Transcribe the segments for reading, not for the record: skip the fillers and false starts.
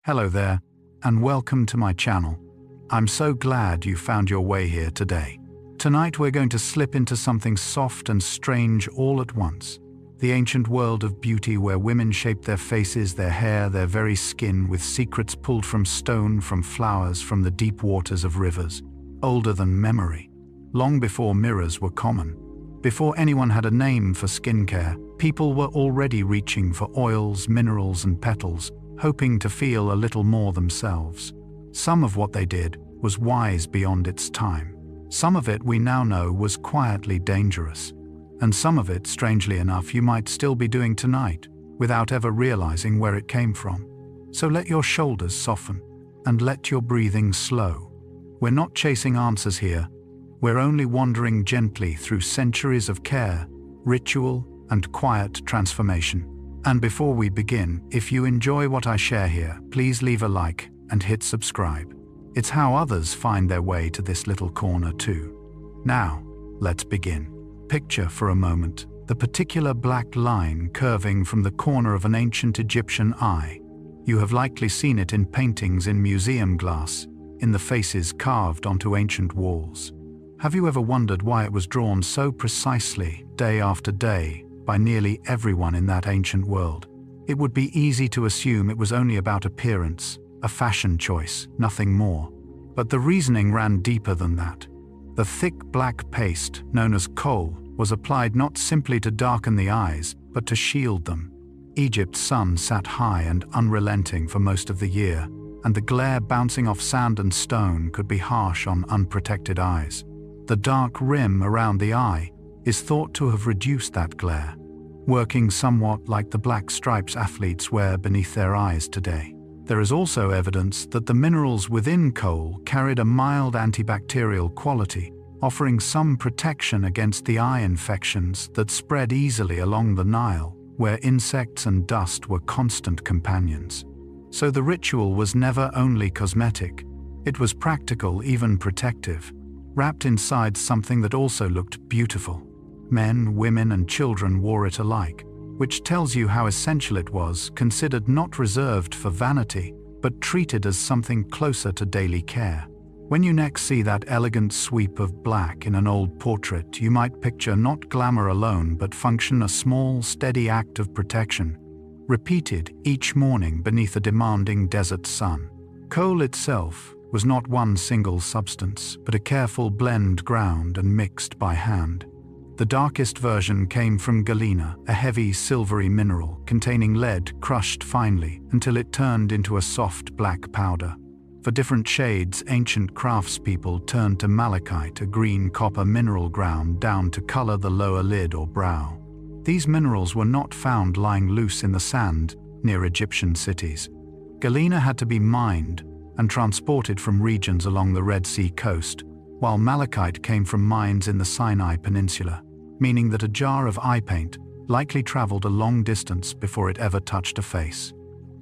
Hello there, and welcome to my channel. I'm so glad you found your way here today. Tonight we're going to slip into something soft and strange all at once. The ancient world of beauty where women shape their faces, their hair, their very skin with secrets pulled from stone, from flowers, from the deep waters of rivers, older than memory. Long before mirrors were common, before anyone had a name for skincare, people were already reaching for oils, minerals, and petals, hoping to feel a little more themselves. Some of what they did was wise beyond its time. Some of it we now know was quietly dangerous. And some of it, strangely enough, you might still be doing tonight, without ever realizing where it came from. So let your shoulders soften, and let your breathing slow. We're not chasing answers here. We're only wandering gently through centuries of care, ritual, and quiet transformation. And before we begin, if you enjoy what I share here, please leave a like and hit subscribe. It's how others find their way to this little corner too. Now, let's begin. Picture for a moment the particular black line curving from the corner of an ancient Egyptian eye. You have likely seen it in paintings in museum glass, in the faces carved onto ancient walls. Have you ever wondered why it was drawn so precisely, day after day, by nearly everyone in that ancient world? It would be easy to assume it was only about appearance, a fashion choice, nothing more. But the reasoning ran deeper than that. The thick black paste, known as kohl, was applied not simply to darken the eyes, but to shield them. Egypt's sun sat high and unrelenting for most of the year, and the glare bouncing off sand and stone could be harsh on unprotected eyes. The dark rim around the eye is thought to have reduced that glare, working somewhat like the black stripes athletes wear beneath their eyes today. There is also evidence that the minerals within kohl carried a mild antibacterial quality, offering some protection against the eye infections that spread easily along the Nile, where insects and dust were constant companions. So the ritual was never only cosmetic, it was practical, even protective, wrapped inside something that also looked beautiful. Men, women, and children wore it alike, which tells you how essential it was, considered not reserved for vanity, but treated as something closer to daily care. When you next see that elegant sweep of black in an old portrait, you might picture not glamour alone, but function a small, steady act of protection, repeated each morning beneath a demanding desert sun. Kohl itself was not one single substance, but a careful blend ground and mixed by hand. The darkest version came from galena, a heavy silvery mineral containing lead crushed finely until it turned into a soft black powder. For different shades, ancient craftspeople turned to malachite, a green copper mineral ground down to color the lower lid or brow. These minerals were not found lying loose in the sand near Egyptian cities. Galena had to be mined and transported from regions along the Red Sea coast, while malachite came from mines in the Sinai Peninsula, meaning that a jar of eye paint likely traveled a long distance before it ever touched a face.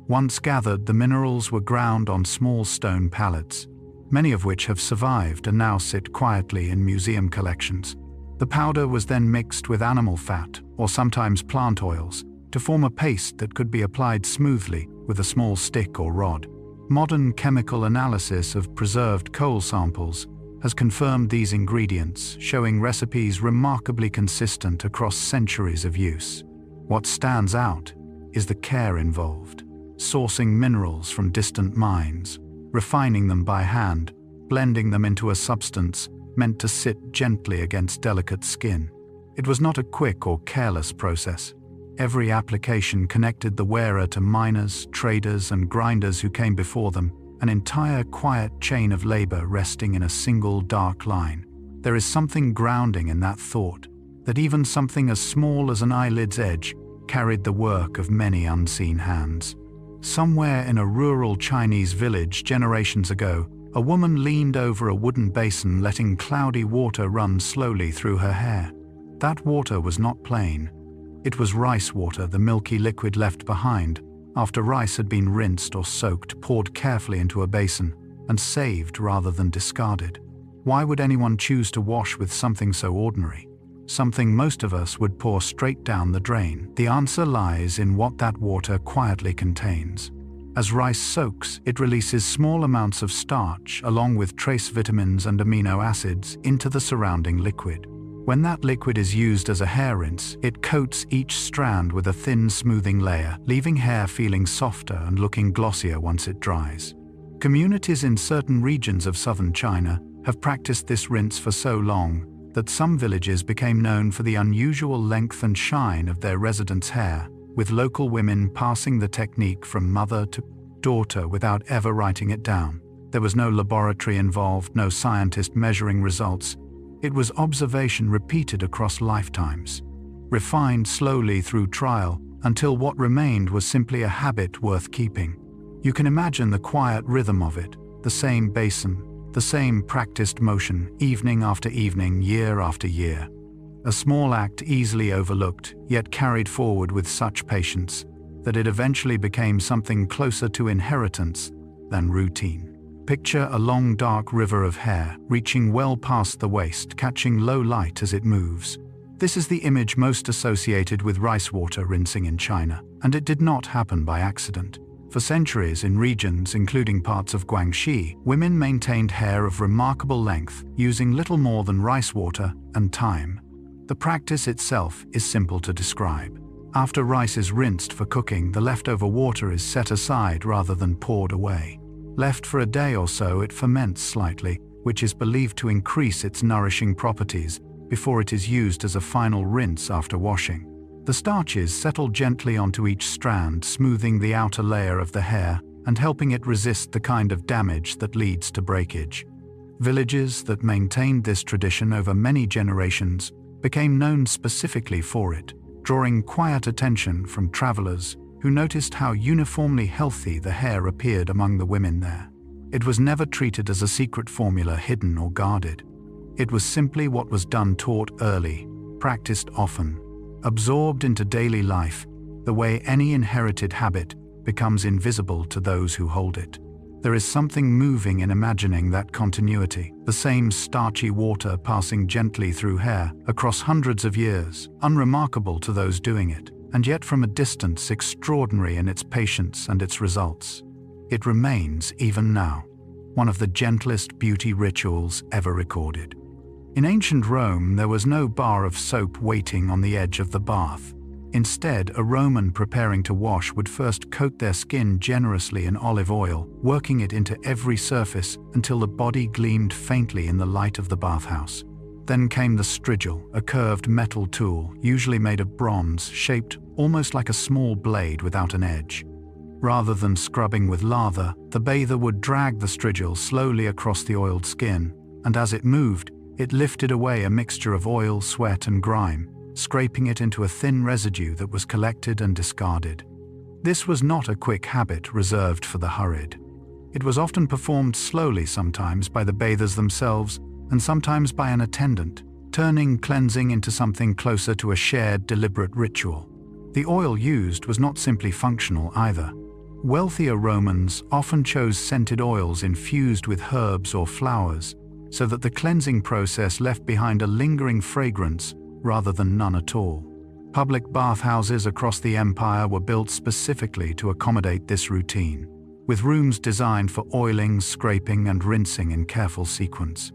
Once gathered, the minerals were ground on small stone pallets, many of which have survived and now sit quietly in museum collections. The powder was then mixed with animal fat, or sometimes plant oils, to form a paste that could be applied smoothly with a small stick or rod. Modern chemical analysis of preserved kohl samples has confirmed these ingredients, showing recipes remarkably consistent across centuries of use. What stands out is the care involved, sourcing minerals from distant mines, refining them by hand, blending them into a substance meant to sit gently against delicate skin. It was not a quick or careless process. Every application connected the wearer to miners, traders, and grinders who came before them, an entire quiet chain of labor resting in a single dark line. There is something grounding in that thought, that even something as small as an eyelid's edge carried the work of many unseen hands. Somewhere in a rural Chinese village generations ago, a woman leaned over a wooden basin, letting cloudy water run slowly through her hair. That water was not plain. It was rice water, the milky liquid left behind after rice had been rinsed or soaked, poured carefully into a basin, and saved rather than discarded. Why would anyone choose to wash with something so ordinary? Something most of us would pour straight down the drain. The answer lies in what that water quietly contains. As rice soaks, it releases small amounts of starch along with trace vitamins and amino acids into the surrounding liquid. When that liquid is used as a hair rinse, it coats each strand with a thin smoothing layer, leaving hair feeling softer and looking glossier once it dries. Communities in certain regions of southern China have practiced this rinse for so long that some villages became known for the unusual length and shine of their residents' hair, with local women passing the technique from mother to daughter without ever writing it down. There was no laboratory involved, no scientist measuring results. It was observation repeated across lifetimes, refined slowly through trial until what remained was simply a habit worth keeping. You can imagine the quiet rhythm of it, the same basin, the same practiced motion, evening after evening, year after year. A small act easily overlooked, yet carried forward with such patience that it eventually became something closer to inheritance than routine. Picture a long dark river of hair, reaching well past the waist, catching low light as it moves. This is the image most associated with rice water rinsing in China, and it did not happen by accident. For centuries in regions including parts of Guangxi, women maintained hair of remarkable length, using little more than rice water and thyme. The practice itself is simple to describe. After rice is rinsed for cooking, the leftover water is set aside rather than poured away. Left for a day or so, it ferments slightly, which is believed to increase its nourishing properties before it is used as a final rinse after washing. The starches settle gently onto each strand, smoothing the outer layer of the hair and helping it resist the kind of damage that leads to breakage. Villages that maintained this tradition over many generations became known specifically for it, drawing quiet attention from travelers who noticed how uniformly healthy the hair appeared among the women there. It was never treated as a secret formula hidden or guarded. It was simply what was done, taught early, practiced often, absorbed into daily life, the way any inherited habit becomes invisible to those who hold it. There is something moving in imagining that continuity, the same starchy water passing gently through hair across hundreds of years, unremarkable to those doing it, and yet from a distance extraordinary in its patience and its results. It remains, even now, one of the gentlest beauty rituals ever recorded. In ancient Rome, there was no bar of soap waiting on the edge of the bath. Instead, a Roman preparing to wash would first coat their skin generously in olive oil, working it into every surface until the body gleamed faintly in the light of the bathhouse. Then came the strigil, a curved metal tool, usually made of bronze, shaped almost like a small blade without an edge. Rather than scrubbing with lather, the bather would drag the strigil slowly across the oiled skin, and as it moved, it lifted away a mixture of oil, sweat, and grime, scraping it into a thin residue that was collected and discarded. This was not a quick habit reserved for the hurried. It was often performed slowly, sometimes by the bathers themselves, and sometimes by an attendant, turning cleansing into something closer to a shared, deliberate ritual. The oil used was not simply functional either. Wealthier Romans often chose scented oils infused with herbs or flowers, so that the cleansing process left behind a lingering fragrance rather than none at all. Public bathhouses across the empire were built specifically to accommodate this routine, with rooms designed for oiling, scraping, and rinsing in careful sequence.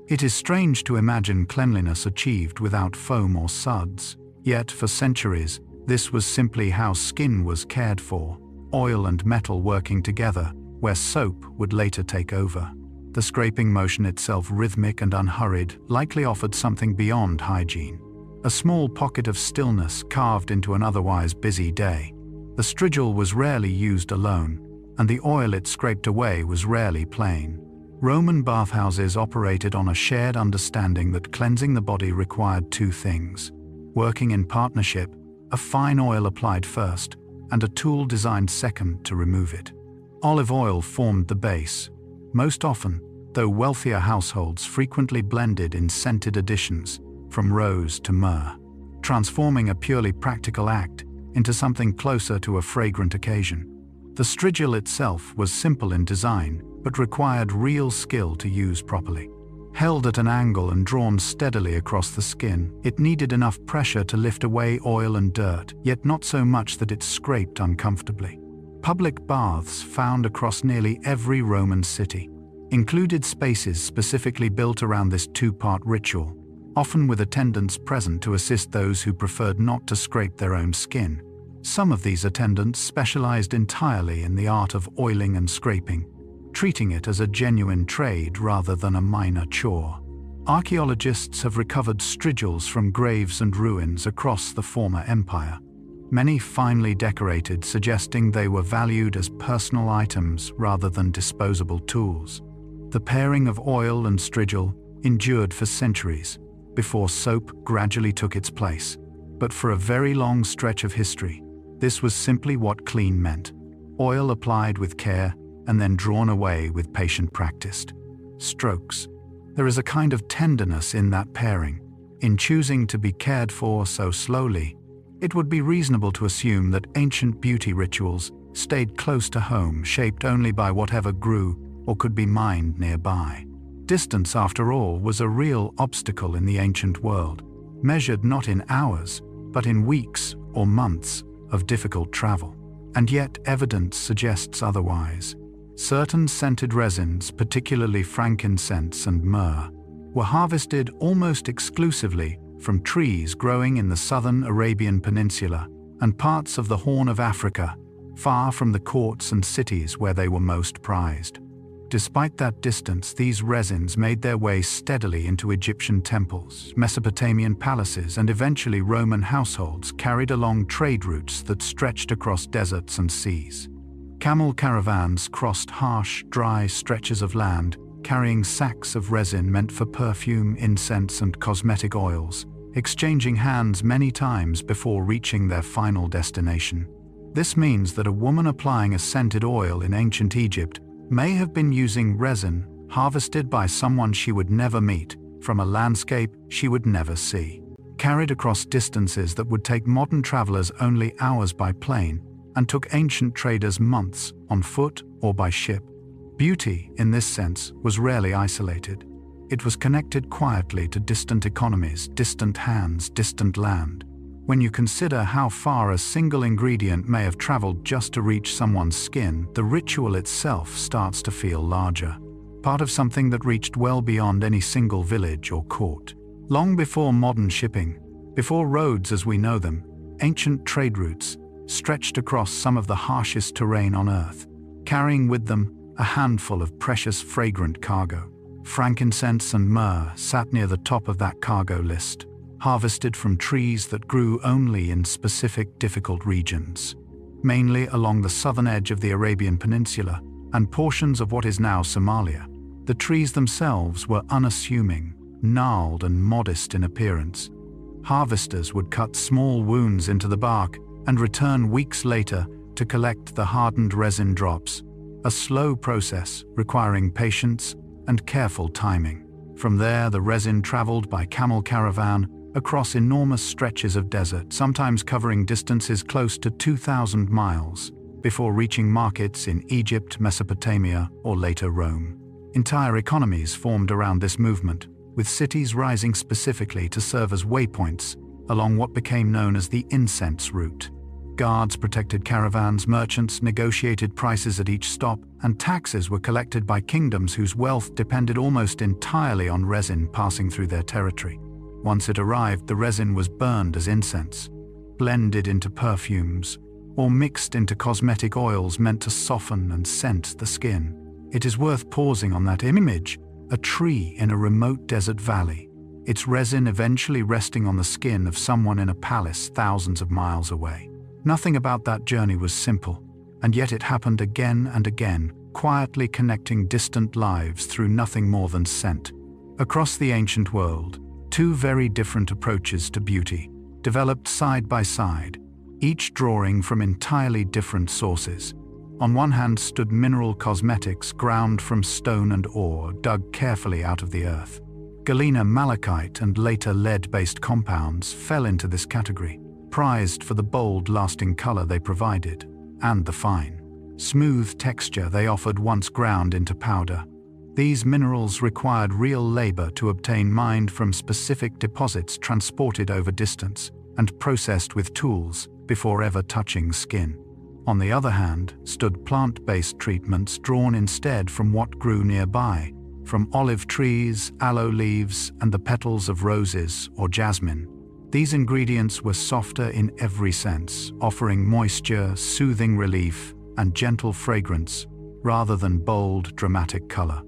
It is strange to imagine cleanliness achieved without foam or suds, yet for centuries, this was simply how skin was cared for, oil and metal working together, where soap would later take over. The scraping motion itself, rhythmic and unhurried, likely offered something beyond hygiene. A small pocket of stillness carved into an otherwise busy day. The strigil was rarely used alone, and the oil it scraped away was rarely plain. Roman bathhouses operated on a shared understanding that cleansing the body required two things: working in partnership, a fine oil applied first, and a tool designed second to remove it. Olive oil formed the base. Most often, though wealthier households frequently blended in scented additions, from rose to myrrh, transforming a purely practical act into something closer to a fragrant occasion. The strigil itself was simple in design, but required real skill to use properly. Held at an angle and drawn steadily across the skin, it needed enough pressure to lift away oil and dirt, yet not so much that it scraped uncomfortably. Public baths found across nearly every Roman city included spaces specifically built around this two-part ritual, often with attendants present to assist those who preferred not to scrape their own skin. Some of these attendants specialized entirely in the art of oiling and scraping, treating it as a genuine trade rather than a minor chore. Archaeologists have recovered strigils from graves and ruins across the former empire, many finely decorated, suggesting they were valued as personal items rather than disposable tools. The pairing of oil and strigil endured for centuries, before soap gradually took its place. But for a very long stretch of history, this was simply what clean meant. Oil applied with care and then drawn away with patient practiced strokes. There is a kind of tenderness in that pairing, in choosing to be cared for so slowly. It would be reasonable to assume that ancient beauty rituals stayed close to home, shaped only by whatever grew or could be mined nearby. Distance, after all, was a real obstacle in the ancient world, measured not in hours, but in weeks or months of difficult travel. And yet evidence suggests otherwise. Certain scented resins, particularly frankincense and myrrh, were harvested almost exclusively from trees growing in the southern Arabian Peninsula and parts of the Horn of Africa, far from the courts and cities where they were most prized. Despite that distance, these resins made their way steadily into Egyptian temples, Mesopotamian palaces, and eventually Roman households, carried along trade routes that stretched across deserts and seas. Camel caravans crossed harsh, dry stretches of land, carrying sacks of resin meant for perfume, incense, and cosmetic oils, exchanging hands many times before reaching their final destination. This means that a woman applying a scented oil in ancient Egypt may have been using resin harvested by someone she would never meet, from a landscape she would never see, carried across distances that would take modern travelers only hours by plane and took ancient traders months on foot or by ship. Beauty, in this sense, was rarely isolated. It was connected quietly to distant economies, distant hands, distant land. When you consider how far a single ingredient may have traveled just to reach someone's skin, the ritual itself starts to feel larger, part of something that reached well beyond any single village or court. Long before modern shipping, before roads as we know them, ancient trade routes stretched across some of the harshest terrain on Earth, carrying with them a handful of precious fragrant cargo. Frankincense and myrrh sat near the top of that cargo list, harvested from trees that grew only in specific difficult regions, mainly along the southern edge of the Arabian Peninsula and portions of what is now Somalia. The trees themselves were unassuming, gnarled and modest in appearance. Harvesters would cut small wounds into the bark and return weeks later to collect the hardened resin drops, a slow process requiring patience and careful timing. From there, the resin traveled by camel caravan across enormous stretches of desert, sometimes covering distances close to 2,000 miles, before reaching markets in Egypt, Mesopotamia, or later Rome. Entire economies formed around this movement, with cities rising specifically to serve as waypoints along what became known as the incense route. Guards protected caravans, merchants negotiated prices at each stop, and taxes were collected by kingdoms whose wealth depended almost entirely on resin passing through their territory. Once it arrived, the resin was burned as incense, blended into perfumes, or mixed into cosmetic oils meant to soften and scent the skin. It is worth pausing on that image, a tree in a remote desert valley, its resin eventually resting on the skin of someone in a palace thousands of miles away. Nothing about that journey was simple, and yet it happened again and again, quietly connecting distant lives through nothing more than scent. Across the ancient world, two very different approaches to beauty developed side by side, each drawing from entirely different sources. On one hand stood mineral cosmetics ground from stone and ore, dug carefully out of the earth. Galena malachite and later lead-based compounds fell into this category, prized for the bold, lasting color they provided, and the fine, smooth texture they offered once ground into powder. These minerals required real labor to obtain, mined from specific deposits transported over distance and processed with tools before ever touching skin. On the other hand, stood plant-based treatments drawn instead from what grew nearby, from olive trees, aloe leaves, and the petals of roses or jasmine. These ingredients were softer in every sense, offering moisture, soothing relief, and gentle fragrance, rather than bold, dramatic color.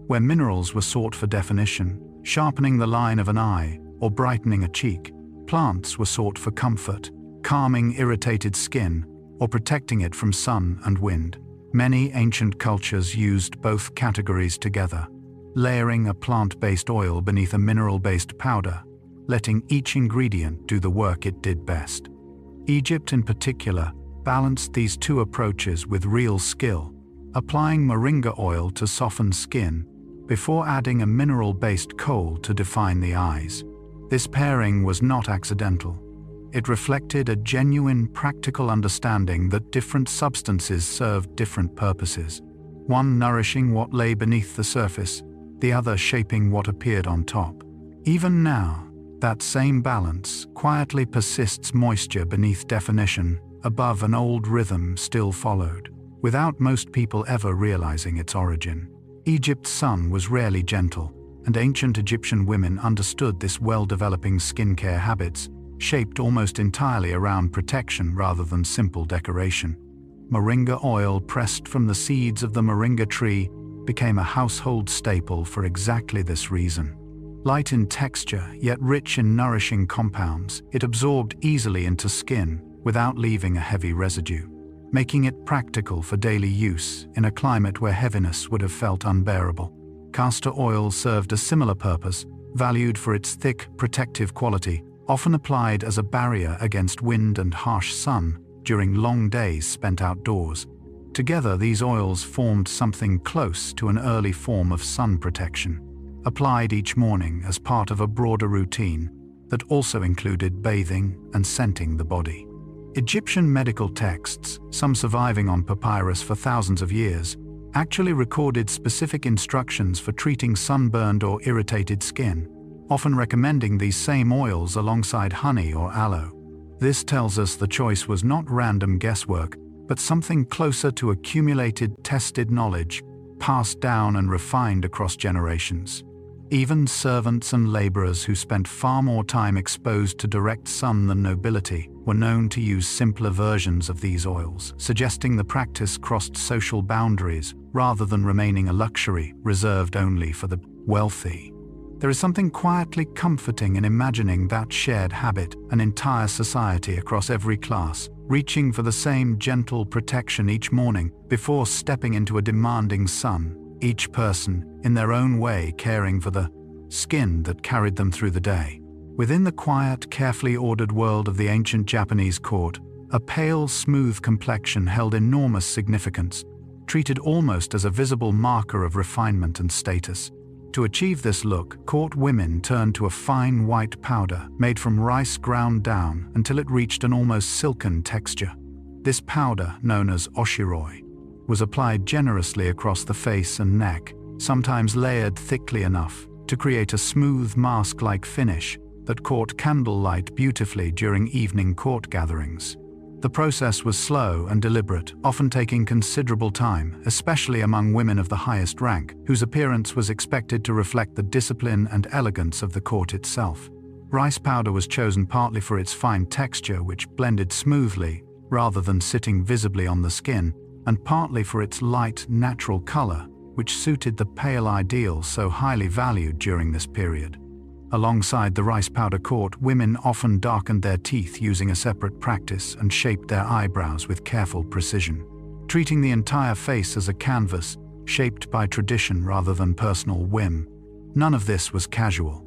Where minerals were sought for definition, sharpening the line of an eye or brightening a cheek, plants were sought for comfort, calming irritated skin, or protecting it from sun and wind. Many ancient cultures used both categories together, layering a plant-based oil beneath a mineral-based powder, letting each ingredient do the work it did best. Egypt in particular balanced these two approaches with real skill, applying moringa oil to soften skin before adding a mineral-based kohl to define the eyes. This pairing was not accidental. It reflected a genuine practical understanding that different substances served different purposes, one nourishing what lay beneath the surface, the other shaping what appeared on top. Even now, that same balance quietly persists. Moisture beneath definition, above an old rhythm still followed, without most people ever realizing its origin. Egypt's sun was rarely gentle, and ancient Egyptian women understood this well-developing skincare habits, shaped almost entirely around protection rather than simple decoration. Moringa oil pressed from the seeds of the moringa tree became a household staple for exactly this reason. Light in texture, yet rich in nourishing compounds, it absorbed easily into skin without leaving a heavy residue, making it practical for daily use in a climate where heaviness would have felt unbearable. Castor oil served a similar purpose, valued for its thick, protective quality, often applied as a barrier against wind and harsh sun during long days spent outdoors. Together, these oils formed something close to an early form of sun protection, applied each morning as part of a broader routine that also included bathing and scenting the body. Egyptian medical texts, some surviving on papyrus for thousands of years, actually recorded specific instructions for treating sunburned or irritated skin, often recommending these same oils alongside honey or aloe. This tells us the choice was not random guesswork, but something closer to accumulated, tested knowledge, passed down and refined across generations. Even servants and laborers who spent far more time exposed to direct sun than nobility were known to use simpler versions of these oils, suggesting the practice crossed social boundaries rather than remaining a luxury reserved only for the wealthy. There is something quietly comforting in imagining that shared habit, an entire society across every class, reaching for the same gentle protection each morning before stepping into a demanding sun, each person, in their own way, caring for the skin that carried them through the day. Within the quiet, carefully ordered world of the ancient Japanese court, a pale, smooth complexion held enormous significance, treated almost as a visible marker of refinement and status. To achieve this look, court women turned to a fine white powder made from rice ground down until it reached an almost silken texture. This powder, known as oshiroi, was applied generously across the face and neck, sometimes layered thickly enough to create a smooth mask-like finish that caught candlelight beautifully during evening court gatherings. The process was slow and deliberate, often taking considerable time, especially among women of the highest rank, whose appearance was expected to reflect the discipline and elegance of the court itself. Rice powder was chosen partly for its fine texture, which blended smoothly rather than sitting visibly on the skin, and partly for its light, natural color, which suited the pale ideal so highly valued during this period. Alongside the rice powder court, women often darkened their teeth using a separate practice and shaped their eyebrows with careful precision, treating the entire face as a canvas, shaped by tradition rather than personal whim. None of this was casual.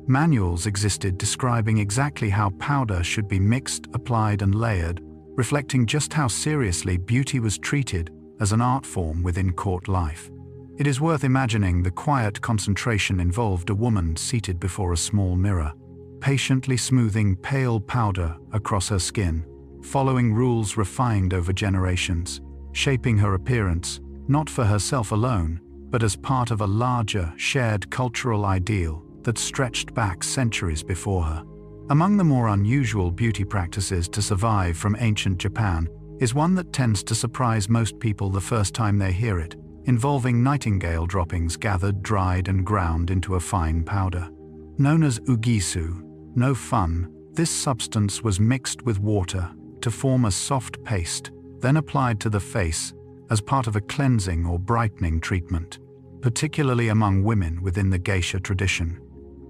Manuals existed describing exactly how powder should be mixed, applied, and layered, reflecting just how seriously beauty was treated as an art form within court life. It is worth imagining the quiet concentration involved: a woman seated before a small mirror, patiently smoothing pale powder across her skin, following rules refined over generations, shaping her appearance, not for herself alone, but as part of a larger, shared cultural ideal that stretched back centuries before her. Among the more unusual beauty practices to survive from ancient Japan is one that tends to surprise most people the first time they hear it, involving nightingale droppings gathered, dried, and ground into a fine powder. Known as ugisu, no fun, this substance was mixed with water to form a soft paste, then applied to the face as part of a cleansing or brightening treatment, particularly among women within the geisha tradition.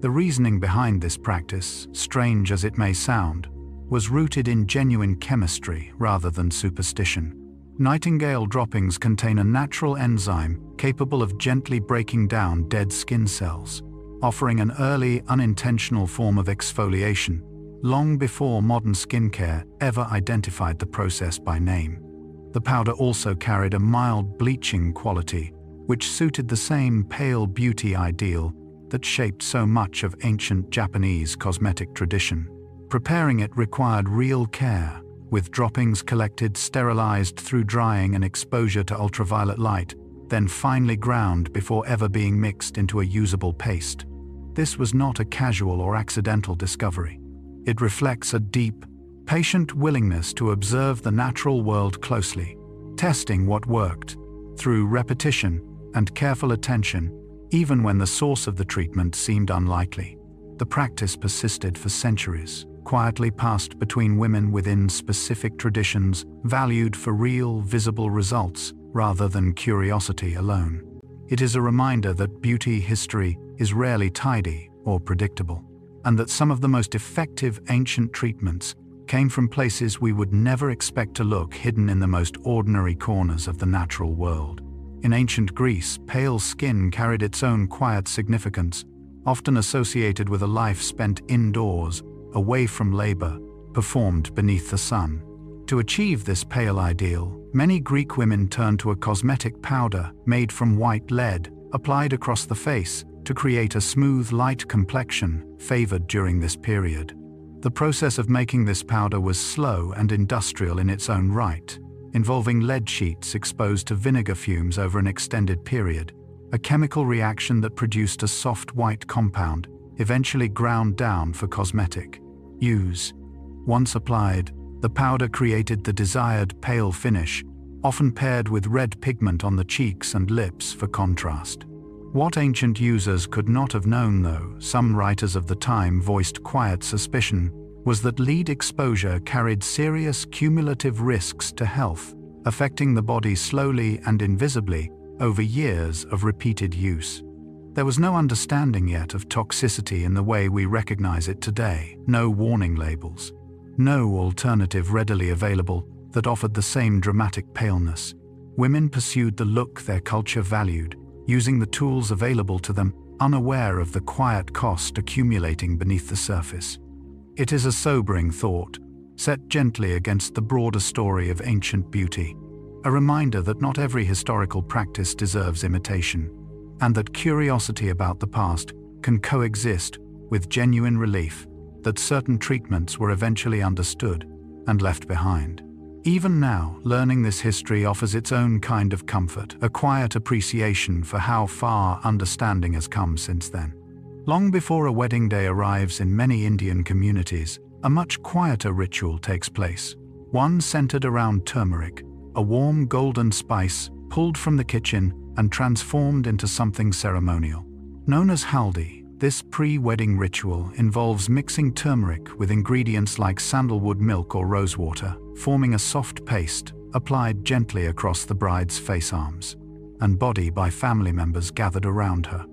The reasoning behind this practice, strange as it may sound, was rooted in genuine chemistry rather than superstition. Nightingale droppings contain a natural enzyme capable of gently breaking down dead skin cells, offering an early, unintentional form of exfoliation, long before modern skincare ever identified the process by name. The powder also carried a mild bleaching quality, which suited the same pale beauty ideal that shaped so much of ancient Japanese cosmetic tradition. Preparing it required real care, with droppings collected, sterilized through drying and exposure to ultraviolet light, then finely ground before ever being mixed into a usable paste. This was not a casual or accidental discovery. It reflects a deep, patient willingness to observe the natural world closely, testing what worked, through repetition and careful attention, even when the source of the treatment seemed unlikely. The practice persisted for centuries, quietly passed between women within specific traditions, valued for real, visible results rather than curiosity alone. It is a reminder that beauty history is rarely tidy or predictable, and that some of the most effective ancient treatments came from places we would never expect to look, hidden in the most ordinary corners of the natural world. In ancient Greece, pale skin carried its own quiet significance, often associated with a life spent indoors, away from labor, performed beneath the sun. To achieve this pale ideal, many Greek women turned to a cosmetic powder made from white lead, applied across the face to create a smooth, light complexion favored during this period. The process of making this powder was slow and industrial in its own right, involving lead sheets exposed to vinegar fumes over an extended period, a chemical reaction that produced a soft white compound, eventually ground down for cosmetic use. Once applied, the powder created the desired pale finish, often paired with red pigment on the cheeks and lips for contrast. What ancient users could not have known, though some writers of the time voiced quiet suspicion, was that lead exposure carried serious cumulative risks to health, affecting the body slowly and invisibly over years of repeated use. There was no understanding yet of toxicity in the way we recognize it today, no warning labels, no alternative readily available that offered the same dramatic paleness. Women pursued the look their culture valued, using the tools available to them, unaware of the quiet cost accumulating beneath the surface. It is a sobering thought, set gently against the broader story of ancient beauty, a reminder that not every historical practice deserves imitation, and that curiosity about the past can coexist with genuine relief that certain treatments were eventually understood and left behind. Even now, learning this history offers its own kind of comfort, a quiet appreciation for how far understanding has come since then. Long before a wedding day arrives in many Indian communities, a much quieter ritual takes place, one centered around turmeric, a warm golden spice pulled from the kitchen and transformed into something ceremonial. Known as haldi, this pre-wedding ritual involves mixing turmeric with ingredients like sandalwood milk or rosewater, forming a soft paste applied gently across the bride's face, arms, and body by family members gathered around her.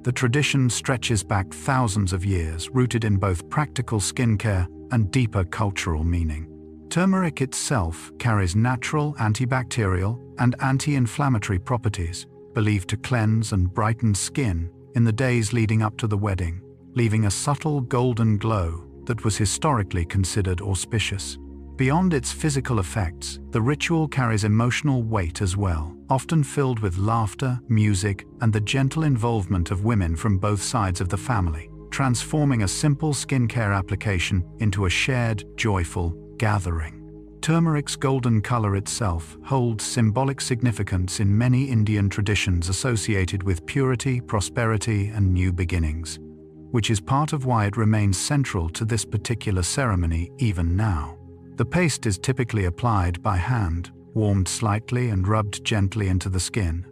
The tradition stretches back thousands of years, rooted in both practical skincare and deeper cultural meaning. Turmeric itself carries natural antibacterial and anti-inflammatory properties, believed to cleanse and brighten skin in the days leading up to the wedding, leaving a subtle golden glow that was historically considered auspicious. Beyond its physical effects, the ritual carries emotional weight as well, often filled with laughter, music, and the gentle involvement of women from both sides of the family, transforming a simple skincare application into a shared, joyful gathering. Turmeric's golden color itself holds symbolic significance in many Indian traditions associated with purity, prosperity, and new beginnings, which is part of why it remains central to this particular ceremony even now. The paste is typically applied by hand, warmed slightly and rubbed gently into the skin,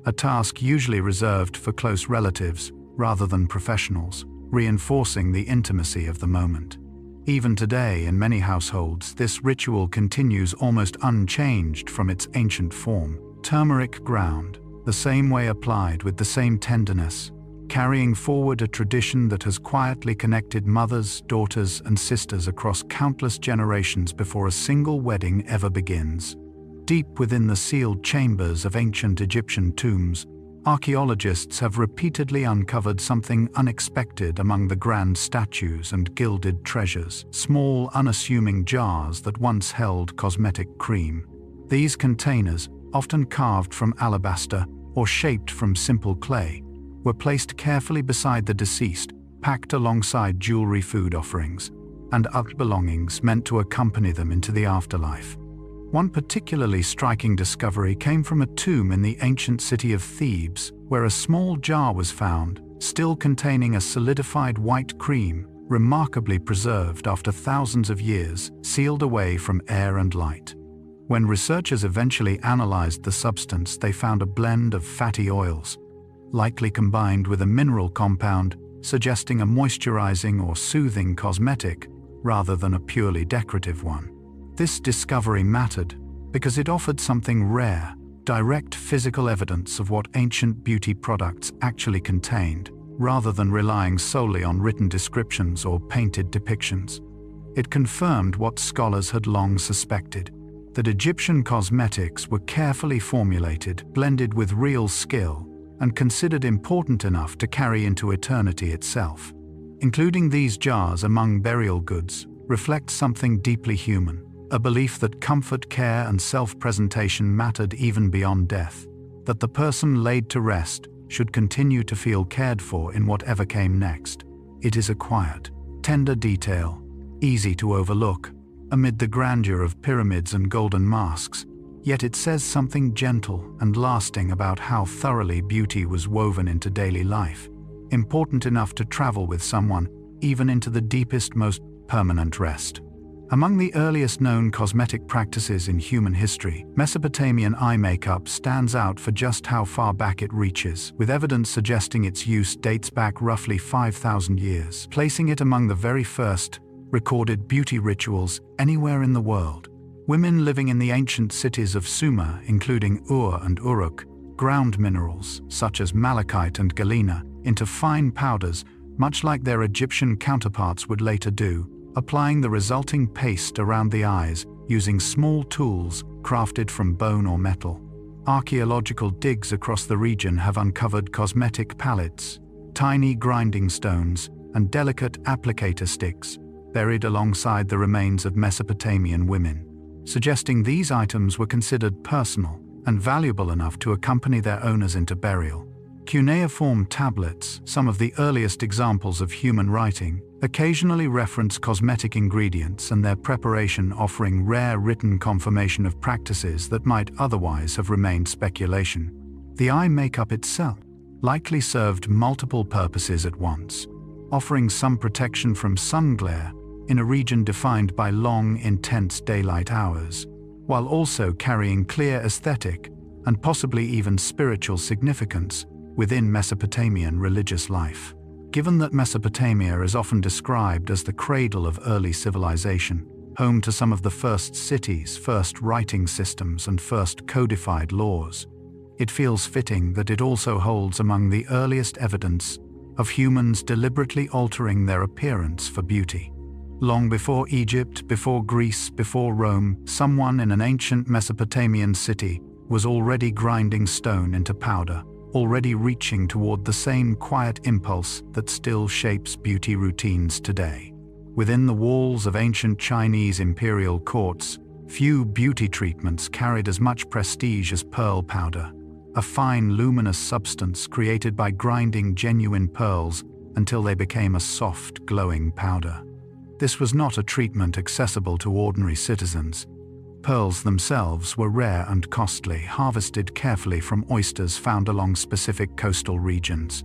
a task usually reserved for close relatives rather than professionals, reinforcing the intimacy of the moment. Even today, in many households, this ritual continues almost unchanged from its ancient form. Turmeric ground, the same way applied with the same tenderness, carrying forward a tradition that has quietly connected mothers, daughters, and sisters across countless generations before a single wedding ever begins. Deep within the sealed chambers of ancient Egyptian tombs, archaeologists have repeatedly uncovered something unexpected among the grand statues and gilded treasures, small, unassuming jars that once held cosmetic cream. These containers, often carved from alabaster or shaped from simple clay, were placed carefully beside the deceased, packed alongside jewelry, food offerings, and other belongings meant to accompany them into the afterlife. One particularly striking discovery came from a tomb in the ancient city of Thebes, where a small jar was found, still containing a solidified white cream, remarkably preserved after thousands of years, sealed away from air and light. When researchers eventually analyzed the substance, they found a blend of fatty oils, likely combined with a mineral compound, suggesting a moisturizing or soothing cosmetic rather than a purely decorative one. This discovery mattered because it offered something rare, direct physical evidence of what ancient beauty products actually contained, rather than relying solely on written descriptions or painted depictions. It confirmed what scholars had long suspected, that Egyptian cosmetics were carefully formulated, blended with real skill, and considered important enough to carry into eternity itself. Including these jars among burial goods reflects something deeply human, a belief that comfort, care, and self-presentation mattered even beyond death, that the person laid to rest should continue to feel cared for in whatever came next. It is a quiet, tender detail, easy to overlook, amid the grandeur of pyramids and golden masks, yet it says something gentle and lasting about how thoroughly beauty was woven into daily life, important enough to travel with someone even into the deepest, most permanent rest. Among the earliest known cosmetic practices in human history, Mesopotamian eye makeup stands out for just how far back it reaches, with evidence suggesting its use dates back roughly 5,000 years, placing it among the very first recorded beauty rituals anywhere in the world. Women living in the ancient cities of Sumer, including Ur and Uruk, ground minerals, such as malachite and galena, into fine powders, much like their Egyptian counterparts would later do, applying the resulting paste around the eyes using small tools crafted from bone or metal. Archaeological digs across the region have uncovered cosmetic palettes, tiny grinding stones, and delicate applicator sticks buried alongside the remains of Mesopotamian women, suggesting these items were considered personal and valuable enough to accompany their owners into burial. Cuneiform tablets, some of the earliest examples of human writing, occasionally reference cosmetic ingredients and their preparation, offering rare written confirmation of practices that might otherwise have remained speculation. The eye makeup itself likely served multiple purposes at once, offering some protection from sun glare in a region defined by long, intense daylight hours, while also carrying clear aesthetic and possibly even spiritual significance within Mesopotamian religious life. Given that Mesopotamia is often described as the cradle of early civilization, home to some of the first cities, first writing systems, and first codified laws, it feels fitting that it also holds among the earliest evidence of humans deliberately altering their appearance for beauty. Long before Egypt, before Greece, before Rome, someone in an ancient Mesopotamian city was already grinding stone into powder, already reaching toward the same quiet impulse that still shapes beauty routines today. Within the walls of ancient Chinese imperial courts, few beauty treatments carried as much prestige as pearl powder, a fine luminous substance created by grinding genuine pearls until they became a soft, glowing powder. This was not a treatment accessible to ordinary citizens. Pearls themselves were rare and costly, harvested carefully from oysters found along specific coastal regions,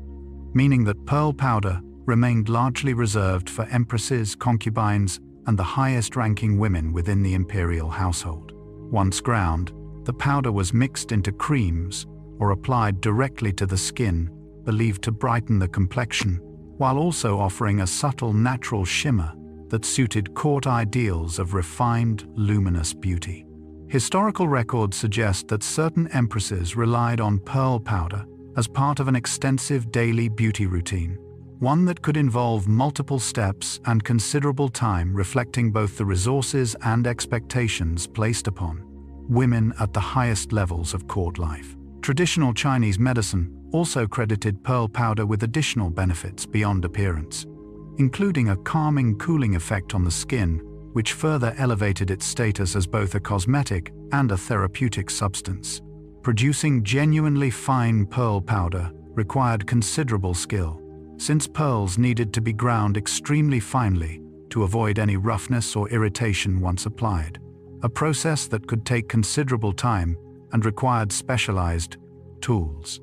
meaning that pearl powder remained largely reserved for empresses, concubines, and the highest-ranking women within the imperial household. Once ground, the powder was mixed into creams or applied directly to the skin, believed to brighten the complexion, while also offering a subtle natural shimmer that suited court ideals of refined, luminous beauty. Historical records suggest that certain empresses relied on pearl powder as part of an extensive daily beauty routine, one that could involve multiple steps and considerable time, reflecting both the resources and expectations placed upon women at the highest levels of court life. Traditional Chinese medicine also credited pearl powder with additional benefits beyond appearance, including a calming, cooling effect on the skin, which further elevated its status as both a cosmetic and a therapeutic substance. Producing genuinely fine pearl powder required considerable skill, since pearls needed to be ground extremely finely to avoid any roughness or irritation once applied, a process that could take considerable time and required specialized tools.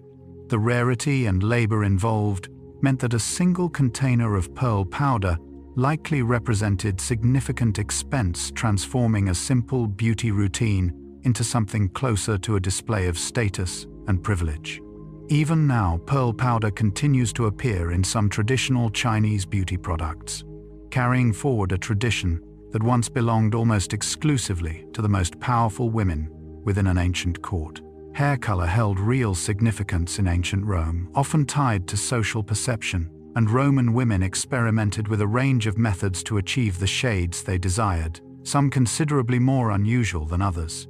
The rarity and labor involved meant that a single container of pearl powder likely represented significant expense, transforming a simple beauty routine into something closer to a display of status and privilege. Even now, pearl powder continues to appear in some traditional Chinese beauty products, carrying forward a tradition that once belonged almost exclusively to the most powerful women within an ancient court. Hair color held real significance in ancient Rome, often tied to social perception, and Roman women experimented with a range of methods to achieve the shades they desired, some considerably more unusual than others.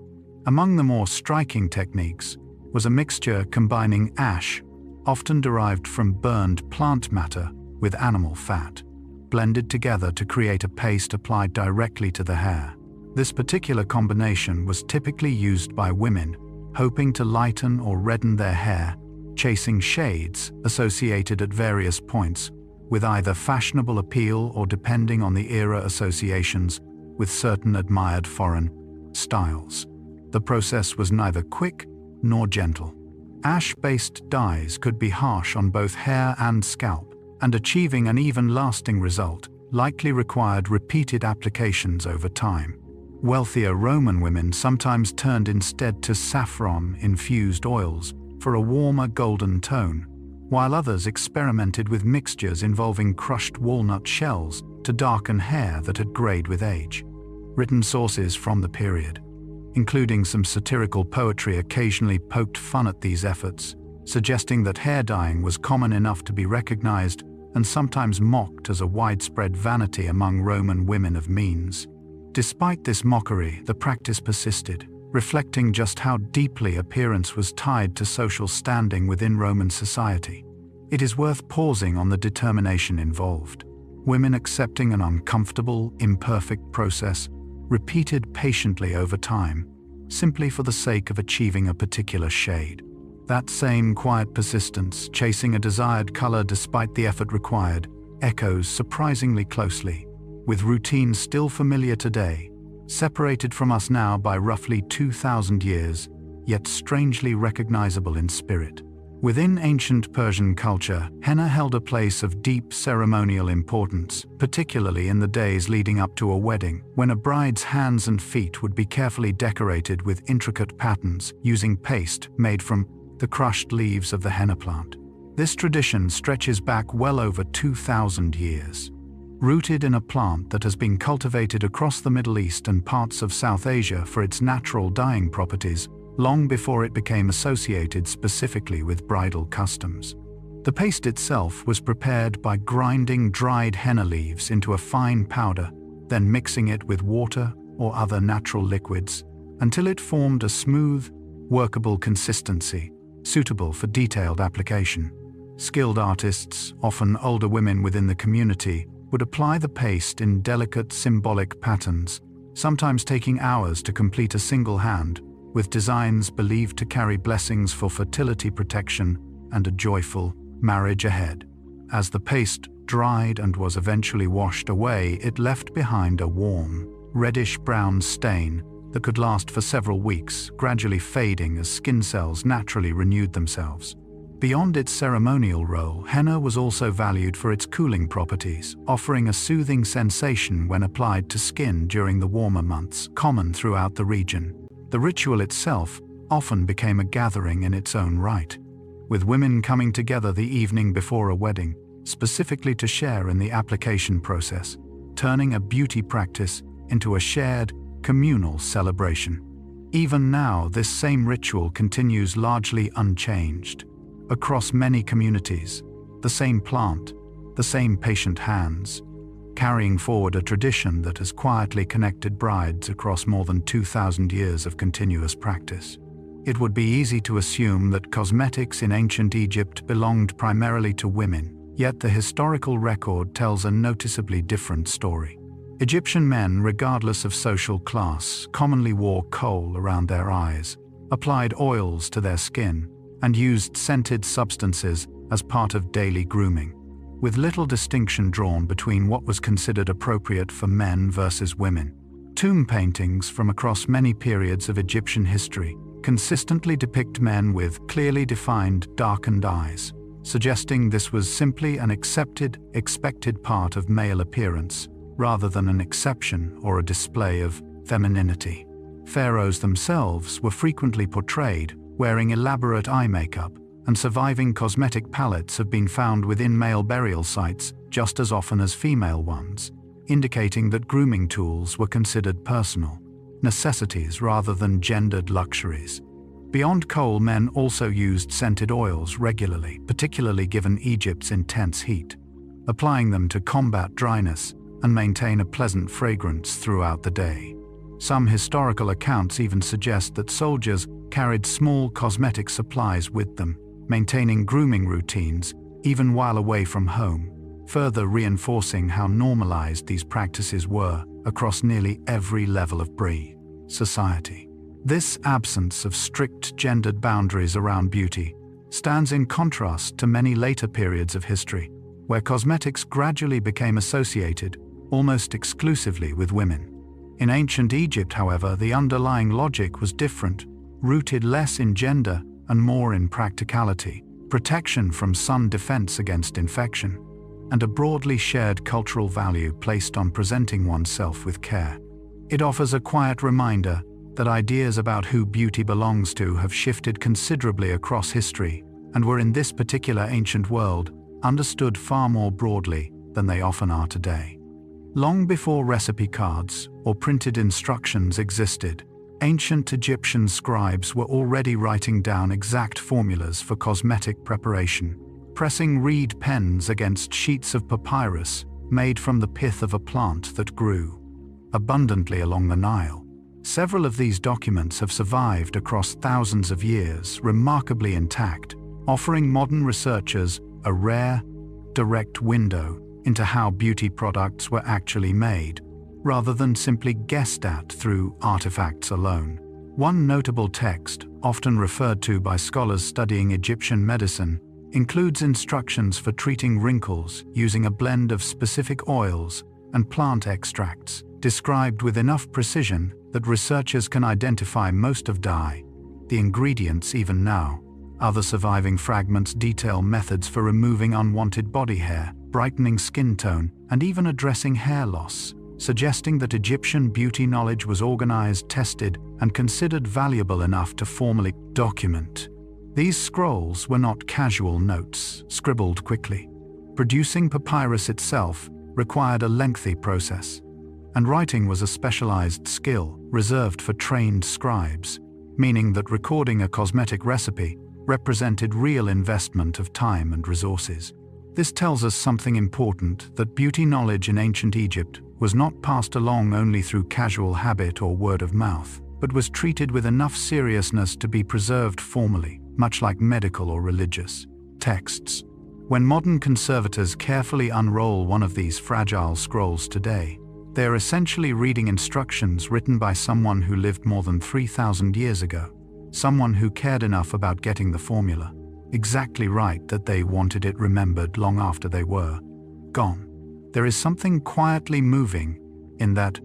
Among the more striking techniques was a mixture combining ash, often derived from burned plant matter, with animal fat, blended together to create a paste applied directly to the hair. This particular combination was typically used by women hoping to lighten or redden their hair, chasing shades associated at various points with either fashionable appeal or, depending on the era, associations with certain admired foreign styles. The process was neither quick nor gentle. Ash-based dyes could be harsh on both hair and scalp, and achieving an even lasting result likely required repeated applications over time. Wealthier Roman women sometimes turned instead to saffron-infused oils for a warmer golden tone, while others experimented with mixtures involving crushed walnut shells to darken hair that had grayed with age. Written sources from the period, including some satirical poetry, occasionally poked fun at these efforts, suggesting that hair dyeing was common enough to be recognized and sometimes mocked as a widespread vanity among Roman women of means. Despite this mockery, the practice persisted, reflecting just how deeply appearance was tied to social standing within Roman society. It is worth pausing on the determination involved. Women accepting an uncomfortable, imperfect process, repeated patiently over time, simply for the sake of achieving a particular shade. That same quiet persistence, chasing a desired color despite the effort required, echoes surprisingly closely, with routines still familiar today, separated from us now by roughly 2,000 years, yet strangely recognizable in spirit. Within ancient Persian culture, henna held a place of deep ceremonial importance, particularly in the days leading up to a wedding, when a bride's hands and feet would be carefully decorated with intricate patterns using paste made from the crushed leaves of the henna plant. This tradition stretches back well over 2,000 years. Rooted in a plant that has been cultivated across the Middle East and parts of South Asia for its natural dyeing properties, long before it became associated specifically with bridal customs. The paste itself was prepared by grinding dried henna leaves into a fine powder, then mixing it with water or other natural liquids until it formed a smooth, workable consistency, suitable for detailed application. Skilled artists, often older women within the community, would apply the paste in delicate symbolic patterns, sometimes taking hours to complete a single hand, with designs believed to carry blessings for fertility protection and a joyful marriage ahead. As the paste dried and was eventually washed away, it left behind a warm, reddish-brown stain that could last for several weeks, gradually fading as skin cells naturally renewed themselves. Beyond its ceremonial role, henna was also valued for its cooling properties, offering a soothing sensation when applied to skin during the warmer months, common throughout the region. The ritual itself often became a gathering in its own right, with women coming together the evening before a wedding, specifically to share in the application process, turning a beauty practice into a shared, communal celebration. Even now, this same ritual continues largely unchanged. Across many communities, the same plant, the same patient hands, carrying forward a tradition that has quietly connected brides across more than 2,000 years of continuous practice. It would be easy to assume that cosmetics in ancient Egypt belonged primarily to women, yet the historical record tells a noticeably different story. Egyptian men, regardless of social class, commonly wore kohl around their eyes, applied oils to their skin, and used scented substances as part of daily grooming, with little distinction drawn between what was considered appropriate for men versus women. Tomb paintings from across many periods of Egyptian history consistently depict men with clearly defined, darkened eyes, suggesting this was simply an expected part of male appearance, rather than an exception or a display of femininity. Pharaohs themselves were frequently portrayed wearing elaborate eye makeup, and surviving cosmetic palettes have been found within male burial sites just as often as female ones, indicating that grooming tools were considered personal necessities rather than gendered luxuries. Beyond kohl, men also used scented oils regularly, particularly given Egypt's intense heat, applying them to combat dryness and maintain a pleasant fragrance throughout the day. Some historical accounts even suggest that soldiers carried small cosmetic supplies with them, maintaining grooming routines even while away from home, further reinforcing how normalized these practices were across nearly every level of society. This absence of strict gendered boundaries around beauty stands in contrast to many later periods of history, where cosmetics gradually became associated almost exclusively with women. In ancient Egypt, however, the underlying logic was different, rooted less in gender and more in practicality, protection from sun defense against infection, and a broadly shared cultural value placed on presenting oneself with care. It offers a quiet reminder that ideas about who beauty belongs to have shifted considerably across history and were in this particular ancient world understood far more broadly than they often are today. Long before recipe cards or printed instructions existed, ancient Egyptian scribes were already writing down exact formulas for cosmetic preparation, pressing reed pens against sheets of papyrus made from the pith of a plant that grew abundantly along the Nile. Several of these documents have survived across thousands of years, remarkably intact, offering modern researchers a rare, direct window into how beauty products were actually made, rather than simply guessed at through artifacts alone. One notable text, often referred to by scholars studying Egyptian medicine, includes instructions for treating wrinkles using a blend of specific oils and plant extracts, described with enough precision that researchers can identify most of the ingredients even now. Other surviving fragments detail methods for removing unwanted body hair, brightening skin tone, and even addressing hair loss, suggesting that Egyptian beauty knowledge was organized, tested, and considered valuable enough to formally document. These scrolls were not casual notes, scribbled quickly. Producing papyrus itself required a lengthy process, and writing was a specialized skill reserved for trained scribes, meaning that recording a cosmetic recipe represented real investment of time and resources. This tells us something important, that beauty knowledge in ancient Egypt was not passed along only through casual habit or word of mouth, but was treated with enough seriousness to be preserved formally, much like medical or religious texts. When modern conservators carefully unroll one of these fragile scrolls today, they are essentially reading instructions written by someone who lived more than 3,000 years ago, someone who cared enough about getting the formula exactly right that they wanted it remembered long after they were gone. There is something quietly moving in that,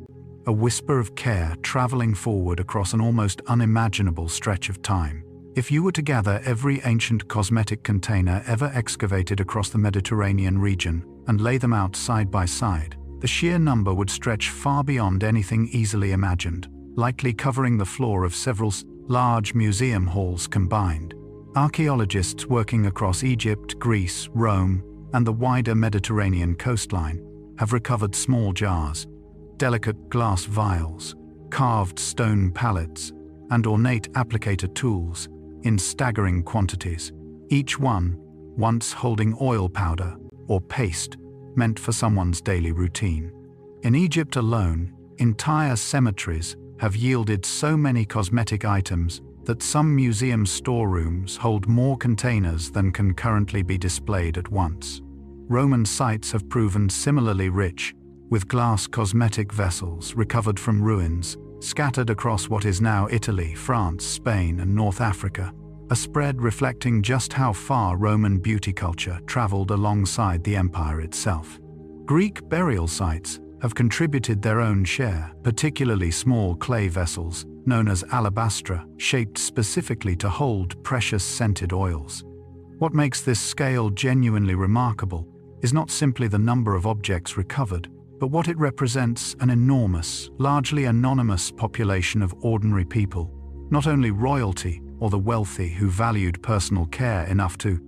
a whisper of care traveling forward across an almost unimaginable stretch of time. If you were to gather every ancient cosmetic container ever excavated across the Mediterranean region and lay them out side by side, the sheer number would stretch far beyond anything easily imagined, likely covering the floor of several large museum halls combined. Archaeologists working across Egypt, Greece, Rome, and the wider Mediterranean coastline have recovered small jars, delicate glass vials, carved stone palettes, and ornate applicator tools in staggering quantities, each one once holding oil powder or paste meant for someone's daily routine. In Egypt alone, entire cemeteries have yielded so many cosmetic items that some museum storerooms hold more containers than can currently be displayed at once. Roman sites have proven similarly rich, with glass cosmetic vessels recovered from ruins scattered across what is now Italy, France, Spain, and North Africa, a spread reflecting just how far Roman beauty culture traveled alongside the empire itself. Greek burial sites have contributed their own share, particularly small clay vessels known as alabastra, shaped specifically to hold precious scented oils. What makes this scale genuinely remarkable is not simply the number of objects recovered, but what it represents: an enormous, largely anonymous population of ordinary people, not only royalty or the wealthy who valued personal care enough to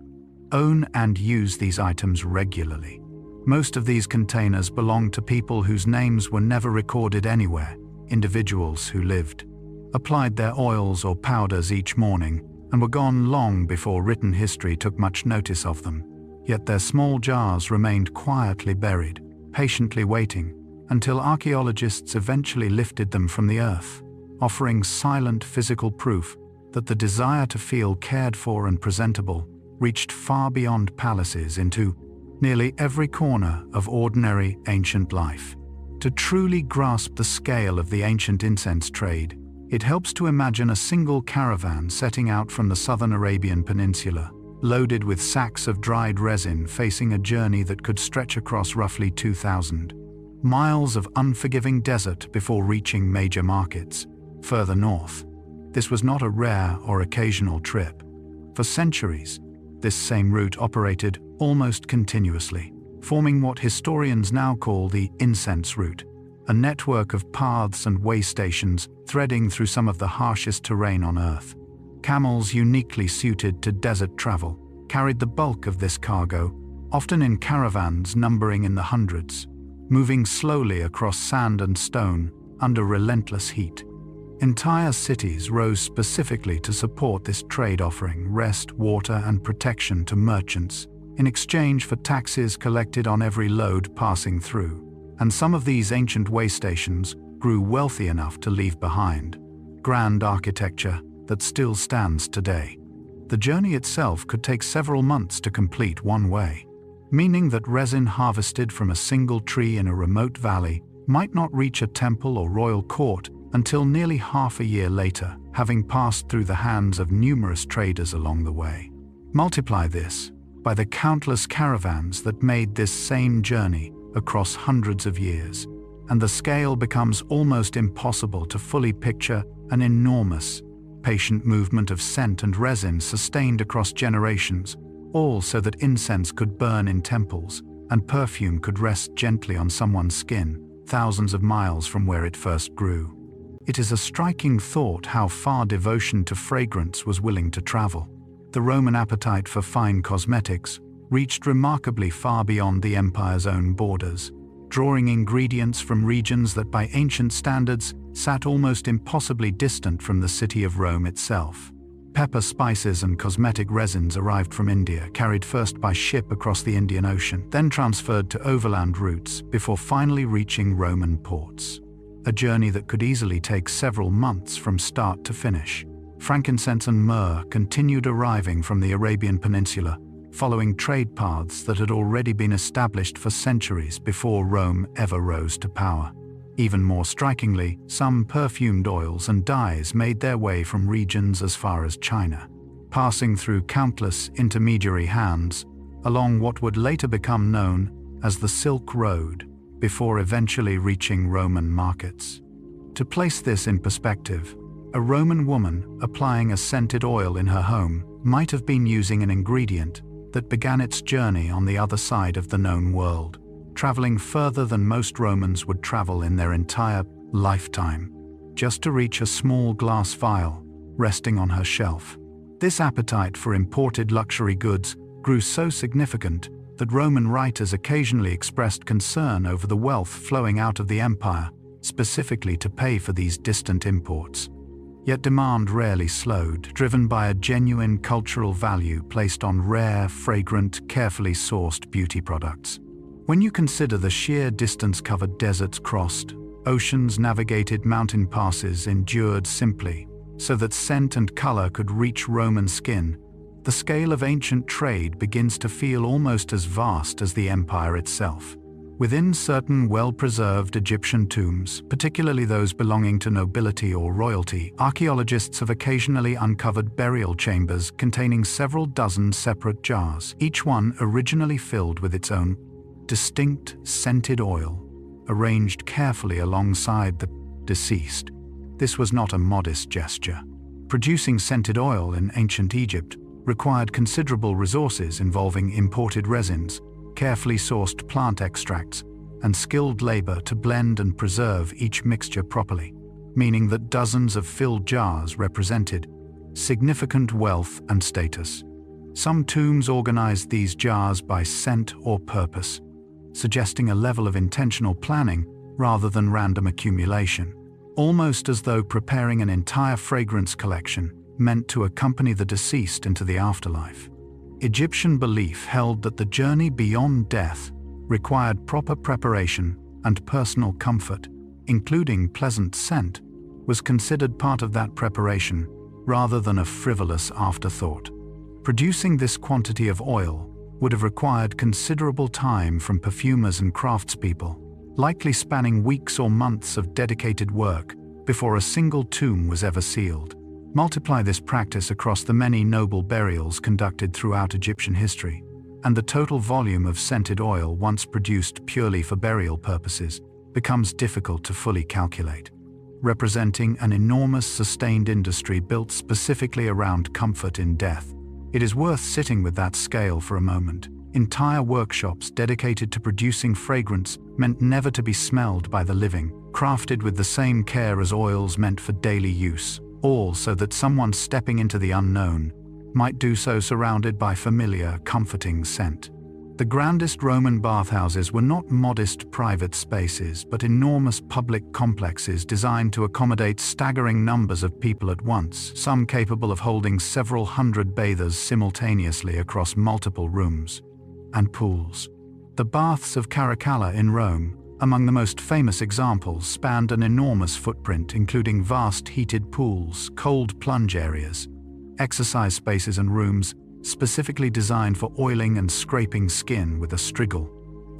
own and use these items regularly. Most of these containers belonged to people whose names were never recorded anywhere, individuals who lived, applied their oils or powders each morning, and were gone long before written history took much notice of them. Yet their small jars remained quietly buried, patiently waiting, until archaeologists eventually lifted them from the earth, offering silent physical proof that the desire to feel cared for and presentable reached far beyond palaces into nearly every corner of ordinary ancient life. To truly grasp the scale of the ancient incense trade, it helps to imagine a single caravan setting out from the southern Arabian Peninsula, loaded with sacks of dried resin, facing a journey that could stretch across roughly 2,000 miles of unforgiving desert before reaching major markets further north. This was not a rare or occasional trip. For centuries, this same route operated almost continuously, forming what historians now call the incense route, a network of paths and way stations threading through some of the harshest terrain on Earth. Camels, uniquely suited to desert travel, carried the bulk of this cargo, often in caravans numbering in the hundreds, moving slowly across sand and stone under relentless heat. Entire cities rose specifically to support this trade, offering rest, water, and protection to merchants in exchange for taxes collected on every load passing through. And some of these ancient way stations grew wealthy enough to leave behind grand architecture that still stands today. The journey itself could take several months to complete one way, meaning that resin harvested from a single tree in a remote valley might not reach a temple or royal court until nearly half a year later, having passed through the hands of numerous traders along the way. Multiply this by the countless caravans that made this same journey across hundreds of years, and the scale becomes almost impossible to fully picture: an enormous, patient movement of scent and resin sustained across generations, all so that incense could burn in temples and perfume could rest gently on someone's skin, thousands of miles from where it first grew. It is a striking thought how far devotion to fragrance was willing to travel. The Roman appetite for fine cosmetics reached remarkably far beyond the empire's own borders, drawing ingredients from regions that by ancient standards sat almost impossibly distant from the city of Rome itself. Pepper, spices, and cosmetic resins arrived from India, carried first by ship across the Indian Ocean, then transferred to overland routes before finally reaching Roman ports. A journey that could easily take several months from start to finish. Frankincense and myrrh continued arriving from the Arabian Peninsula, following trade paths that had already been established for centuries before Rome ever rose to power. Even more strikingly, some perfumed oils and dyes made their way from regions as far as China, passing through countless intermediary hands along what would later become known as the Silk Road, before eventually reaching Roman markets. To place this in perspective, A Roman woman, applying a scented oil in her home, might have been using an ingredient that began its journey on the other side of the known world, traveling further than most Romans would travel in their entire lifetime, just to reach a small glass vial resting on her shelf. This appetite for imported luxury goods grew so significant that Roman writers occasionally expressed concern over the wealth flowing out of the empire, specifically to pay for these distant imports. Yet demand rarely slowed, driven by a genuine cultural value placed on rare, fragrant, carefully sourced beauty products. When you consider the sheer distance-covered deserts crossed, oceans navigated, mountain passes endured simply so that scent and color could reach Roman skin, the scale of ancient trade begins to feel almost as vast as the empire itself. Within certain well-preserved Egyptian tombs, particularly those belonging to nobility or royalty, archaeologists have occasionally uncovered burial chambers containing several dozen separate jars, each one originally filled with its own distinct scented oil, arranged carefully alongside the deceased. This was not a modest gesture. Producing scented oil in ancient Egypt required considerable resources involving imported resins, carefully sourced plant extracts, and skilled labor to blend and preserve each mixture properly, meaning that dozens of filled jars represented significant wealth and status. Some tombs organized these jars by scent or purpose, suggesting a level of intentional planning rather than random accumulation, almost as though preparing an entire fragrance collection meant to accompany the deceased into the afterlife. Egyptian belief held that the journey beyond death required proper preparation and personal comfort, including pleasant scent, was considered part of that preparation rather than a frivolous afterthought. Producing this quantity of oil would have required considerable time from perfumers and craftspeople, likely spanning weeks or months of dedicated work before a single tomb was ever sealed. Multiply this practice across the many noble burials conducted throughout Egyptian history, and the total volume of scented oil once produced purely for burial purposes becomes difficult to fully calculate, representing an enormous sustained industry built specifically around comfort in death. It is worth sitting with that scale for a moment. Entire workshops dedicated to producing fragrance meant never to be smelled by the living, crafted with the same care as oils meant for daily use, all so that someone stepping into the unknown might do so surrounded by familiar, comforting scent. The grandest Roman bathhouses were not modest private spaces, but enormous public complexes designed to accommodate staggering numbers of people at once, some capable of holding several hundred bathers simultaneously across multiple rooms and pools. The baths of Caracalla in Rome, among the most famous examples, spanned an enormous footprint, including vast heated pools, cold plunge areas, exercise spaces and rooms specifically designed for oiling and scraping skin with a striggle.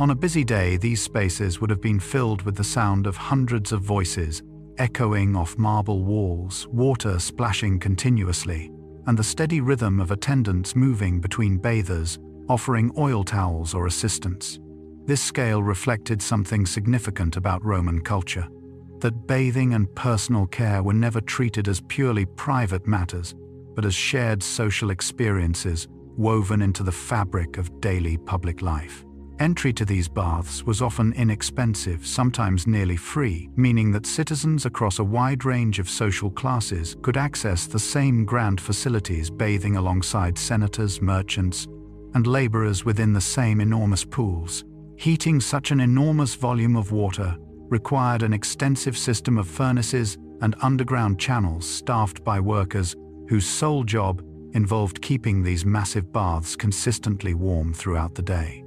On a busy day, these spaces would have been filled with the sound of hundreds of voices echoing off marble walls, water splashing continuously, and the steady rhythm of attendants moving between bathers, offering oil towels or assistance. This scale reflected something significant about Roman culture, that bathing and personal care were never treated as purely private matters, but as shared social experiences woven into the fabric of daily public life. Entry to these baths was often inexpensive, sometimes nearly free, meaning that citizens across a wide range of social classes could access the same grand facilities, bathing alongside senators, merchants, and laborers within the same enormous pools. Heating such an enormous volume of water required an extensive system of furnaces and underground channels staffed by workers whose sole job involved keeping these massive baths consistently warm throughout the day.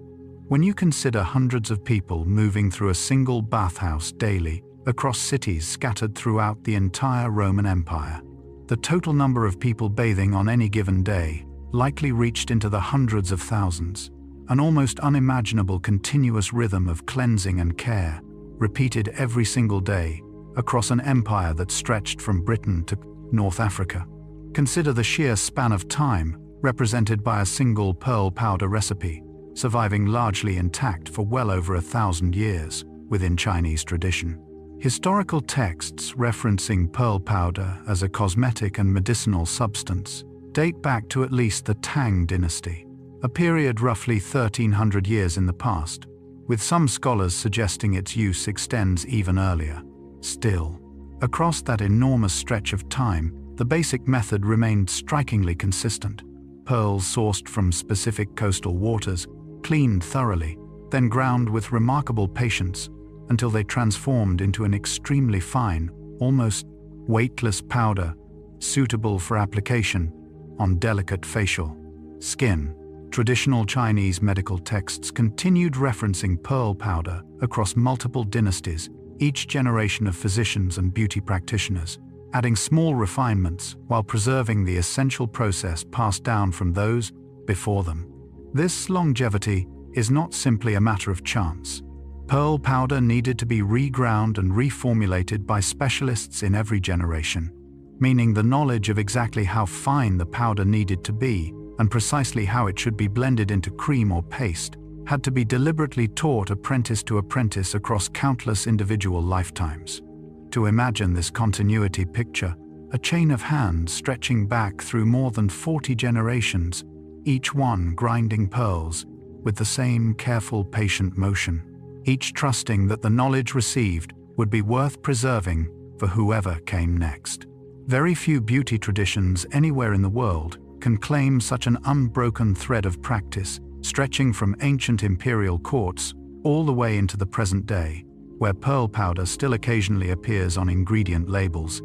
When you consider hundreds of people moving through a single bathhouse daily across cities scattered throughout the entire Roman Empire, the total number of people bathing on any given day likely reached into the hundreds of thousands. An almost unimaginable continuous rhythm of cleansing and care, repeated every single day across an empire that stretched from Britain to North Africa. Consider the sheer span of time represented by a single pearl powder recipe, surviving largely intact for well over 1,000 years within Chinese tradition. Historical texts referencing pearl powder as a cosmetic and medicinal substance date back to at least the Tang dynasty, a period roughly 1300 years in the past, with some scholars suggesting its use extends even earlier. Still, across that enormous stretch of time, the basic method remained strikingly consistent. Pearls sourced from specific coastal waters, cleaned thoroughly, then ground with remarkable patience until they transformed into an extremely fine, almost weightless powder, suitable for application on delicate facial skin. Traditional Chinese medical texts continued referencing pearl powder across multiple dynasties, each generation of physicians and beauty practitioners, adding small refinements while preserving the essential process passed down from those before them. This longevity is not simply a matter of chance. Pearl powder needed to be reground and reformulated by specialists in every generation, meaning the knowledge of exactly how fine the powder needed to be and precisely how it should be blended into cream or paste had to be deliberately taught apprentice to apprentice across countless individual lifetimes. To imagine this continuity picture, a chain of hands stretching back through more than 40 generations, each one grinding pearls with the same careful, patient motion, each trusting that the knowledge received would be worth preserving for whoever came next. Very few beauty traditions anywhere in the world can claim such an unbroken thread of practice, stretching from ancient imperial courts all the way into the present day, where pearl powder still occasionally appears on ingredient labels,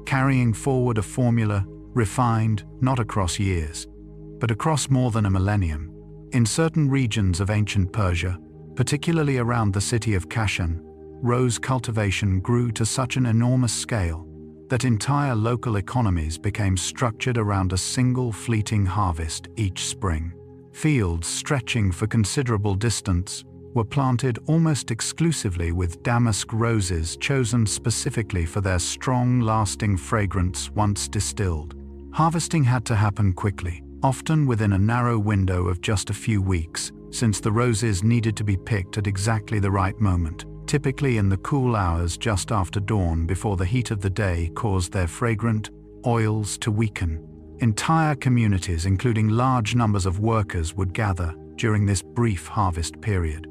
carrying forward a formula refined not across years, but across more than a millennium. In certain regions of ancient Persia, particularly around the city of Kashan, rose cultivation grew to such an enormous scale that entire local economies became structured around a single fleeting harvest each spring. Fields stretching for considerable distance were planted almost exclusively with damask roses chosen specifically for their strong, lasting fragrance once distilled. Harvesting had to happen quickly, often within a narrow window of just a few weeks, since the roses needed to be picked at exactly the right moment, typically in the cool hours just after dawn before the heat of the day caused their fragrant oils to weaken. Entire communities, including large numbers of workers, would gather during this brief harvest period,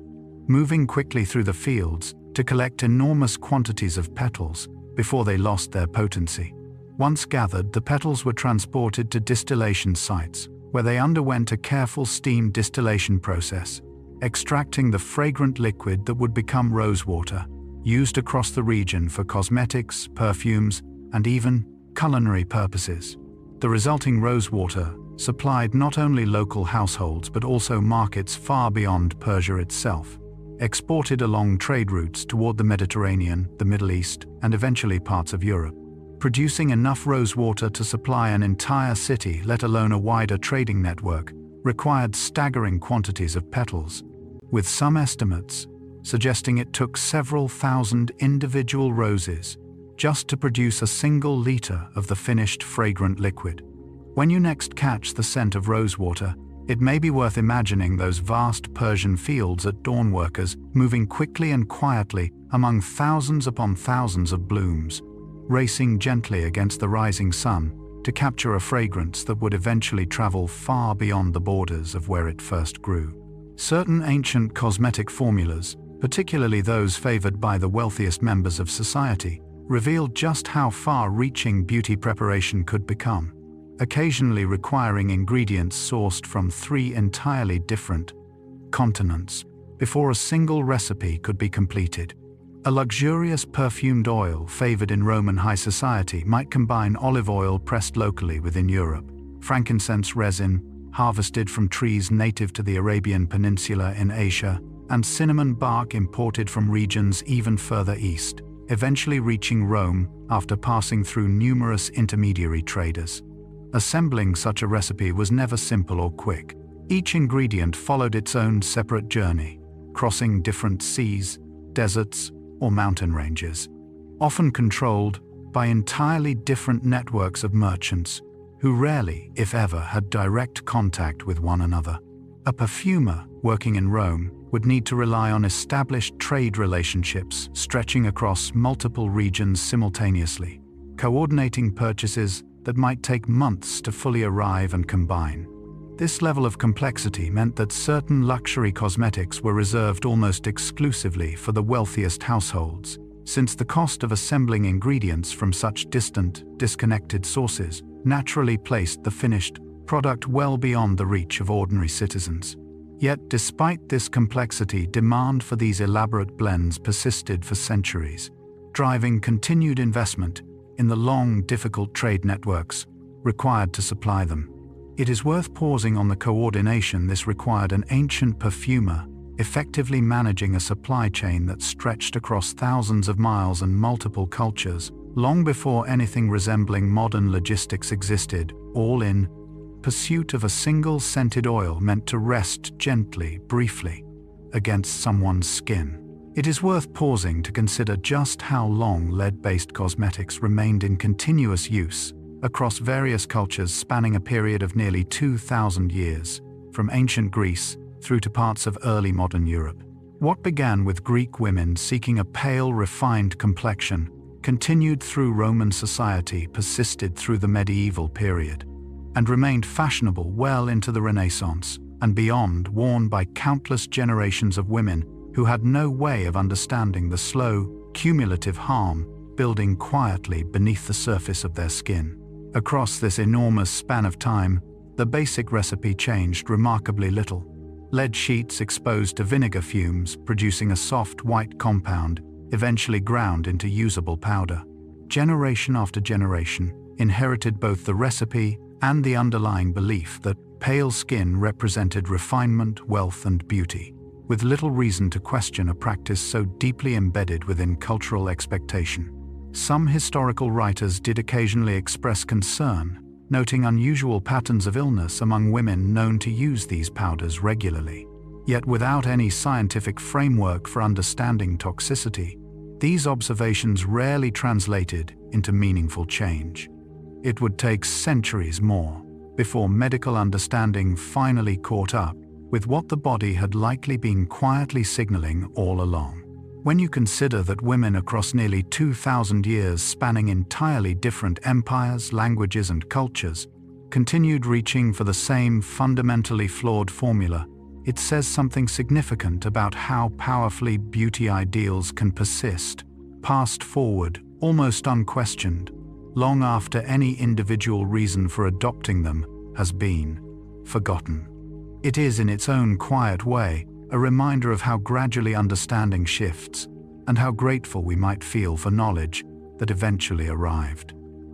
moving quickly through the fields to collect enormous quantities of petals before they lost their potency. Once gathered, the petals were transported to distillation sites, where they underwent a careful steam distillation process, extracting the fragrant liquid that would become rosewater, used across the region for cosmetics, perfumes, and even culinary purposes. The resulting rosewater supplied not only local households but also markets far beyond Persia itself, exported along trade routes toward the Mediterranean, the Middle East, and eventually parts of Europe. Producing enough rosewater to supply an entire city, let alone a wider trading network, required staggering quantities of petals, with some estimates suggesting it took several thousand individual roses just to produce a single liter of the finished fragrant liquid. When you next catch the scent of rosewater, it may be worth imagining those vast Persian fields at dawn, workers moving quickly and quietly among thousands upon thousands of blooms, racing gently against the rising sun to capture a fragrance that would eventually travel far beyond the borders of where it first grew. Certain ancient cosmetic formulas, particularly those favored by the wealthiest members of society, revealed just how far-reaching beauty preparation could become, occasionally requiring ingredients sourced from 3 entirely different continents before a single recipe could be completed. A luxurious perfumed oil favored in Roman high society might combine olive oil pressed locally within Europe, frankincense resin harvested from trees native to the Arabian Peninsula in Asia, and cinnamon bark imported from regions even further east, eventually reaching Rome after passing through numerous intermediary traders. Assembling such a recipe was never simple or quick. Each ingredient followed its own separate journey, crossing different seas, deserts, or mountain ranges, often controlled by entirely different networks of merchants who rarely, if ever, had direct contact with one another. A perfumer working in Rome would need to rely on established trade relationships stretching across multiple regions simultaneously, coordinating purchases that might take months to fully arrive and combine. This level of complexity meant that certain luxury cosmetics were reserved almost exclusively for the wealthiest households, since the cost of assembling ingredients from such distant, disconnected sources naturally placed the finished product well beyond the reach of ordinary citizens. Yet, despite this complexity, demand for these elaborate blends persisted for centuries, driving continued investment in the long, difficult trade networks required to supply them. It is worth pausing on the coordination this required. An ancient perfumer effectively managing a supply chain that stretched across thousands of miles and multiple cultures, long before anything resembling modern logistics existed, all in pursuit of a single scented oil meant to rest gently, briefly, against someone's skin. It is worth pausing to consider just how long lead-based cosmetics remained in continuous use across various cultures spanning a period of nearly 2,000 years, from ancient Greece through to parts of early modern Europe. What began with Greek women seeking a pale, refined complexion, continued through Roman society, persisted through the medieval period, and remained fashionable well into the Renaissance and beyond, worn by countless generations of women who had no way of understanding the slow, cumulative harm building quietly beneath the surface of their skin. Across this enormous span of time, the basic recipe changed remarkably little. Lead sheets exposed to vinegar fumes, producing a soft white compound, eventually ground into usable powder. Generation after generation inherited both the recipe and the underlying belief that pale skin represented refinement, wealth, and beauty, with little reason to question a practice so deeply embedded within cultural expectation. Some historical writers did occasionally express concern, noting unusual patterns of illness among women known to use these powders regularly. Yet without any scientific framework for understanding toxicity, these observations rarely translated into meaningful change. It would take centuries more before medical understanding finally caught up with what the body had likely been quietly signaling all along. When you consider that women across nearly 2,000 years, spanning entirely different empires, languages, and cultures, continued reaching for the same fundamentally flawed formula, it says something significant about how powerfully beauty ideals can persist, passed forward, almost unquestioned, long after any individual reason for adopting them has been forgotten. It is, in its own quiet way, a reminder of how gradually understanding shifts and how grateful we might feel for knowledge that eventually arrived,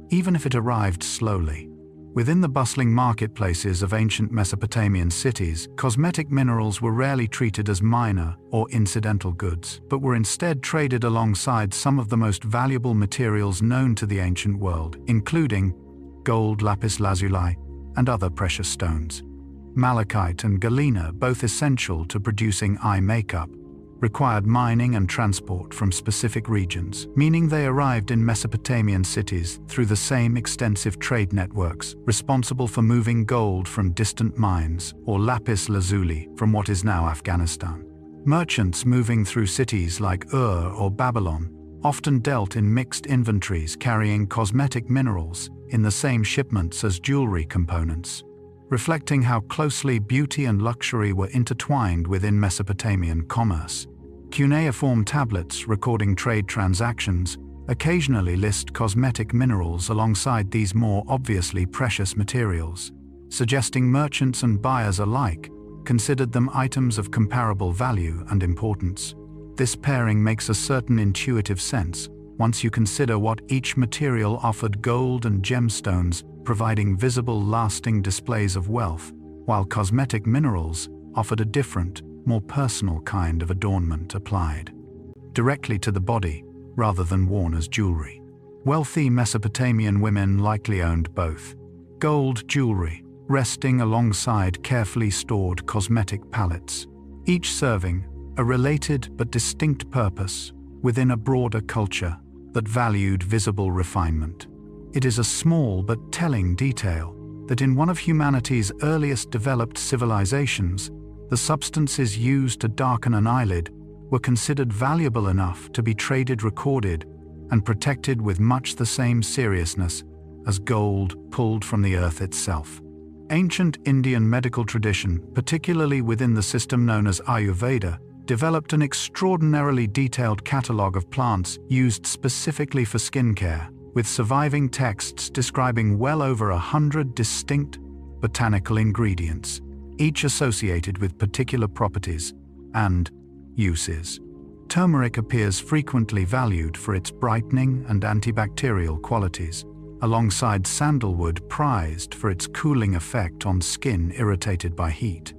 even if it arrived slowly. Within the bustling marketplaces of ancient Mesopotamian cities, cosmetic minerals were rarely treated as minor or incidental goods, but were instead traded alongside some of the most valuable materials known to the ancient world, including gold, lapis lazuli, and other precious stones. Malachite and galena, both essential to producing eye makeup, required mining and transport from specific regions, meaning they arrived in Mesopotamian cities through the same extensive trade networks responsible for moving gold from distant mines, or lapis lazuli from what is now Afghanistan. Merchants moving through cities like Ur or Babylon often dealt in mixed inventories, carrying cosmetic minerals in the same shipments as jewelry components, reflecting how closely beauty and luxury were intertwined within Mesopotamian commerce. Cuneiform tablets recording trade transactions occasionally list cosmetic minerals alongside these more obviously precious materials, suggesting merchants and buyers alike considered them items of comparable value and importance. This pairing makes a certain intuitive sense once you consider what each material offered: gold and gemstones, providing visible, lasting displays of wealth, while cosmetic minerals offered a different, more personal kind of adornment applied directly to the body rather than worn as jewelry. Wealthy Mesopotamian women likely owned both gold jewelry, resting alongside carefully stored cosmetic palettes, each serving a related but distinct purpose within a broader culture that valued visible refinement. It is a small but telling detail that in one of humanity's earliest developed civilizations, The substances used to darken an eyelid were considered valuable enough to be traded, recorded, and protected with much the same seriousness as gold pulled from the earth itself. Ancient Indian medical tradition, particularly within the system known as Ayurveda, developed an extraordinarily detailed catalogue of plants used specifically for skincare, with surviving texts describing well over 100 distinct botanical ingredients, each associated with particular properties and uses. Turmeric appears frequently valued for its brightening and antibacterial qualities, alongside sandalwood prized for its cooling effect on skin irritated by heat.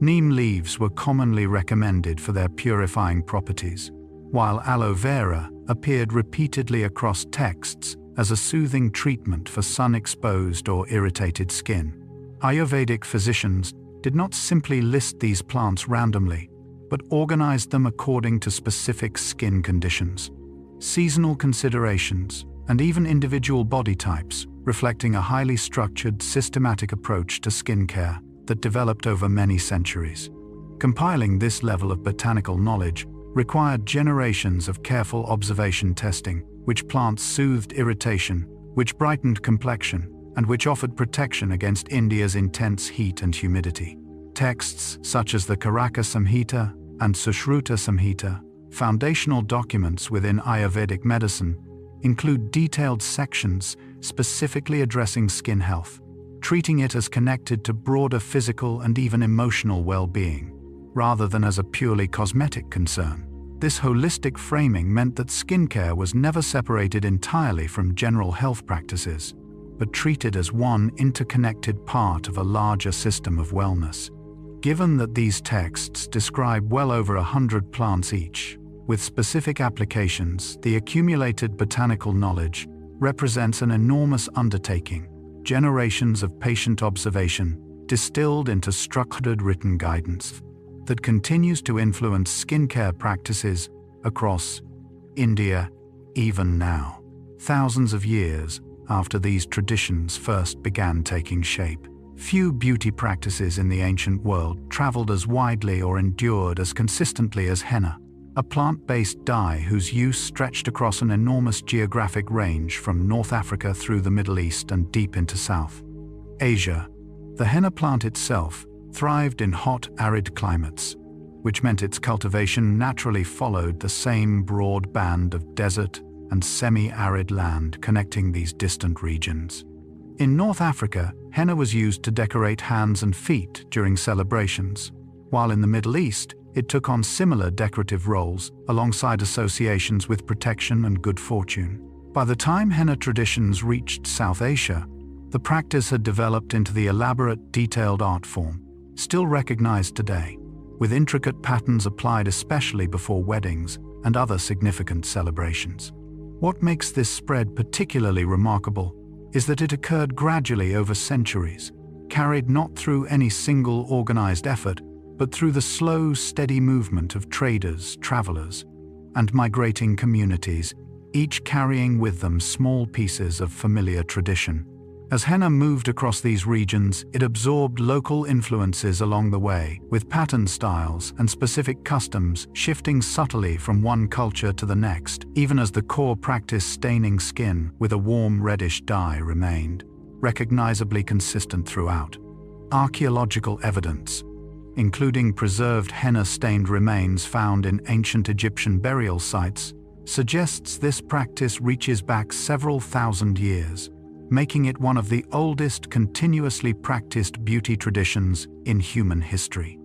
Neem leaves were commonly recommended for their purifying properties, while aloe vera appeared repeatedly across texts as a soothing treatment for sun-exposed or irritated skin. Ayurvedic physicians did not simply list these plants randomly, but organized them according to specific skin conditions, seasonal considerations, and even individual body types, reflecting a highly structured, systematic approach to skincare that developed over many centuries. Compiling this level of botanical knowledge required generations of careful observation testing, which plants soothed irritation, which brightened complexion, and which offered protection against India's intense heat and humidity. Texts such as the Karaka Samhita and Sushruta Samhita, foundational documents within Ayurvedic medicine, include detailed sections specifically addressing skin health, treating it as connected to broader physical and even emotional well-being, rather than as a purely cosmetic concern. This holistic framing meant that skincare was never separated entirely from general health practices, but treated as one interconnected part of a larger system of wellness. Given that these texts describe well over 100 plants each, with specific applications, the accumulated botanical knowledge represents an enormous undertaking, generations of patient observation distilled into structured written guidance that continues to influence skincare practices across India even now, thousands of years after these traditions first began taking shape. Few beauty practices in the ancient world traveled as widely or endured as consistently as henna, a plant-based dye whose use stretched across an enormous geographic range from North Africa through the Middle East and deep into South Asia. The henna plant itself thrived in hot, arid climates, which meant its cultivation naturally followed the same broad band of desert and semi-arid land connecting these distant regions. In North Africa, henna was used to decorate hands and feet during celebrations, while in the Middle East, it took on similar decorative roles alongside associations with protection and good fortune. By the time henna traditions reached South Asia, the practice had developed into the elaborate, detailed art form, still recognized today, with intricate patterns applied especially before weddings and other significant celebrations. What makes this spread particularly remarkable is that it occurred gradually over centuries, carried not through any single organized effort, but through the slow, steady movement of traders, travelers, and migrating communities, each carrying with them small pieces of familiar tradition. As henna moved across these regions, it absorbed local influences along the way, with pattern styles and specific customs shifting subtly from one culture to the next, even as the core practice, staining skin with a warm reddish dye, remained recognizably consistent throughout. Archaeological evidence, including preserved henna-stained remains found in ancient Egyptian burial sites, suggests this practice reaches back several thousand years, making it one of the oldest continuously practiced beauty traditions in human history.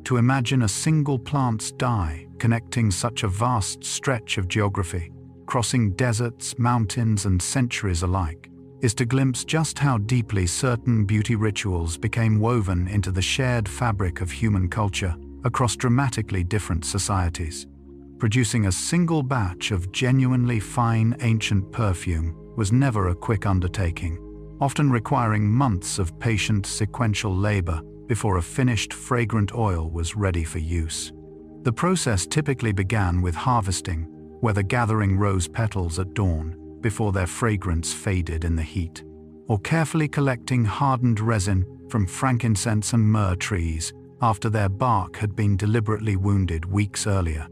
To imagine a single plant's dye connecting such a vast stretch of geography, crossing deserts, mountains, and centuries alike, is to glimpse just how deeply certain beauty rituals became woven into the shared fabric of human culture across dramatically different societies. Producing a single batch of genuinely fine ancient perfume was never a quick undertaking, often requiring months of patient sequential labor before a finished fragrant oil was ready for use. The process typically began with harvesting, whether gathering rose petals at dawn before their fragrance faded in the heat, or carefully collecting hardened resin from frankincense and myrrh trees after their bark had been deliberately wounded weeks earlier.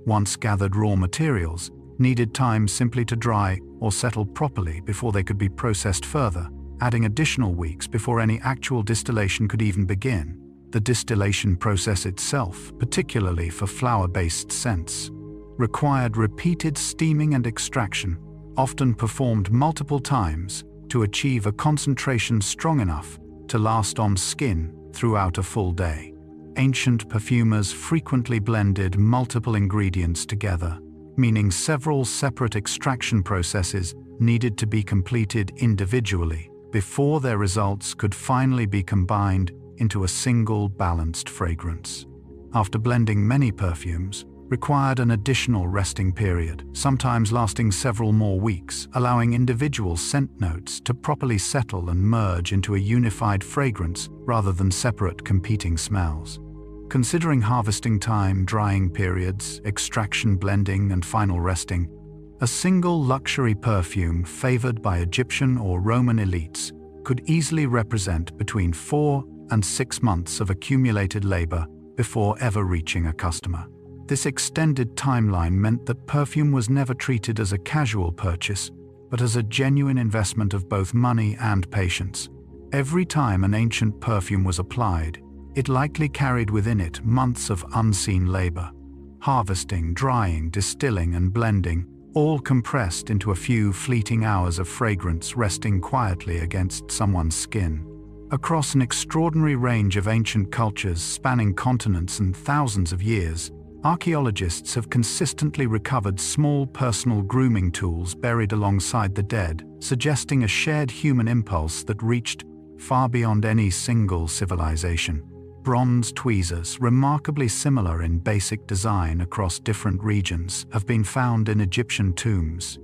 Once gathered raw materials needed time simply to dry or settle properly before they could be processed further, adding additional weeks before any actual distillation could even begin. The distillation process itself, particularly for flower-based scents, required repeated steaming and extraction, often performed multiple times, to achieve a concentration strong enough to last on skin throughout a full day. Ancient perfumers frequently blended multiple ingredients together, meaning several separate extraction processes needed to be completed individually before their results could finally be combined into a single balanced fragrance. After blending many perfumes, required an additional resting period, sometimes lasting several more weeks, allowing individual scent notes to properly settle and merge into a unified fragrance rather than separate competing smells. Considering harvesting time, drying periods, extraction, blending, and final resting, a single luxury perfume favored by Egyptian or Roman elites could easily represent between 4 and 6 months of accumulated labor before ever reaching a customer. This extended timeline meant that perfume was never treated as a casual purchase, but as a genuine investment of both money and patience. Every time an ancient perfume was applied, it likely carried within it months of unseen labor. Harvesting, drying, distilling, and blending, all compressed into a few fleeting hours of fragrance resting quietly against someone's skin. Across an extraordinary range of ancient cultures spanning continents and thousands of years, archaeologists have consistently recovered small personal grooming tools buried alongside the dead, suggesting a shared human impulse that reached far beyond any single civilization. Bronze tweezers, remarkably similar in basic design across different regions, have been found in Egyptian tombs.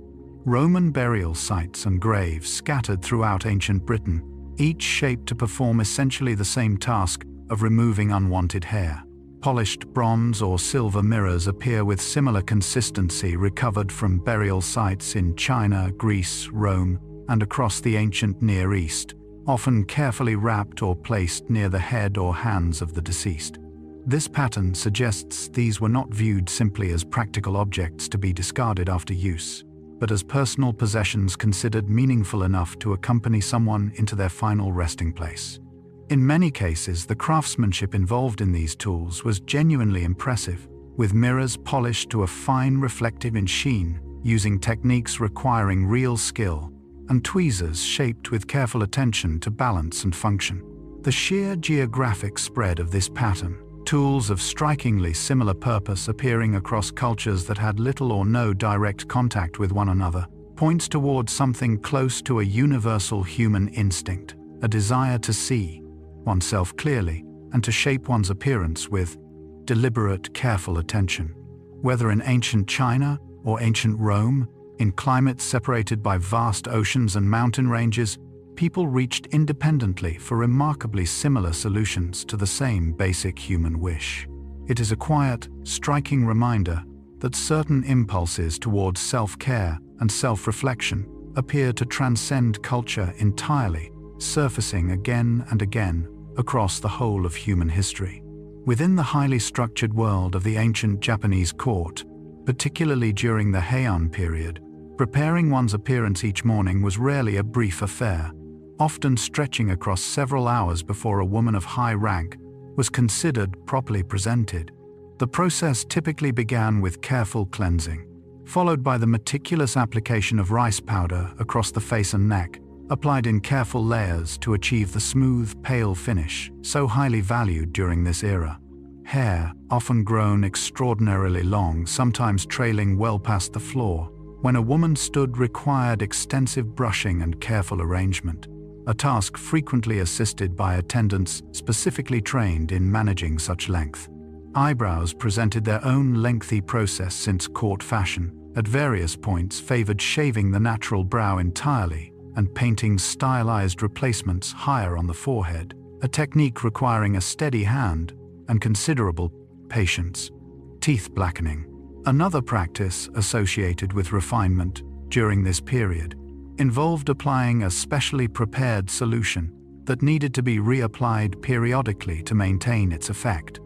Roman burial sites and graves scattered throughout ancient Britain, each shaped to perform essentially the same task of removing unwanted hair. Polished bronze or silver mirrors appear with similar consistency recovered from burial sites in China, Greece, Rome, and across the ancient Near East, often carefully wrapped or placed near the head or hands of the deceased. This pattern suggests these were not viewed simply as practical objects to be discarded after use, but as personal possessions considered meaningful enough to accompany someone into their final resting place. In many cases, the craftsmanship involved in these tools was genuinely impressive, with mirrors polished to a fine reflective sheen, using techniques requiring real skill, and tweezers shaped with careful attention to balance and function. The sheer geographic spread of this pattern, tools of strikingly similar purpose appearing across cultures that had little or no direct contact with one another, points towards something close to a universal human instinct, a desire to see oneself clearly and to shape one's appearance with deliberate, careful attention. Whether in ancient China or ancient Rome, in climates separated by vast oceans and mountain ranges, people reached independently for remarkably similar solutions to the same basic human wish. It is a quiet, striking reminder that certain impulses towards self-care and self-reflection appear to transcend culture entirely, surfacing again and again across the whole of human history. Within the highly structured world of the ancient Japanese court, particularly during the Heian period, preparing one's appearance each morning was rarely a brief affair, often stretching across several hours before a woman of high rank was considered properly presented. The process typically began with careful cleansing, followed by the meticulous application of rice powder across the face and neck, applied in careful layers to achieve the smooth, pale finish so highly valued during this era. Hair, often grown extraordinarily long, sometimes trailing well past the floor, when a woman stood required extensive brushing and careful arrangement, a task frequently assisted by attendants specifically trained in managing such length. Eyebrows presented their own lengthy process since court fashion, at various points favored shaving the natural brow entirely and painting stylized replacements higher on the forehead, a technique requiring a steady hand and considerable patience. Teeth blackening, another practice associated with refinement during this period, involved applying a specially prepared solution, that needed to be reapplied periodically to maintain its effect.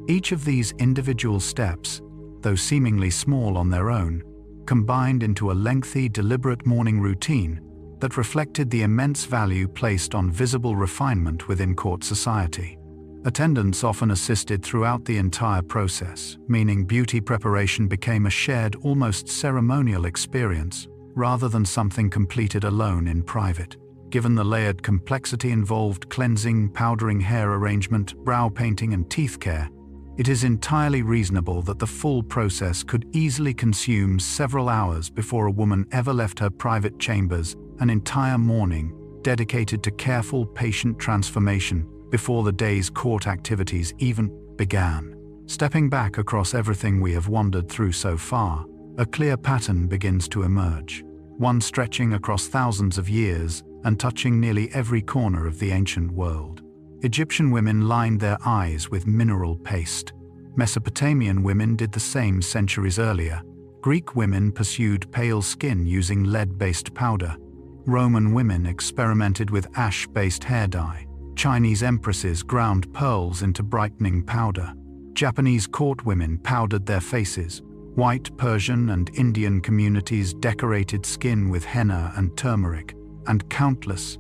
Each of these individual steps, though seemingly small on their own, combined into a lengthy, deliberate morning routine that reflected the immense value placed on visible refinement within court society. Attendants often assisted throughout the entire process, meaning beauty preparation became a shared, almost ceremonial experience, rather than something completed alone in private. Given the layered complexity involved cleansing, powdering, hair arrangement, brow painting, and teeth care, it is entirely reasonable that the full process could easily consume several hours before a woman ever left her private chambers, an entire morning dedicated to careful patient transformation before the day's court activities even began. Stepping back across everything we have wandered through so far, a clear pattern begins to emerge, one stretching across thousands of years and touching nearly every corner of the ancient world. Egyptian women lined their eyes with mineral paste. Mesopotamian women did the same centuries earlier. Greek women pursued pale skin using lead-based powder. Roman women experimented with ash-based hair dye. Chinese empresses ground pearls into brightening powder. Japanese court women powdered their faces. White, Persian, and Indian communities decorated skin with henna and turmeric, and countless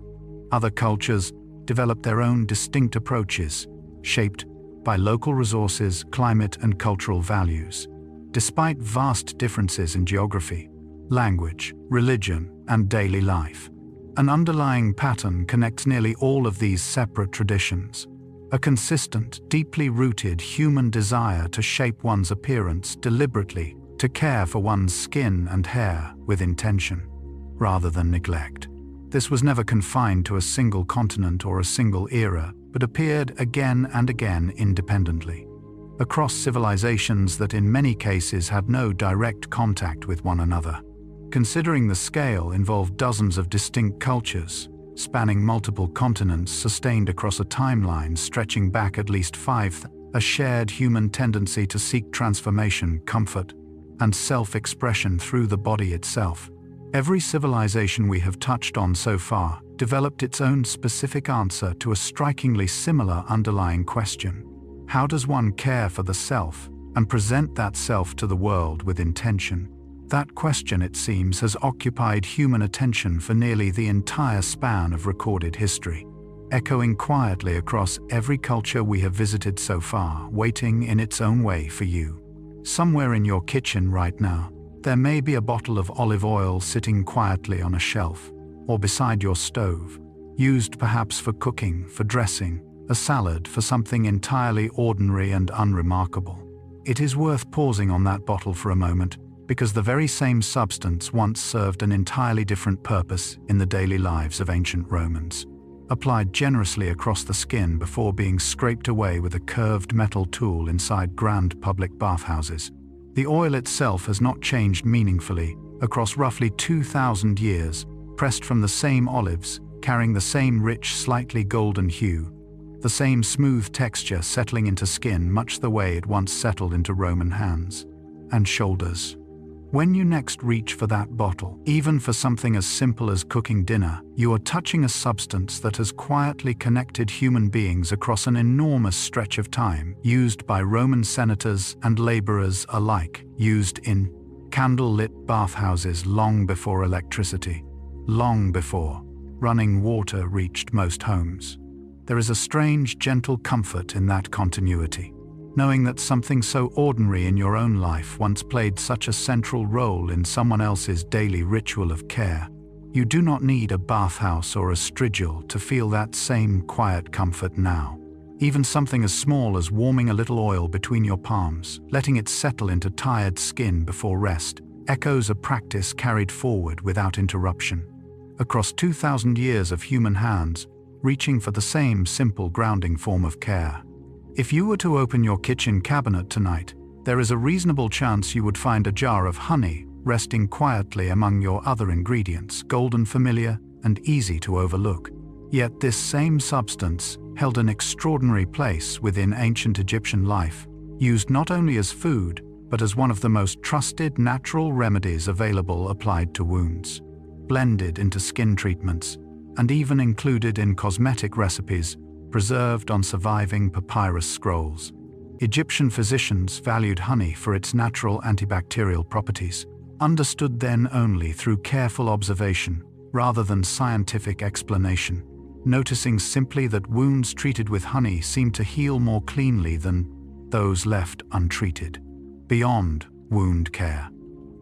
other cultures developed their own distinct approaches, shaped by local resources, climate, and cultural values. Despite vast differences in geography, language, religion, and daily life, an underlying pattern connects nearly all of these separate traditions. A consistent, deeply rooted human desire to shape one's appearance deliberately, to care for one's skin and hair with intention, rather than neglect. This was never confined to a single continent or a single era, but appeared again and again independently, across civilizations that in many cases had no direct contact with one another. Considering the scale involved dozens of distinct cultures, spanning multiple continents sustained across a timeline stretching back at least a shared human tendency to seek transformation, comfort, and self-expression through the body itself. Every civilization we have touched on so far developed its own specific answer to a strikingly similar underlying question. How does one care for the self and present that self to the world with intention? That question, it seems, has occupied human attention for nearly the entire span of recorded history, echoing quietly across every culture we have visited so far, waiting in its own way for you. Somewhere in your kitchen right now, there may be a bottle of olive oil sitting quietly on a shelf, or beside your stove, used perhaps for cooking, for dressing, a salad, for something entirely ordinary and unremarkable. It is worth pausing on that bottle for a moment, because the very same substance once served an entirely different purpose in the daily lives of ancient Romans. Applied generously across the skin before being scraped away with a curved metal tool inside grand public bathhouses, the oil itself has not changed meaningfully across roughly 2,000 years, pressed from the same olives, carrying the same rich, slightly golden hue, the same smooth texture settling into skin much the way it once settled into Roman hands and shoulders. When you next reach for that bottle, even for something as simple as cooking dinner, you are touching a substance that has quietly connected human beings across an enormous stretch of time, used by Roman senators and laborers alike, used in candle-lit bathhouses long before electricity, long before running water reached most homes. There is a strange, gentle comfort in that continuity, knowing that something so ordinary in your own life once played such a central role in someone else's daily ritual of care. You do not need a bathhouse or a strigil to feel that same quiet comfort now. Even something as small as warming a little oil between your palms, letting it settle into tired skin before rest, echoes a practice carried forward without interruption, across 2,000 years of human hands, reaching for the same simple grounding form of care. If you were to open your kitchen cabinet tonight, there is a reasonable chance you would find a jar of honey resting quietly among your other ingredients, golden, familiar, and easy to overlook. Yet this same substance held an extraordinary place within ancient Egyptian life, used not only as food, but as one of the most trusted natural remedies available applied to wounds. Blended into skin treatments, and even included in cosmetic recipes, preserved on surviving papyrus scrolls. Egyptian physicians valued honey for its natural antibacterial properties, understood then only through careful observation rather than scientific explanation, noticing simply that wounds treated with honey seemed to heal more cleanly than those left untreated. Beyond wound care,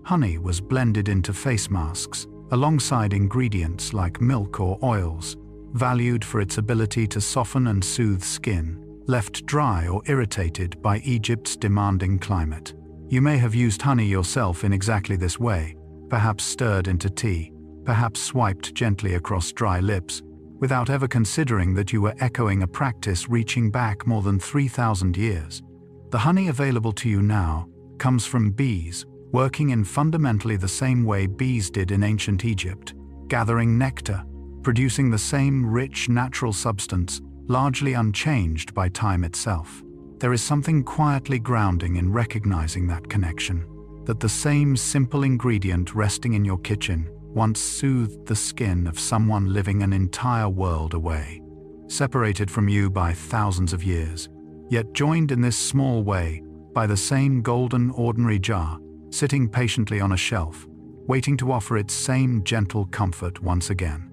honey was blended into face masks alongside ingredients like milk or oils, valued for its ability to soften and soothe skin left dry or irritated by Egypt's demanding climate. You may have used honey yourself in exactly this way, perhaps stirred into tea, perhaps swiped gently across dry lips, without ever considering that you were echoing a practice reaching back more than 3,000 years. The honey available to you now comes from bees, working in fundamentally the same way bees did in ancient Egypt, gathering nectar, producing the same rich natural substance, largely unchanged by time itself. There is something quietly grounding in recognizing that connection, that the same simple ingredient resting in your kitchen once soothed the skin of someone living an entire world away, separated from you by thousands of years, yet joined in this small way by the same golden ordinary jar, sitting patiently on a shelf, waiting to offer its same gentle comfort once again.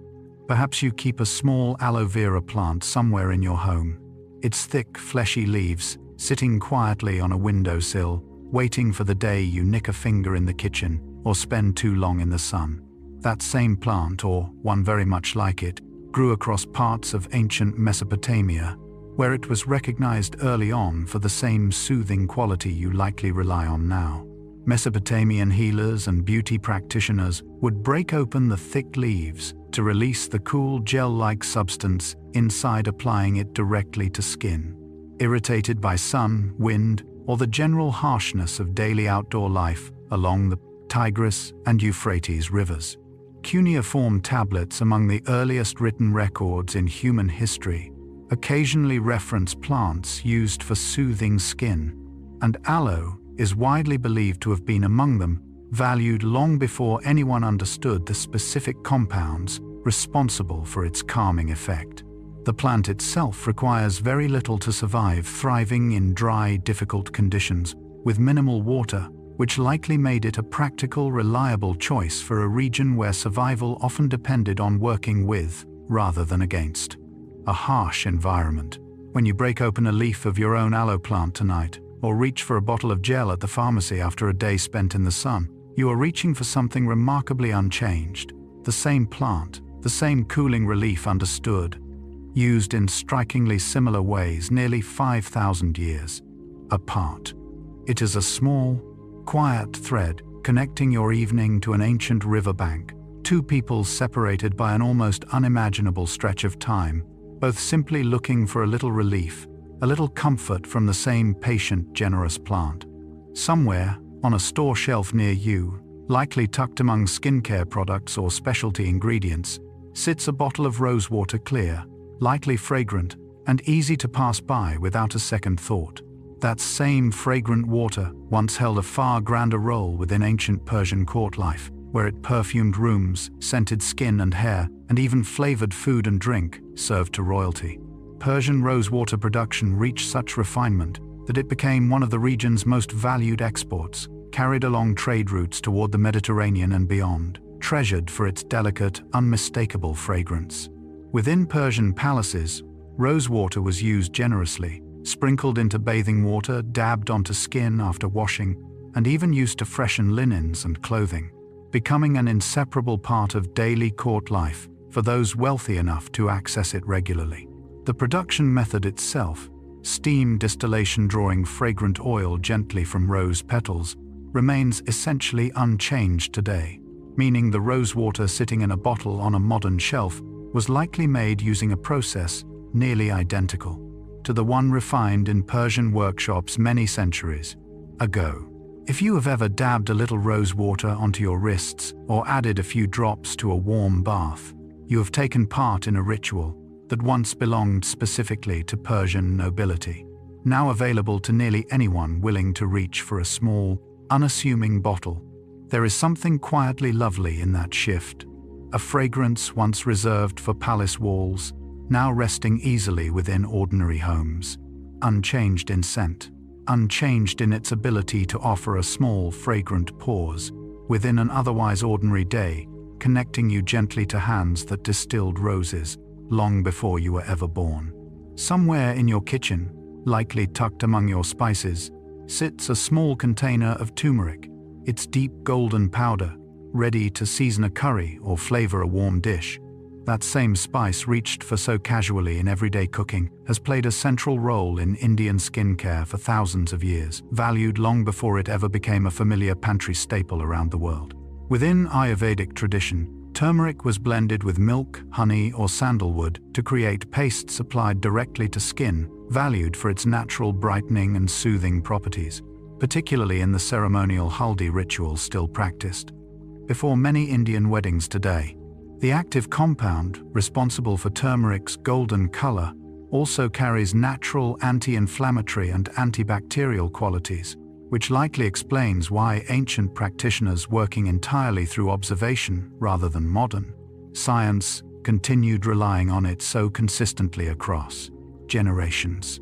Perhaps you keep a small aloe vera plant somewhere in your home, its thick, fleshy leaves sitting quietly on a windowsill, waiting for the day you nick a finger in the kitchen or spend too long in the sun. That same plant, or one very much like it, grew across parts of ancient Mesopotamia, where it was recognized early on for the same soothing quality you likely rely on now. Mesopotamian healers and beauty practitioners would break open the thick leaves to release the cool gel-like substance inside, applying it directly to skin. Irritated by sun, wind, or the general harshness of daily outdoor life along the Tigris and Euphrates rivers. Cuneiform tablets, among the earliest written records in human history, occasionally reference plants used for soothing skin, and aloe is widely believed to have been among them, valued long before anyone understood the specific compounds responsible for its calming effect. The plant itself requires very little to survive, thriving in dry, difficult conditions with minimal water, which likely made it a practical, reliable choice for a region where survival often depended on working with, rather than against, a harsh environment. When you break open a leaf of your own aloe plant tonight, or reach for a bottle of gel at the pharmacy after a day spent in the sun, you are reaching for something remarkably unchanged. The same plant, the same cooling relief, understood, used in strikingly similar ways nearly 5,000 years apart. It is a small, quiet thread connecting your evening to an ancient riverbank, two people separated by an almost unimaginable stretch of time, both simply looking for a little relief, a little comfort from the same patient, generous plant. Somewhere, on a store shelf near you, likely tucked among skincare products or specialty ingredients, sits a bottle of rosewater, clear, lightly fragrant, and easy to pass by without a second thought. That same fragrant water once held a far grander role within ancient Persian court life, where it perfumed rooms, scented skin and hair, and even flavored food and drink served to royalty. Persian rosewater production reached such refinement that it became one of the region's most valued exports, carried along trade routes toward the Mediterranean and beyond, treasured for its delicate, unmistakable fragrance. Within Persian palaces, rosewater was used generously, sprinkled into bathing water, dabbed onto skin after washing, and even used to freshen linens and clothing, becoming an inseparable part of daily court life for those wealthy enough to access it regularly. The production method itself, steam distillation drawing fragrant oil gently from rose petals, remains essentially unchanged today, meaning the rosewater sitting in a bottle on a modern shelf was likely made using a process nearly identical to the one refined in Persian workshops many centuries ago. If you have ever dabbed a little rosewater onto your wrists or added a few drops to a warm bath, you have taken part in a ritual that once belonged specifically to Persian nobility, now available to nearly anyone willing to reach for a small, unassuming bottle. There is something quietly lovely in that shift, a fragrance once reserved for palace walls, now resting easily within ordinary homes, unchanged in scent, unchanged in its ability to offer a small, fragrant pause within an otherwise ordinary day, connecting you gently to hands that distilled roses long before you were ever born. Somewhere in your kitchen, likely tucked among your spices, sits a small container of turmeric, its deep golden powder, ready to season a curry or flavor a warm dish. That same spice reached for so casually in everyday cooking has played a central role in Indian skincare for thousands of years, valued long before it ever became a familiar pantry staple around the world. Within Ayurvedic tradition, turmeric was blended with milk, honey, or sandalwood to create pastes applied directly to skin, valued for its natural brightening and soothing properties, particularly in the ceremonial haldi ritual still practiced. Before many Indian weddings today, the active compound responsible for turmeric's golden color also carries natural anti-inflammatory and antibacterial qualities, which likely explains why ancient practitioners working entirely through observation rather than modern science continued relying on it so consistently across generations.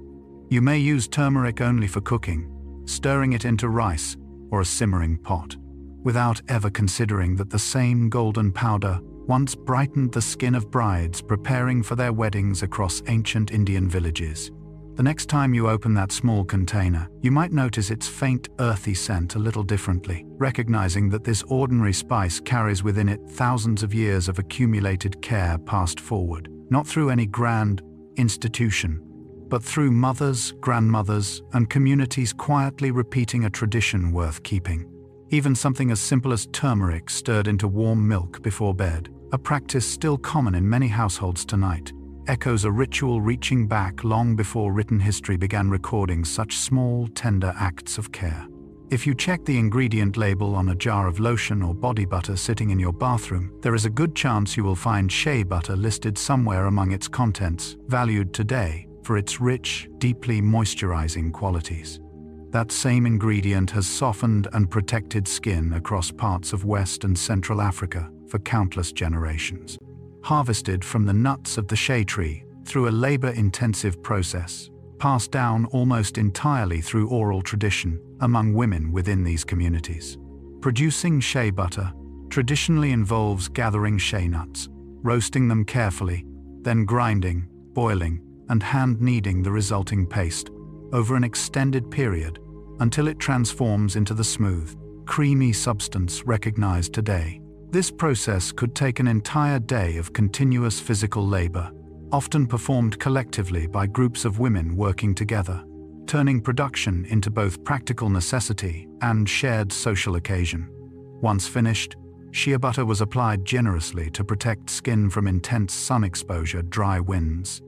You may use turmeric only for cooking, stirring it into rice or a simmering pot, without ever considering that the same golden powder once brightened the skin of brides preparing for their weddings across ancient Indian villages. The next time you open that small container, you might notice its faint, earthy scent a little differently, recognizing that this ordinary spice carries within it thousands of years of accumulated care passed forward, not through any grand institution, but through mothers, grandmothers, and communities quietly repeating a tradition worth keeping. Even something as simple as turmeric stirred into warm milk before bed, a practice still common in many households tonight, echoes a ritual reaching back long before written history began recording such small, tender acts of care. If you check the ingredient label on a jar of lotion or body butter sitting in your bathroom, there is a good chance you will find shea butter listed somewhere among its contents, valued today for its rich, deeply moisturizing qualities. That same ingredient has softened and protected skin across parts of West and Central Africa for countless generations. Harvested from the nuts of the shea tree through a labor-intensive process, passed down almost entirely through oral tradition among women within these communities. Producing shea butter traditionally involves gathering shea nuts, roasting them carefully, then grinding, boiling, and hand-kneading the resulting paste over an extended period until it transforms into the smooth, creamy substance recognized today. This process could take an entire day of continuous physical labor, often performed collectively by groups of women working together, turning production into both practical necessity and shared social occasion. Once finished, shea butter was applied generously to protect skin from intense sun exposure, dry winds,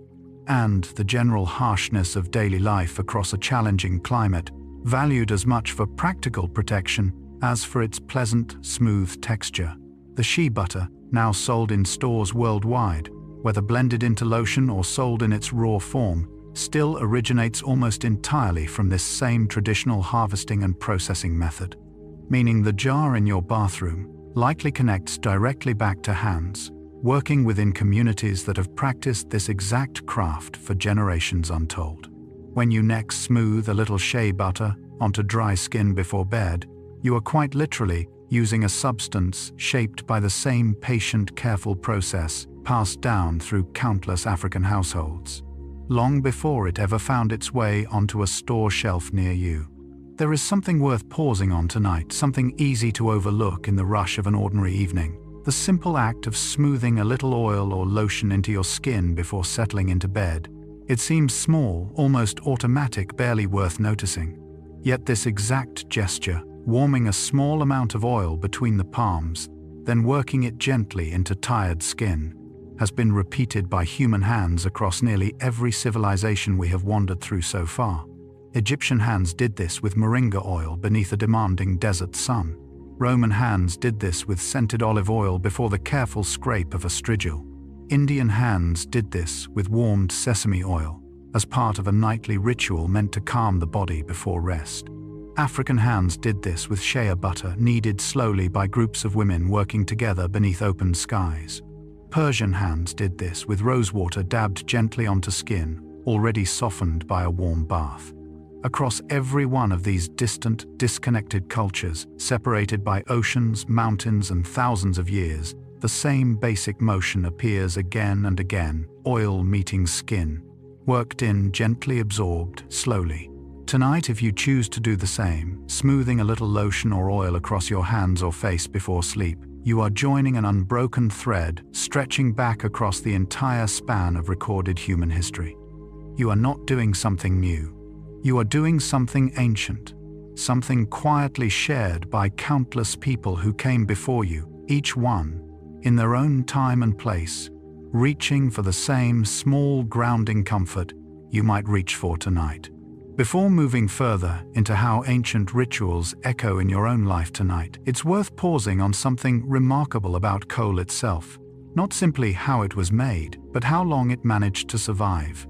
and the general harshness of daily life across a challenging climate, valued as much for practical protection as for its pleasant, smooth texture. The shea butter, now sold in stores worldwide, whether blended into lotion or sold in its raw form, still originates almost entirely from this same traditional harvesting and processing method, meaning the jar in your bathroom likely connects directly back to hands working within communities that have practiced this exact craft for generations untold. When you next smooth a little shea butter onto dry skin before bed, you are quite literally using a substance shaped by the same patient, careful process passed down through countless African households, long before it ever found its way onto a store shelf near you. There is something worth pausing on tonight, something easy to overlook in the rush of an ordinary evening. The simple act of smoothing a little oil or lotion into your skin before settling into bed. It seems small, almost automatic, barely worth noticing. Yet this exact gesture, warming a small amount of oil between the palms, then working it gently into tired skin, has been repeated by human hands across nearly every civilization we have wandered through so far. Egyptian hands did this with moringa oil beneath a demanding desert sun. Roman hands did this with scented olive oil before the careful scrape of a strigil. Indian hands did this with warmed sesame oil, as part of a nightly ritual meant to calm the body before rest. African hands did this with shea butter kneaded slowly by groups of women working together beneath open skies. Persian hands did this with rosewater dabbed gently onto skin, already softened by a warm bath. Across every one of these distant, disconnected cultures, separated by oceans, mountains, and thousands of years, the same basic motion appears again and again, oil meeting skin, worked in, gently absorbed, slowly. Tonight, if you choose to do the same, smoothing a little lotion or oil across your hands or face before sleep, you are joining an unbroken thread stretching back across the entire span of recorded human history. You are not doing something new. You are doing something ancient, something quietly shared by countless people who came before you, each one, in their own time and place, reaching for the same small grounding comfort you might reach for tonight. Before moving further into how ancient rituals echo in your own life tonight, it's worth pausing on something remarkable about kohl itself. Not simply how it was made, but how long it managed to survive.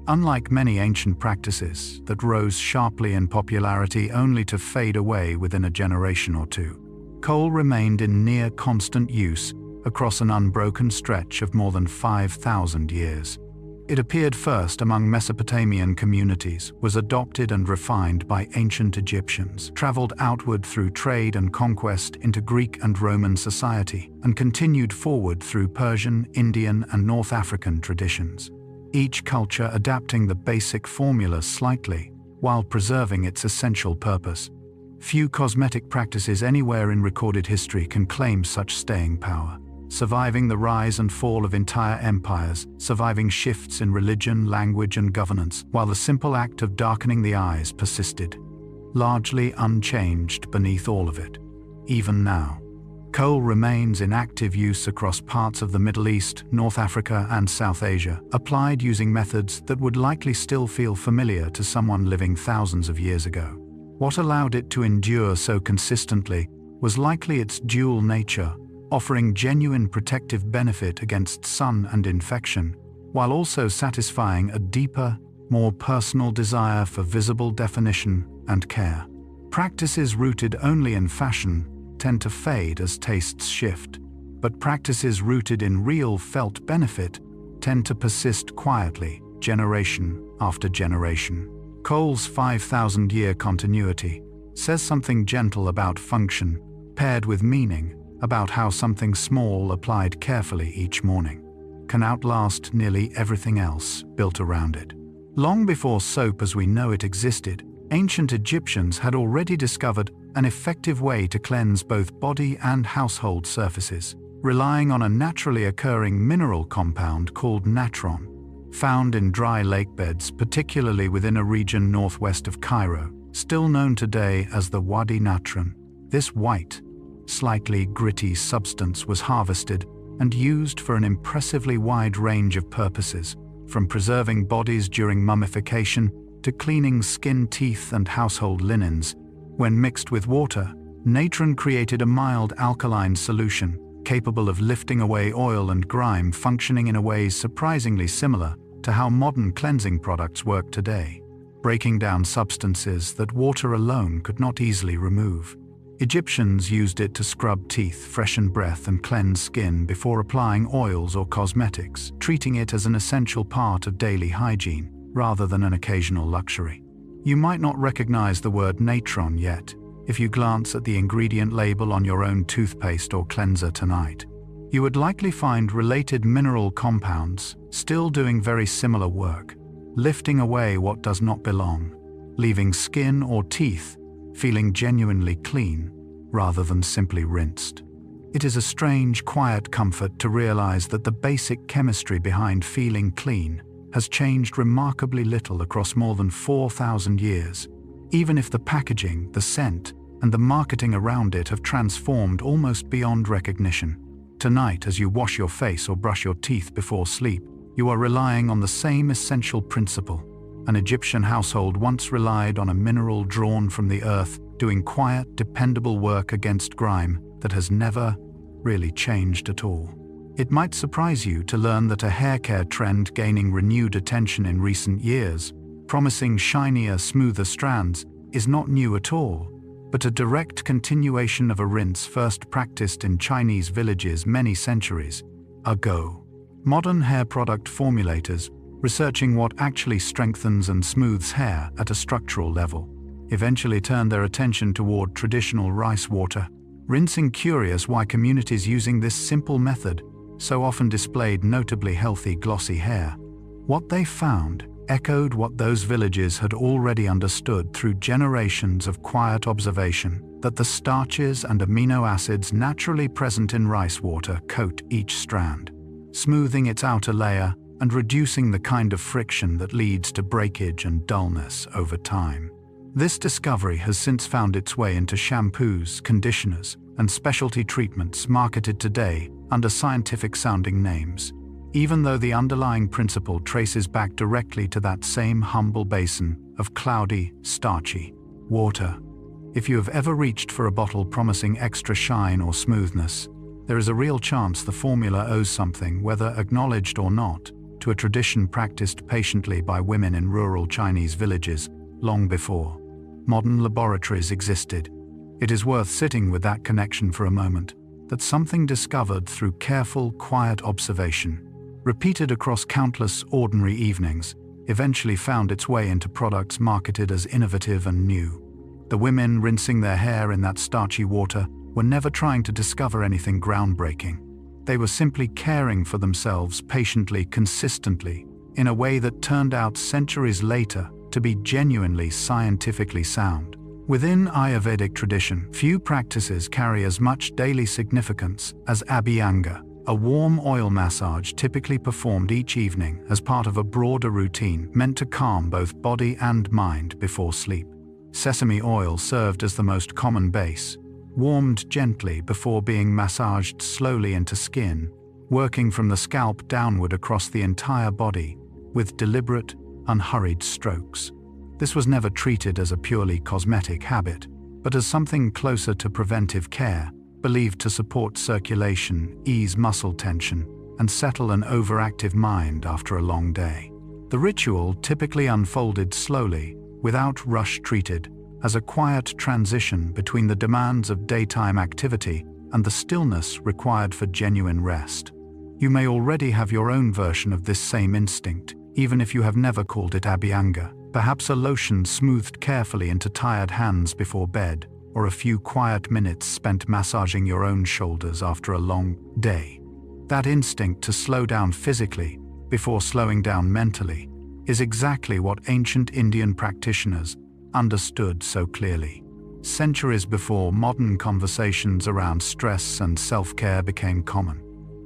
Unlike many ancient practices that rose sharply in popularity only to fade away within a generation or two, kohl remained in near constant use across an unbroken stretch of more than 5,000 years. It appeared first among Mesopotamian communities, was adopted and refined by ancient Egyptians, traveled outward through trade and conquest into Greek and Roman society, and continued forward through Persian, Indian, and North African traditions. Each culture adapting the basic formula slightly, while preserving its essential purpose. Few cosmetic practices anywhere in recorded history can claim such staying power. Surviving the rise and fall of entire empires, surviving shifts in religion, language, and governance, while the simple act of darkening the eyes persisted, largely unchanged beneath all of it. Even now, kohl remains in active use across parts of the Middle East, North Africa, and South Asia, applied using methods that would likely still feel familiar to someone living thousands of years ago. What allowed it to endure so consistently was likely its dual nature, offering genuine protective benefit against sun and infection, while also satisfying a deeper, more personal desire for visible definition and care. Practices rooted only in fashion tend to fade as tastes shift, but practices rooted in real felt benefit tend to persist quietly, generation after generation. Kohl's 5,000-year continuity says something gentle about function, paired with meaning, about how something small applied carefully each morning can outlast nearly everything else built around it. Long before soap as we know it existed, ancient Egyptians had already discovered an effective way to cleanse both body and household surfaces, relying on a naturally occurring mineral compound called natron, found in dry lake beds, particularly within a region northwest of Cairo, still known today as the Wadi Natron. This white, slightly gritty substance was harvested and used for an impressively wide range of purposes, from preserving bodies during mummification to cleaning skin, teeth, and household linens. When mixed with water, natron created a mild alkaline solution, capable of lifting away oil and grime, functioning in ways surprisingly similar to how modern cleansing products work today, breaking down substances that water alone could not easily remove. Egyptians used it to scrub teeth, freshen breath, and cleanse skin before applying oils or cosmetics, treating it as an essential part of daily hygiene, rather than an occasional luxury. You might not recognize the word natron yet, if you glance at the ingredient label on your own toothpaste or cleanser tonight. You would likely find related mineral compounds still doing very similar work, lifting away what does not belong, leaving skin or teeth feeling genuinely clean rather than simply rinsed. It is a strange, quiet comfort to realize that the basic chemistry behind feeling clean has changed remarkably little across more than 4,000 years, even if the packaging, the scent, and the marketing around it have transformed almost beyond recognition. Tonight, as you wash your face or brush your teeth before sleep, you are relying on the same essential principle. An Egyptian household once relied on a mineral drawn from the earth, doing quiet, dependable work against grime that has never really changed at all. It might surprise you to learn that a hair care trend gaining renewed attention in recent years, promising shinier, smoother strands, is not new at all, but a direct continuation of a rinse first practiced in Chinese villages many centuries ago. Modern hair product formulators, researching what actually strengthens and smooths hair at a structural level, eventually turned their attention toward traditional rice water, rinsing, curious why communities using this simple method so often displayed notably healthy glossy hair. What they found echoed what those villages had already understood through generations of quiet observation, that the starches and amino acids naturally present in rice water coat each strand, smoothing its outer layer and reducing the kind of friction that leads to breakage and dullness over time. This discovery has since found its way into shampoos, conditioners, and specialty treatments marketed today under scientific-sounding names, even though the underlying principle traces back directly to that same humble basin of cloudy, starchy water. If you have ever reached for a bottle promising extra shine or smoothness, there is a real chance the formula owes something, whether acknowledged or not, to a tradition practiced patiently by women in rural Chinese villages long before modern laboratories existed. It is worth sitting with that connection for a moment, that something discovered through careful, quiet observation, repeated across countless ordinary evenings, eventually found its way into products marketed as innovative and new. The women rinsing their hair in that starchy water were never trying to discover anything groundbreaking. They were simply caring for themselves patiently, consistently, in a way that turned out centuries later to be genuinely scientifically sound. Within Ayurvedic tradition, few practices carry as much daily significance as abhyanga, a warm oil massage typically performed each evening as part of a broader routine meant to calm both body and mind before sleep. Sesame oil served as the most common base, warmed gently before being massaged slowly into skin, working from the scalp downward across the entire body, with deliberate, unhurried strokes. This was never treated as a purely cosmetic habit, but as something closer to preventive care, believed to support circulation, ease muscle tension, and settle an overactive mind after a long day. The ritual typically unfolded slowly, without rush, treated as a quiet transition between the demands of daytime activity and the stillness required for genuine rest. You may already have your own version of this same instinct, even if you have never called it abhyanga, perhaps a lotion smoothed carefully into tired hands before bed, or a few quiet minutes spent massaging your own shoulders after a long day. That instinct to slow down physically before slowing down mentally is exactly what ancient Indian practitioners understood so clearly, centuries before modern conversations around stress and self-care became common.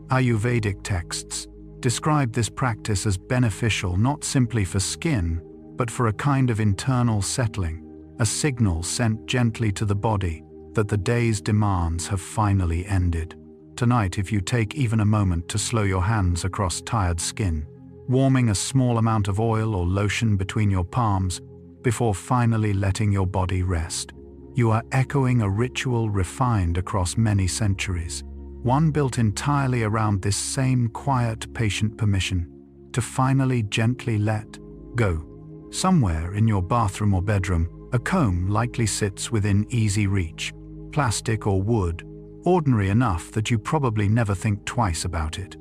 Ayurvedic texts describe this practice as beneficial not simply for skin, but for a kind of internal settling, a signal sent gently to the body that the day's demands have finally ended. Tonight, if you take even a moment to slow your hands across tired skin, warming a small amount of oil or lotion between your palms before finally letting your body rest, you are echoing a ritual refined across many centuries, one built entirely around this same quiet, patient permission to finally gently let go. Somewhere in your bathroom or bedroom, a comb likely sits within easy reach, plastic or wood, ordinary enough that you probably never think twice about it.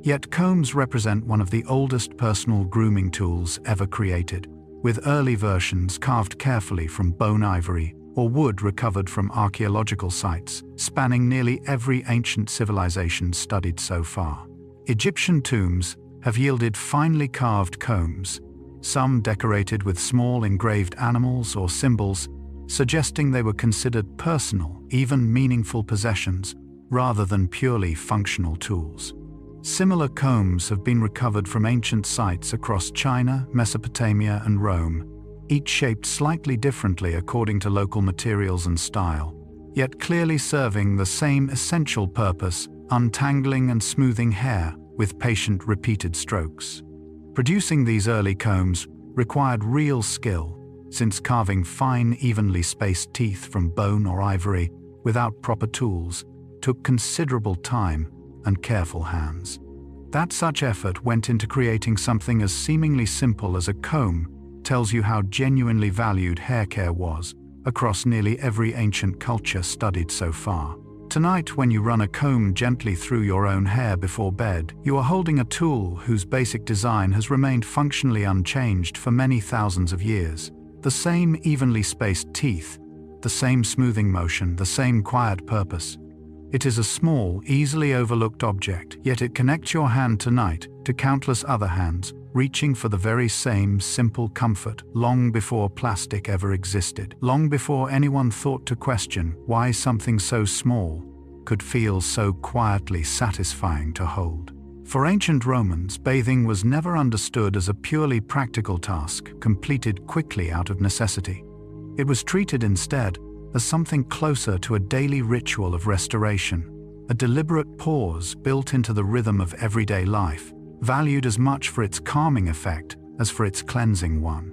Yet combs represent one of the oldest personal grooming tools ever created, with early versions carved carefully from bone ivory or wood recovered from archaeological sites, spanning nearly every ancient civilization studied so far. Egyptian tombs have yielded finely carved combs, some decorated with small engraved animals or symbols, suggesting they were considered personal, even meaningful possessions, rather than purely functional tools. Similar combs have been recovered from ancient sites across China, Mesopotamia, and Rome, each shaped slightly differently according to local materials and style, yet clearly serving the same essential purpose, untangling and smoothing hair with patient repeated strokes. Producing these early combs required real skill, since carving fine, evenly spaced teeth from bone or ivory without proper tools took considerable time and careful hands. That such effort went into creating something as seemingly simple as a comb tells you how genuinely valued hair care was across nearly every ancient culture studied so far. Tonight, when you run a comb gently through your own hair before bed, you are holding a tool whose basic design has remained functionally unchanged for many thousands of years. The same evenly spaced teeth, the same smoothing motion, the same quiet purpose. It is a small, easily overlooked object, yet it connects your hand tonight to countless other hands, reaching for the very same simple comfort long before plastic ever existed, long before anyone thought to question why something so small could feel so quietly satisfying to hold. For ancient Romans, bathing was never understood as a purely practical task, completed quickly out of necessity. It was treated instead as something closer to a daily ritual of restoration, a deliberate pause built into the rhythm of everyday life, valued as much for its calming effect as for its cleansing one.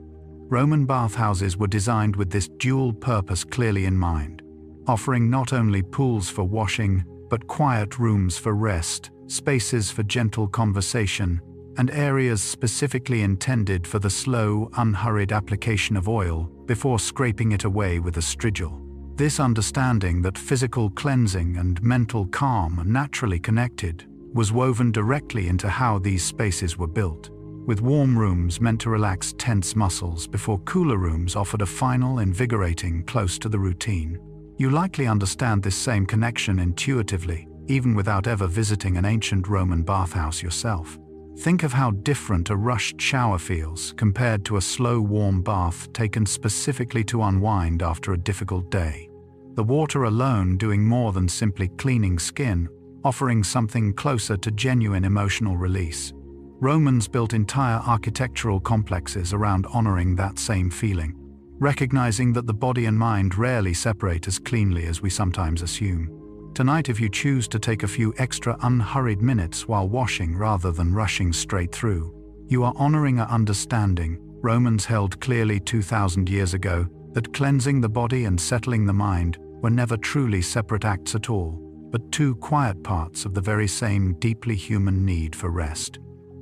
Roman bathhouses were designed with this dual purpose clearly in mind, offering not only pools for washing, but quiet rooms for rest, spaces for gentle conversation, and areas specifically intended for the slow, unhurried application of oil before scraping it away with a strigil. This understanding that physical cleansing and mental calm are naturally connected was woven directly into how these spaces were built, with warm rooms meant to relax tense muscles before cooler rooms offered a final, invigorating close to the routine. You likely understand this same connection intuitively, even without ever visiting an ancient Roman bathhouse yourself. Think of how different a rushed shower feels compared to a slow, warm bath taken specifically to unwind after a difficult day. The water alone doing more than simply cleaning skin, offering something closer to genuine emotional release. Romans built entire architectural complexes around honoring that same feeling, recognizing that the body and mind rarely separate as cleanly as we sometimes assume. Tonight, if you choose to take a few extra unhurried minutes while washing rather than rushing straight through, you are honoring an understanding Romans held clearly 2,000 years ago that cleansing the body and settling the mind were never truly separate acts at all, but two quiet parts of the very same deeply human need for rest.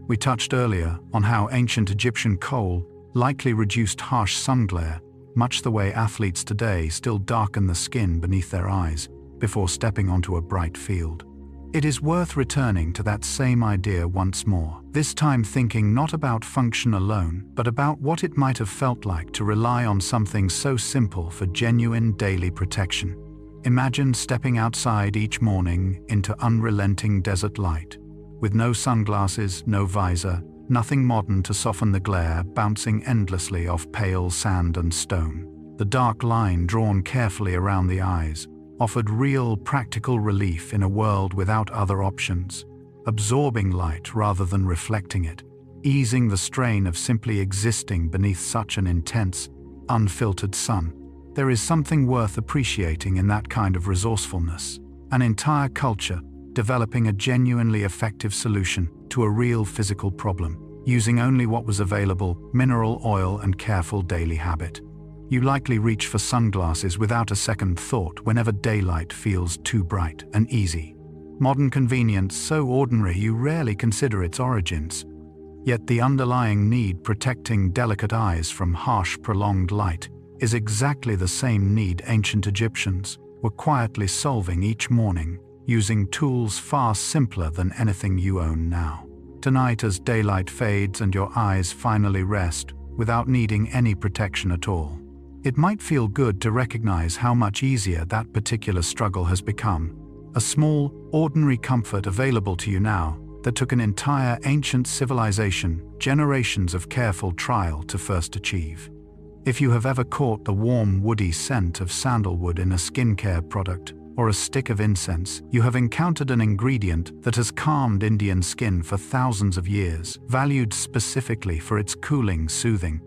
We touched earlier on how ancient Egyptian kohl likely reduced harsh sun glare, much the way athletes today still darken the skin beneath their eyes before stepping onto a bright field. It is worth returning to that same idea once more, this time thinking not about function alone, but about what it might have felt like to rely on something so simple for genuine daily protection. Imagine stepping outside each morning into unrelenting desert light, with no sunglasses, no visor, nothing modern to soften the glare bouncing endlessly off pale sand and stone. The dark line drawn carefully around the eyes offered real, practical relief in a world without other options, absorbing light rather than reflecting it, easing the strain of simply existing beneath such an intense, unfiltered sun. There is something worth appreciating in that kind of resourcefulness, an entire culture developing a genuinely effective solution to a real physical problem, using only what was available, mineral oil and careful daily habit. You likely reach for sunglasses without a second thought whenever daylight feels too bright and easy. Modern convenience so ordinary you rarely consider its origins. Yet the underlying need protecting delicate eyes from harsh, prolonged light is exactly the same need ancient Egyptians were quietly solving each morning, using tools far simpler than anything you own now. Tonight, as daylight fades and your eyes finally rest without needing any protection at all, it might feel good to recognize how much easier that particular struggle has become, a small, ordinary comfort available to you now that took an entire ancient civilization, generations of careful trial to first achieve. If you have ever caught the warm, woody scent of sandalwood in a skincare product or a stick of incense, you have encountered an ingredient that has calmed Indian skin for thousands of years, valued specifically for its cooling, soothing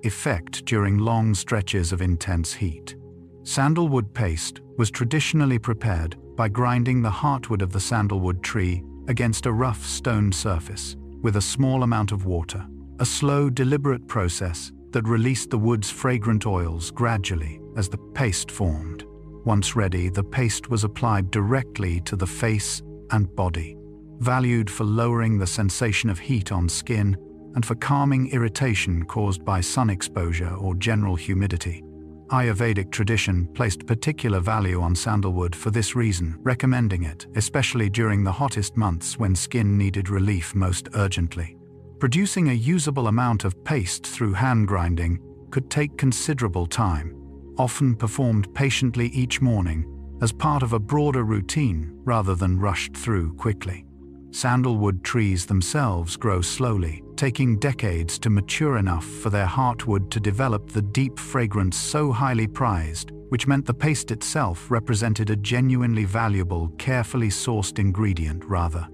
effect during long stretches of intense heat. Sandalwood paste was traditionally prepared by grinding the heartwood of the sandalwood tree against a rough stone surface with a small amount of water, a slow, deliberate process that released the wood's fragrant oils gradually as the paste formed. Once ready, the paste was applied directly to the face and body, valued for lowering the sensation of heat on skin and for calming irritation caused by sun exposure or general humidity. Ayurvedic tradition placed particular value on sandalwood for this reason, recommending it, especially during the hottest months when skin needed relief most urgently. Producing a usable amount of paste through hand grinding could take considerable time, often performed patiently each morning as part of a broader routine rather than rushed through quickly. Sandalwood trees themselves grow slowly, taking decades to mature enough for their heartwood to develop the deep fragrance so highly prized, which meant the paste itself represented a genuinely valuable, carefully sourced ingredient rather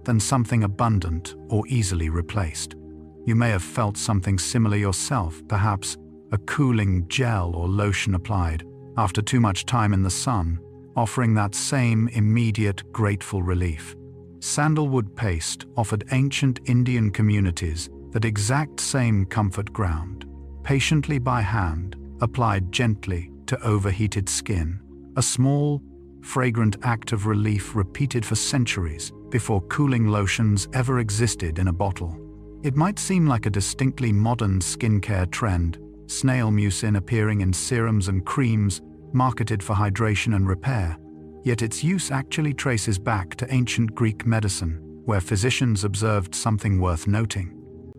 than something abundant or easily replaced. You may have felt something similar yourself, perhaps a cooling gel or lotion applied after too much time in the sun, offering that same immediate, grateful relief. Sandalwood paste offered ancient Indian communities that exact same comfort ground, patiently by hand, applied gently to overheated skin, a small, fragrant act of relief repeated for centuries before cooling lotions ever existed in a bottle. It might seem like a distinctly modern skincare trend, snail mucin appearing in serums and creams marketed for hydration and repair, yet its use actually traces back to ancient Greek medicine, where physicians observed something worth noting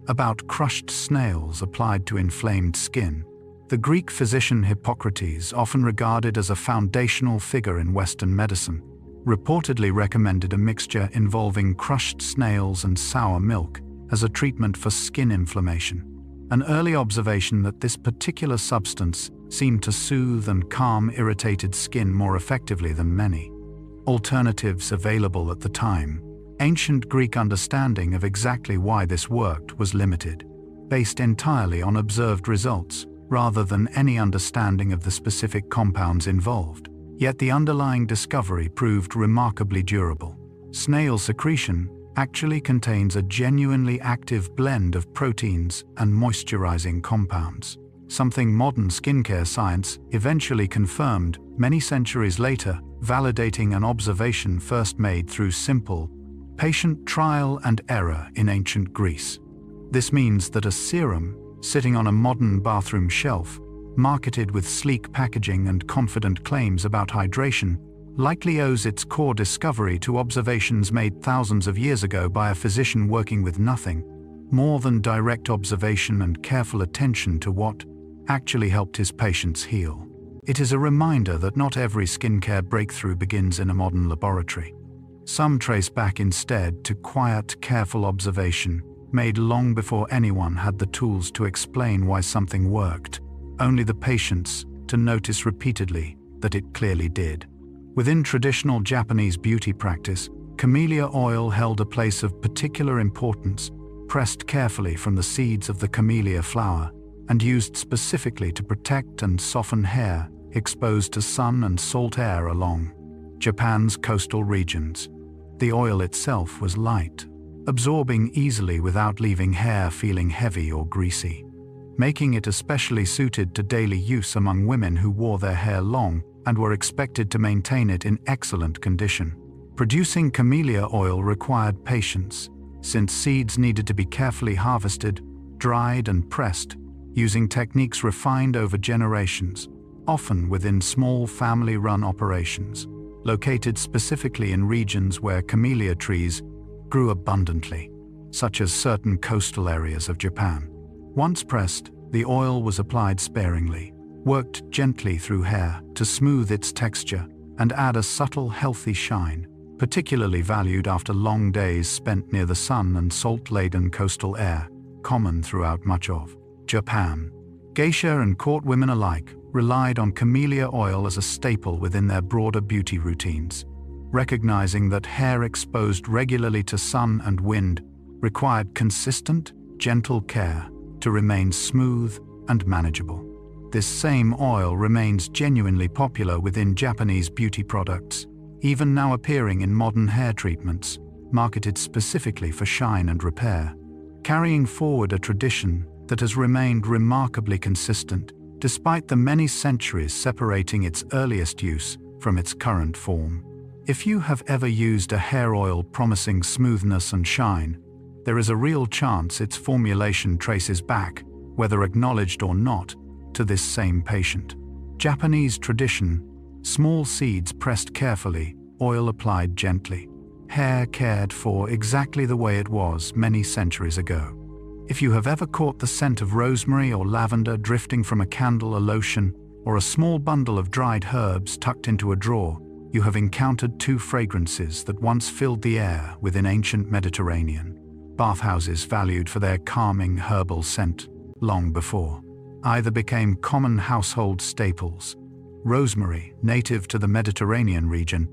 about crushed snails applied to inflamed skin. The Greek physician Hippocrates, often regarded as a foundational figure in Western medicine, reportedly recommended a mixture involving crushed snails and sour milk as a treatment for skin inflammation. An early observation that this particular substance seemed to soothe and calm irritated skin more effectively than many alternatives available at the time. Ancient Greek understanding of exactly why this worked was limited, based entirely on observed results rather than any understanding of the specific compounds involved. Yet the underlying discovery proved remarkably durable. Snail secretion actually contains a genuinely active blend of proteins and moisturizing compounds, something modern skincare science eventually confirmed many centuries later, validating an observation first made through simple, patient trial and error in ancient Greece. This means that a serum sitting on a modern bathroom shelf, marketed with sleek packaging and confident claims about hydration, likely owes its core discovery to observations made thousands of years ago by a physician working with nothing more than direct observation and careful attention to what actually helped his patients heal. It is a reminder that not every skincare breakthrough begins in a modern laboratory. Some trace back instead to quiet, careful observation made long before anyone had the tools to explain why something worked, only the patience to notice repeatedly that it clearly did. Within traditional Japanese beauty practice, camellia oil held a place of particular importance, pressed carefully from the seeds of the camellia flower, and used specifically to protect and soften hair exposed to sun and salt air along Japan's coastal regions. The oil itself was light, absorbing easily without leaving hair feeling heavy or greasy, making it especially suited to daily use among women who wore their hair long and were expected to maintain it in excellent condition. Producing camellia oil required patience, since seeds needed to be carefully harvested, dried and pressed, using techniques refined over generations, often within small family-run operations, located specifically in regions where camellia trees grew abundantly, such as certain coastal areas of Japan. Once pressed, the oil was applied sparingly, worked gently through hair to smooth its texture and add a subtle, healthy shine, particularly valued after long days spent near the sun and salt-laden coastal air, common throughout much of Japan. Geisha and court women alike relied on camellia oil as a staple within their broader beauty routines, recognizing that hair exposed regularly to sun and wind required consistent, gentle care to remain smooth and manageable. This same oil remains genuinely popular within Japanese beauty products, even now appearing in modern hair treatments, marketed specifically for shine and repair, carrying forward a tradition that has remained remarkably consistent despite the many centuries separating its earliest use from its current form. If you have ever used a hair oil promising smoothness and shine, there is a real chance its formulation traces back, whether acknowledged or not, to this same patient. Japanese tradition: small seeds pressed carefully, oil applied gently, hair cared for exactly the way it was many centuries ago. If you have ever caught the scent of rosemary or lavender drifting from a candle, a lotion, or a small bundle of dried herbs tucked into a drawer, you have encountered two fragrances that once filled the air within ancient Mediterranean bathhouses, valued for their calming herbal scent long before either became common household staples. Rosemary, native to the Mediterranean region,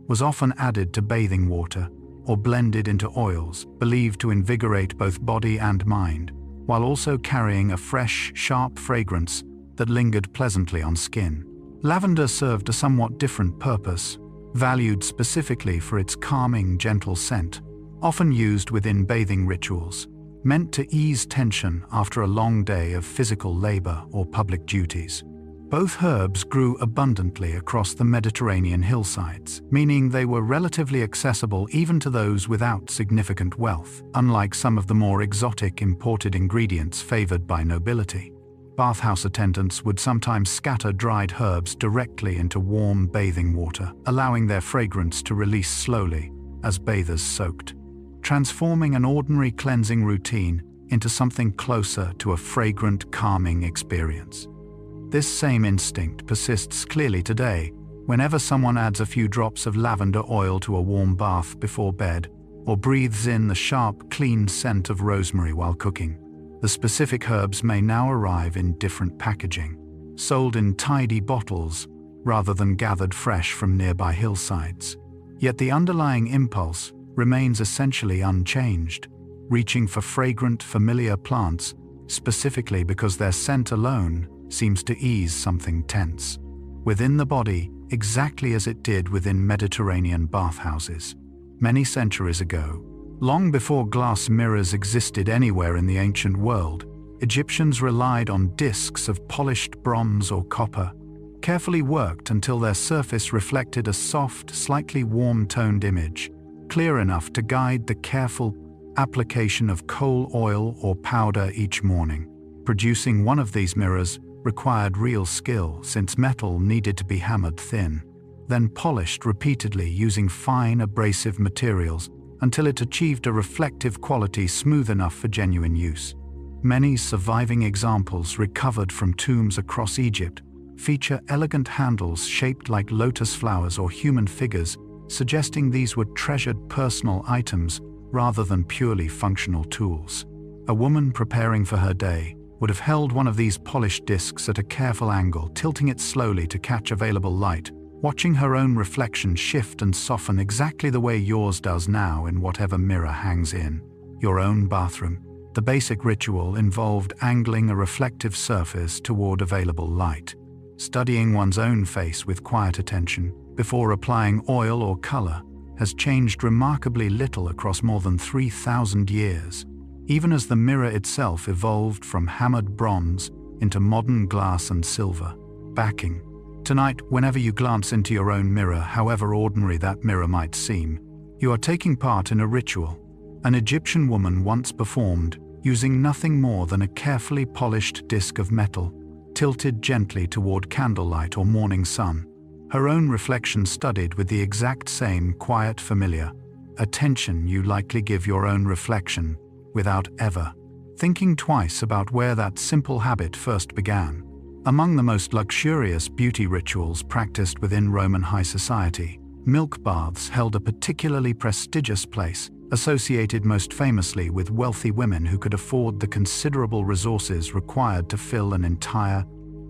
was often added to bathing water or blended into oils, believed to invigorate both body and mind, while also carrying a fresh, sharp fragrance that lingered pleasantly on skin. Lavender served a somewhat different purpose, valued specifically for its calming, gentle scent, often used within bathing rituals, meant to ease tension after a long day of physical labor or public duties. Both herbs grew abundantly across the Mediterranean hillsides, meaning they were relatively accessible even to those without significant wealth, unlike some of the more exotic imported ingredients favored by nobility. Bathhouse attendants would sometimes scatter dried herbs directly into warm bathing water, allowing their fragrance to release slowly as bathers soaked, transforming an ordinary cleansing routine into something closer to a fragrant, calming experience. This same instinct persists clearly today whenever someone adds a few drops of lavender oil to a warm bath before bed, or breathes in the sharp, clean scent of rosemary while cooking. The specific herbs may now arrive in different packaging, sold in tidy bottles rather than gathered fresh from nearby hillsides. Yet the underlying impulse remains essentially unchanged, reaching for fragrant, familiar plants, specifically because their scent alone seems to ease something tense within the body, exactly as it did within Mediterranean bathhouses. Many centuries ago, long before glass mirrors existed anywhere in the ancient world, Egyptians relied on discs of polished bronze or copper, carefully worked until their surface reflected a soft, slightly warm-toned image, clear enough to guide the careful application of kohl oil or powder each morning. Producing one of these mirrors required real skill, since metal needed to be hammered thin, then polished repeatedly using fine abrasive materials until it achieved a reflective quality smooth enough for genuine use. Many surviving examples recovered from tombs across Egypt feature elegant handles shaped like lotus flowers or human figures, suggesting these were treasured personal items rather than purely functional tools. A woman preparing for her day would have held one of these polished discs at a careful angle, tilting it slowly to catch available light, watching her own reflection shift and soften exactly the way yours does now in whatever mirror hangs in your own bathroom. The basic ritual involved angling a reflective surface toward available light, studying one's own face with quiet attention before applying oil or color has changed remarkably little across more than 3,000 years, even as the mirror itself evolved from hammered bronze into modern glass and silver backing. Tonight, whenever you glance into your own mirror, however ordinary that mirror might seem, you are taking part in a ritual an Egyptian woman once performed using nothing more than a carefully polished disc of metal, tilted gently toward candlelight or morning sun, her own reflection studied with the exact same quiet, familiar attention you likely give your own reflection, without ever thinking twice about where that simple habit first began. Among the most luxurious beauty rituals practiced within Roman high society, milk baths held a particularly prestigious place, associated most famously with wealthy women who could afford the considerable resources required to fill an entire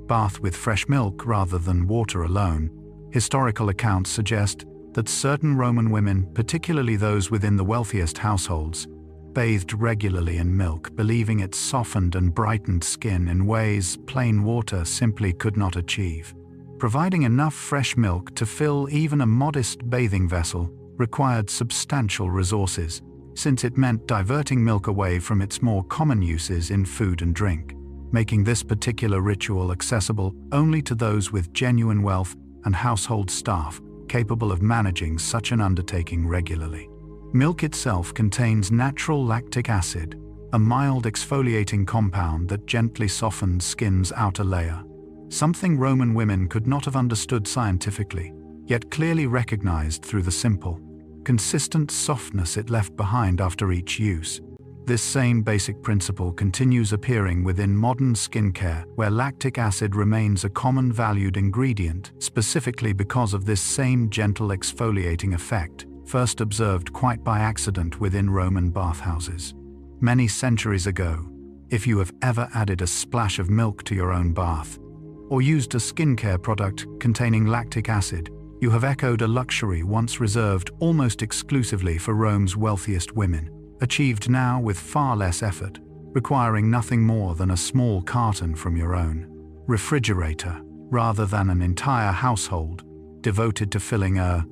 bath with fresh milk rather than water alone. Historical accounts suggest that certain Roman women, particularly those within the wealthiest households, bathed regularly in milk, believing it softened and brightened skin in ways plain water simply could not achieve. Providing enough fresh milk to fill even a modest bathing vessel required substantial resources, since it meant diverting milk away from its more common uses in food and drink, making this particular ritual accessible only to those with genuine wealth and household staff capable of managing such an undertaking regularly. Milk itself contains natural lactic acid, a mild exfoliating compound that gently softens skin's outer layer. Something Roman women could not have understood scientifically, yet clearly recognized through the simple, consistent softness it left behind after each use. This same basic principle continues appearing within modern skincare, where lactic acid remains a common valued ingredient, specifically because of this same gentle exfoliating effect, first observed quite by accident within Roman bathhouses. Many centuries ago, if you have ever added a splash of milk to your own bath, or used a skincare product containing lactic acid, you have echoed a luxury once reserved almost exclusively for Rome's wealthiest women, achieved now with far less effort, requiring nothing more than a small carton from your own refrigerator, rather than an entire household devoted to filling a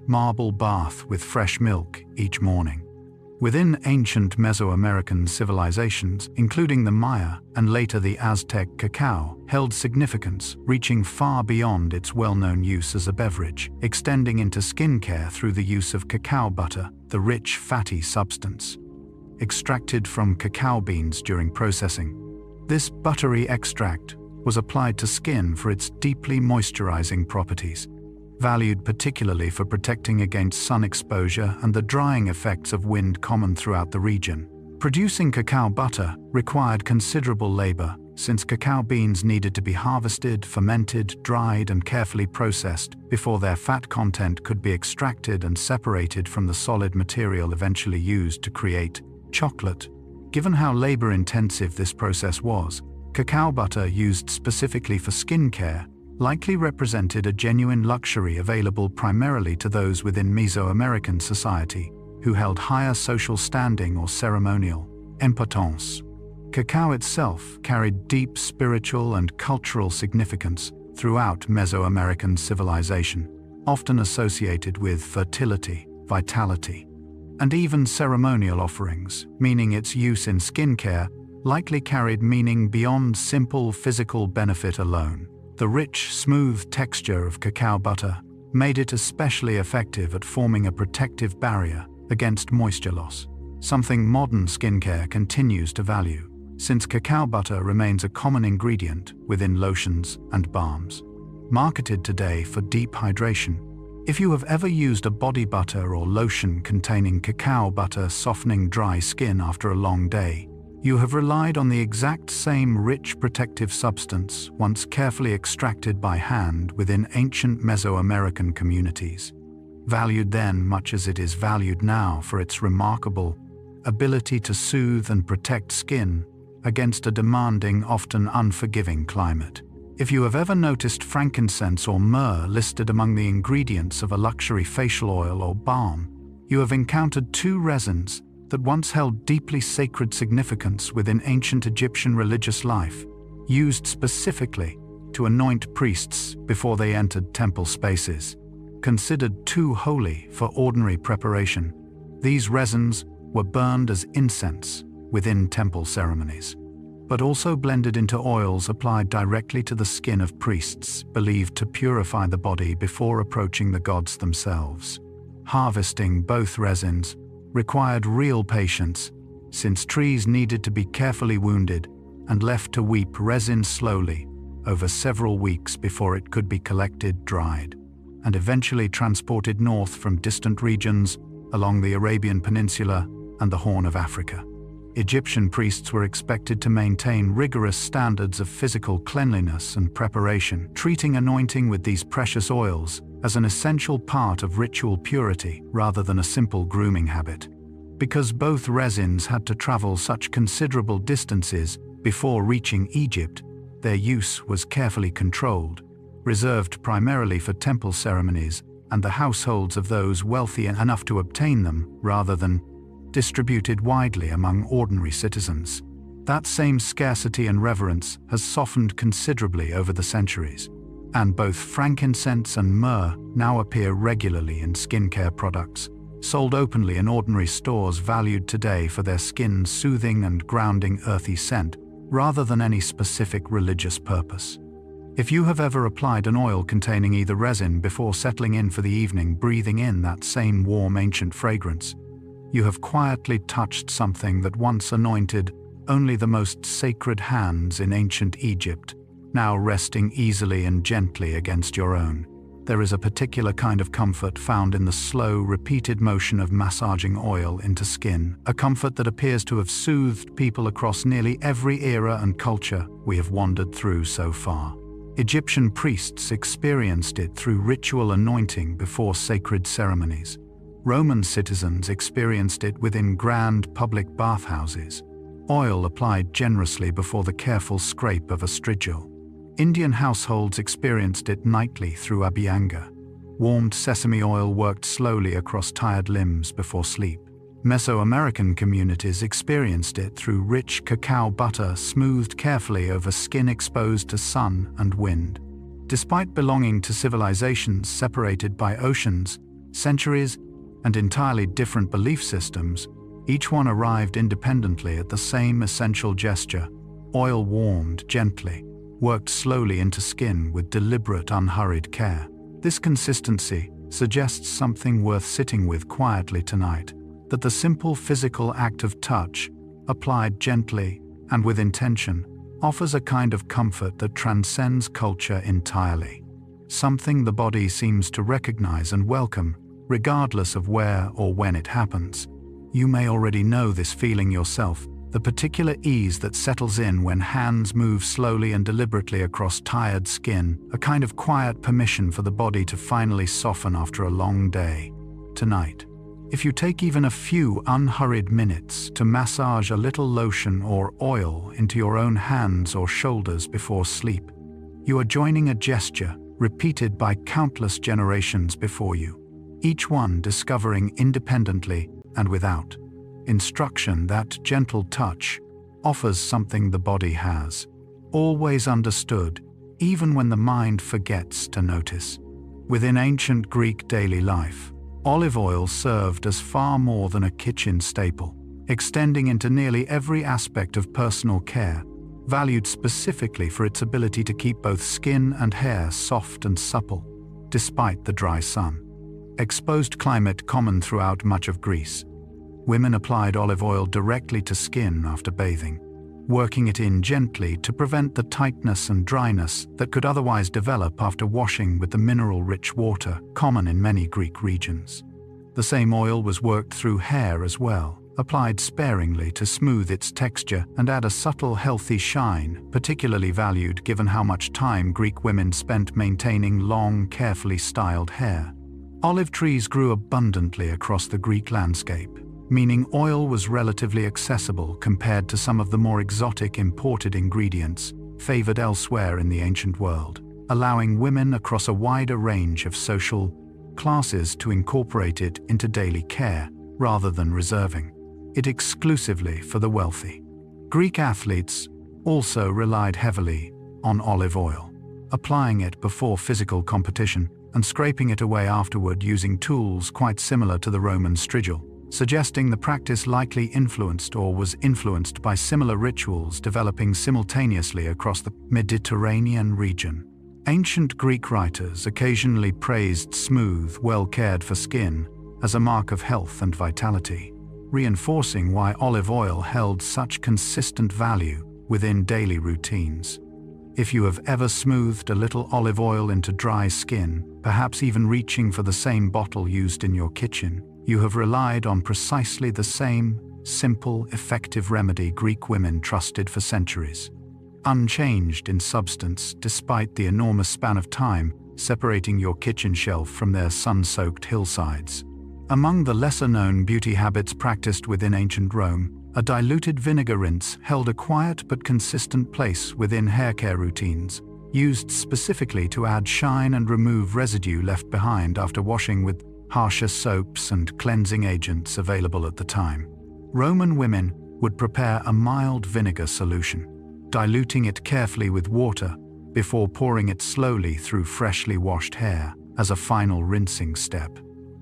marble bath with fresh milk each morning. Within ancient Mesoamerican civilizations, including the Maya and later the Aztec, cacao held significance, reaching far beyond its well-known use as a beverage, extending into skincare through the use of cacao butter, the rich, fatty substance extracted from cacao beans during processing. This buttery extract was applied to skin for its deeply moisturizing properties, valued particularly for protecting against sun exposure and the drying effects of wind common throughout the region. Producing cacao butter required considerable labor, since cacao beans needed to be harvested, fermented, dried, and carefully processed before their fat content could be extracted and separated from the solid material eventually used to create chocolate. Given how labor-intensive this process was, cacao butter used specifically for skincare likely represented a genuine luxury available primarily to those within Mesoamerican society who held higher social standing or ceremonial importance. Cacao itself carried deep spiritual and cultural significance throughout Mesoamerican civilization, often associated with fertility, vitality, and even ceremonial offerings, meaning its use in skincare likely carried meaning beyond simple physical benefit alone. The rich, smooth texture of cacao butter made it especially effective at forming a protective barrier against moisture loss, something modern skincare continues to value, since cacao butter remains a common ingredient within lotions and balms. Marketed today for deep hydration, if you have ever used a body butter or lotion containing cacao butter softening dry skin after a long day, you have relied on the exact same rich protective substance once carefully extracted by hand within ancient Mesoamerican communities, valued then much as it is valued now for its remarkable ability to soothe and protect skin against a demanding, often unforgiving climate. If you have ever noticed frankincense or myrrh listed among the ingredients of a luxury facial oil or balm, you have encountered two resins that once held deeply sacred significance within ancient Egyptian religious life, used specifically to anoint priests before they entered temple spaces. Considered too holy for ordinary preparation, these resins were burned as incense within temple ceremonies, but also blended into oils applied directly to the skin of priests, believed to purify the body before approaching the gods themselves. Harvesting both resins required real patience, since trees needed to be carefully wounded and left to weep resin slowly over several weeks before it could be collected, dried, and eventually transported north from distant regions along the Arabian Peninsula and the Horn of Africa. Egyptian priests were expected to maintain rigorous standards of physical cleanliness and preparation, treating anointing with these precious oils as an essential part of ritual purity rather than a simple grooming habit. Because both resins had to travel such considerable distances before reaching Egypt, their use was carefully controlled, reserved primarily for temple ceremonies and the households of those wealthy enough to obtain them, rather than distributed widely among ordinary citizens. That same scarcity and reverence has softened considerably over the centuries, and both frankincense and myrrh now appear regularly in skincare products, sold openly in ordinary stores, valued today for their skin's soothing and grounding earthy scent, rather than any specific religious purpose. If you have ever applied an oil containing either resin before settling in for the evening, breathing in that same warm ancient fragrance, You have quietly touched something that once anointed only the most sacred hands in ancient Egypt, now resting easily and gently against your own. There is a particular kind of comfort found in the slow, repeated motion of massaging oil into skin, a comfort that appears to have soothed people across nearly every era and culture we have wandered through so far. Egyptian priests experienced it through ritual anointing before sacred ceremonies. Roman citizens experienced it within grand public bathhouses, oil applied generously before the careful scrape of a strigil. Indian households experienced it nightly through abhyanga. Warmed sesame oil worked slowly across tired limbs before sleep. Mesoamerican communities experienced it through rich cacao butter smoothed carefully over skin exposed to sun and wind. Despite belonging to civilizations separated by oceans, centuries, and entirely different belief systems, each one arrived independently at the same essential gesture: oil warmed gently, worked slowly into skin with deliberate, unhurried care. This consistency suggests something worth sitting with quietly tonight, that the simple physical act of touch, applied gently and with intention, offers a kind of comfort that transcends culture entirely. Something the body seems to recognize and welcome, regardless of where or when it happens. You may already know this feeling yourself, the particular ease that settles in when hands move slowly and deliberately across tired skin, a kind of quiet permission for the body to finally soften after a long day. Tonight, if you take even a few unhurried minutes to massage a little lotion or oil into your own hands or shoulders before sleep, you are joining a gesture repeated by countless generations before you, each one discovering independently and without instruction that gentle touch offers something the body has always understood, even when the mind forgets to notice. Within ancient Greek daily life, olive oil served as far more than a kitchen staple, extending into nearly every aspect of personal care, valued specifically for its ability to keep both skin and hair soft and supple, despite the dry sun. Exposed climate common throughout much of Greece, women applied olive oil directly to skin after bathing, working it in gently to prevent the tightness and dryness that could otherwise develop after washing with the mineral-rich water common in many Greek regions. The same oil was worked through hair as well, applied sparingly to smooth its texture and add a subtle, healthy shine, particularly valued given how much time Greek women spent maintaining long, carefully styled hair. Olive trees grew abundantly across the Greek landscape, meaning oil was relatively accessible compared to some of the more exotic imported ingredients favored elsewhere in the ancient world, allowing women across a wider range of social classes to incorporate it into daily care rather than reserving it exclusively for the wealthy. Greek athletes also relied heavily on olive oil, applying it before physical competition and scraping it away afterward using tools quite similar to the Roman strigil, suggesting the practice likely influenced or was influenced by similar rituals developing simultaneously across the Mediterranean region. Ancient Greek writers occasionally praised smooth, well-cared-for skin as a mark of health and vitality, reinforcing why olive oil held such consistent value within daily routines. If you have ever smoothed a little olive oil into dry skin, perhaps even reaching for the same bottle used in your kitchen, you have relied on precisely the same, simple, effective remedy Greek women trusted for centuries, unchanged in substance despite the enormous span of time separating your kitchen shelf from their sun-soaked hillsides. Among the lesser-known beauty habits practiced within ancient Rome, a diluted vinegar rinse held a quiet but consistent place within haircare routines, used specifically to add shine and remove residue left behind after washing with harsher soaps and cleansing agents available at the time. Roman women would prepare a mild vinegar solution, diluting it carefully with water before pouring it slowly through freshly washed hair as a final rinsing step.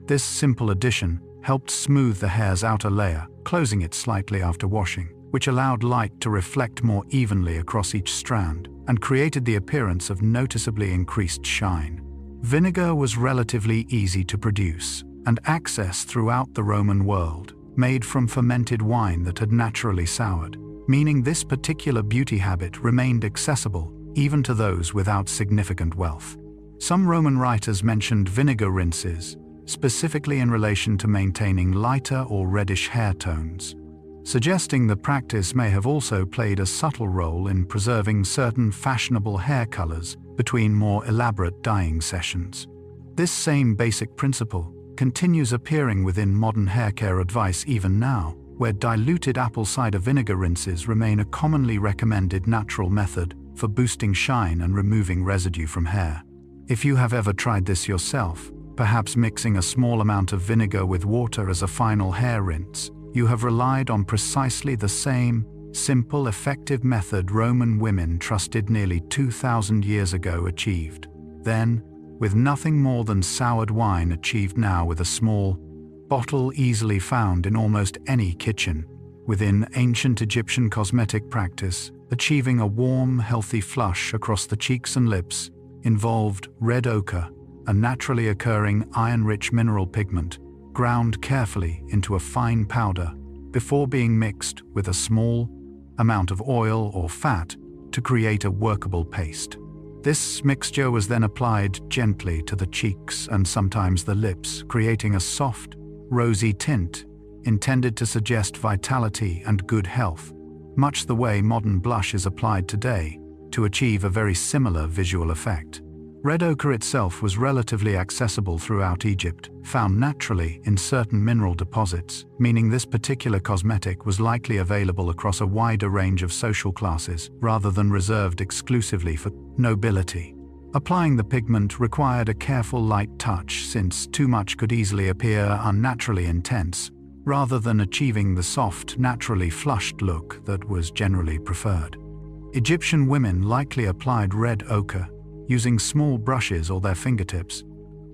This simple addition helped smooth the hair's outer layer, closing it slightly after washing, which allowed light to reflect more evenly across each strand and created the appearance of noticeably increased shine. Vinegar was relatively easy to produce and access throughout the Roman world, made from fermented wine that had naturally soured, meaning this particular beauty habit remained accessible even to those without significant wealth. Some Roman writers mentioned vinegar rinses, specifically in relation to maintaining lighter or reddish hair tones, suggesting the practice may have also played a subtle role in preserving certain fashionable hair colors between more elaborate dyeing sessions. This same basic principle continues appearing within modern hair care advice even now, where diluted apple cider vinegar rinses remain a commonly recommended natural method for boosting shine and removing residue from hair. If you have ever tried this yourself, perhaps mixing a small amount of vinegar with water as a final hair rinse, you have relied on precisely the same, simple, effective method Roman women trusted nearly 2,000 years ago achieved. Then, with nothing more than soured wine achieved now with a small bottle easily found in almost any kitchen, within ancient Egyptian cosmetic practice, achieving a warm, healthy flush across the cheeks and lips involved red ochre, a naturally occurring iron-rich mineral pigment, ground carefully into a fine powder before being mixed with a small amount of oil or fat to create a workable paste. This mixture was then applied gently to the cheeks and sometimes the lips, creating a soft, rosy tint intended to suggest vitality and good health, much the way modern blush is applied today to achieve a very similar visual effect. Red ochre itself was relatively accessible throughout Egypt, found naturally in certain mineral deposits, meaning this particular cosmetic was likely available across a wider range of social classes rather than reserved exclusively for nobility. Applying the pigment required a careful light touch since too much could easily appear unnaturally intense, rather than achieving the soft, naturally flushed look that was generally preferred. Egyptian women likely applied red ochre using small brushes or their fingertips,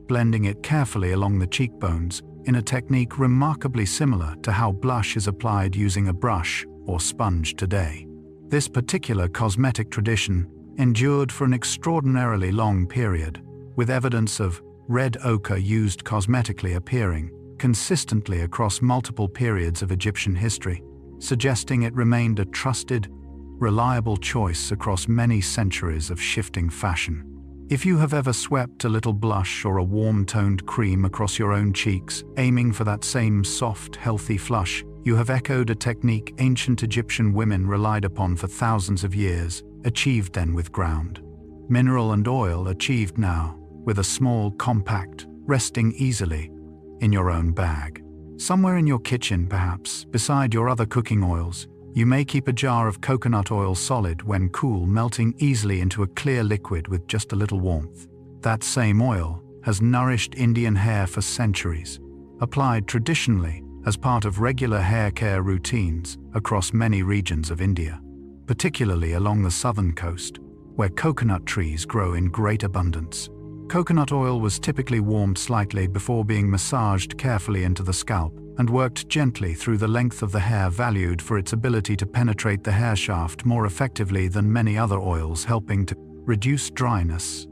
blending it carefully along the cheekbones in a technique remarkably similar to how blush is applied using a brush or sponge today. This particular cosmetic tradition endured for an extraordinarily long period, with evidence of red ochre used cosmetically appearing consistently across multiple periods of Egyptian history, suggesting it remained a trusted, reliable choice across many centuries of shifting fashion. If you have ever swept a little blush or a warm-toned cream across your own cheeks, aiming for that same soft, healthy flush, you have echoed a technique ancient Egyptian women relied upon for thousands of years, achieved then with ground mineral and oil, achieved now with a small, compact, resting easily in your own bag. Somewhere in your kitchen, perhaps, beside your other cooking oils, you may keep a jar of coconut oil solid when cool, melting easily into a clear liquid with just a little warmth. That same oil has nourished Indian hair for centuries, applied traditionally as part of regular hair care routines across many regions of India, particularly along the southern coast, where coconut trees grow in great abundance. Coconut oil was typically warmed slightly before being massaged carefully into the scalp and worked gently through the length of the hair, valued for its ability to penetrate the hair shaft more effectively than many other oils, helping to reduce dryness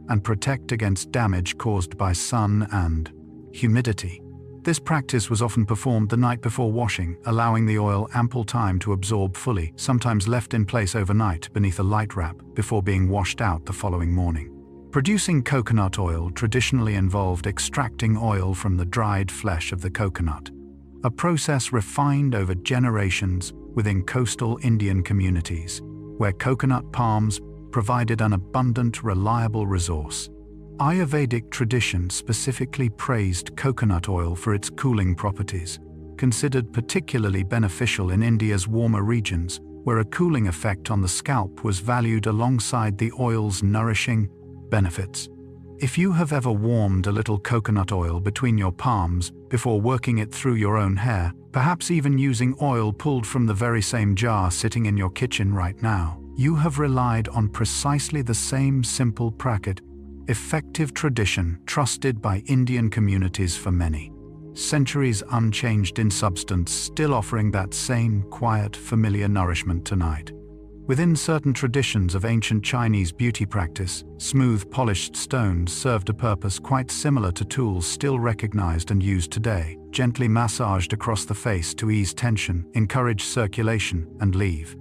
and protect against damage caused by sun and humidity. This practice was often performed the night before washing, allowing the oil ample time to absorb fully, sometimes left in place overnight beneath a light wrap before being washed out the following morning. Producing coconut oil traditionally involved extracting oil from the dried flesh of the coconut, a process refined over generations within coastal Indian communities, where coconut palms provided an abundant, reliable resource. Ayurvedic tradition specifically praised coconut oil for its cooling properties, considered particularly beneficial in India's warmer regions, where a cooling effect on the scalp was valued alongside the oil's nourishing benefits. If you have ever warmed a little coconut oil between your palms before working it through your own hair, perhaps even using oil pulled from the very same jar sitting in your kitchen right now, you have relied on precisely the same simple practice, effective tradition trusted by Indian communities for many centuries, unchanged in substance, still offering that same quiet, familiar nourishment tonight. Within certain traditions of ancient Chinese beauty practice, smooth polished stones served a purpose quite similar to tools still recognized and used today, gently massaged across the face to ease tension, encourage circulation, and leave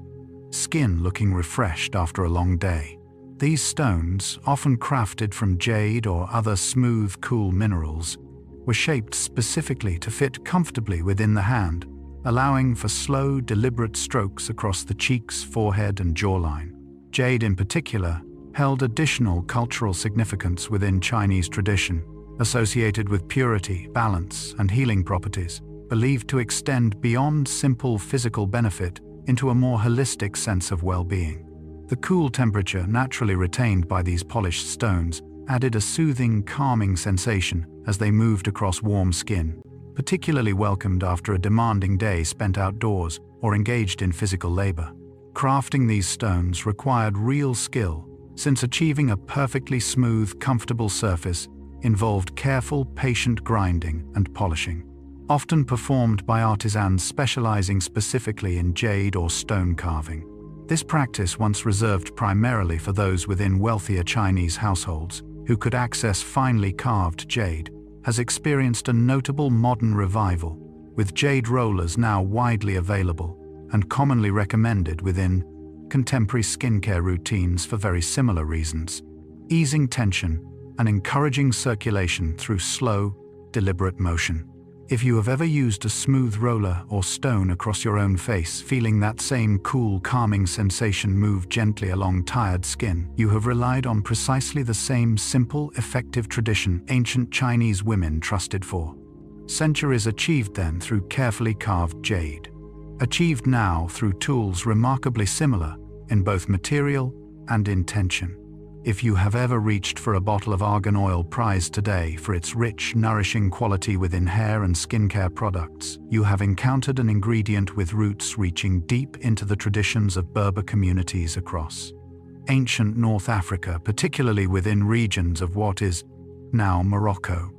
skin looking refreshed after a long day. These stones, often crafted from jade or other smooth, cool minerals, were shaped specifically to fit comfortably within the hand, allowing for slow, deliberate strokes across the cheeks, forehead, and jawline. Jade in particular held additional cultural significance within Chinese tradition, associated with purity, balance, and healing properties, believed to extend beyond simple physical benefit into a more holistic sense of well-being. The cool temperature naturally retained by these polished stones added a soothing, calming sensation as they moved across warm skin, particularly welcomed after a demanding day spent outdoors or engaged in physical labor. Crafting these stones required real skill, since achieving a perfectly smooth, comfortable surface involved careful, patient grinding and polishing, often performed by artisans specializing specifically in jade or stone carving. This practice, once reserved primarily for those within wealthier Chinese households who could access finely carved jade, has experienced a notable modern revival, with jade rollers now widely available and commonly recommended within contemporary skincare routines for very similar reasons, easing tension and encouraging circulation through slow, deliberate motion. If you have ever used a smooth roller or stone across your own face, feeling that same cool, calming sensation move gently along tired skin, you have relied on precisely the same simple, effective tradition ancient Chinese women trusted for centuries, achieved then through carefully carved jade, achieved now through tools remarkably similar in both material and intention. If you have ever reached for a bottle of argan oil prized today for its rich, nourishing quality within hair and skincare products, you have encountered an ingredient with roots reaching deep into the traditions of Berber communities across ancient North Africa, particularly within regions of what is now Morocco.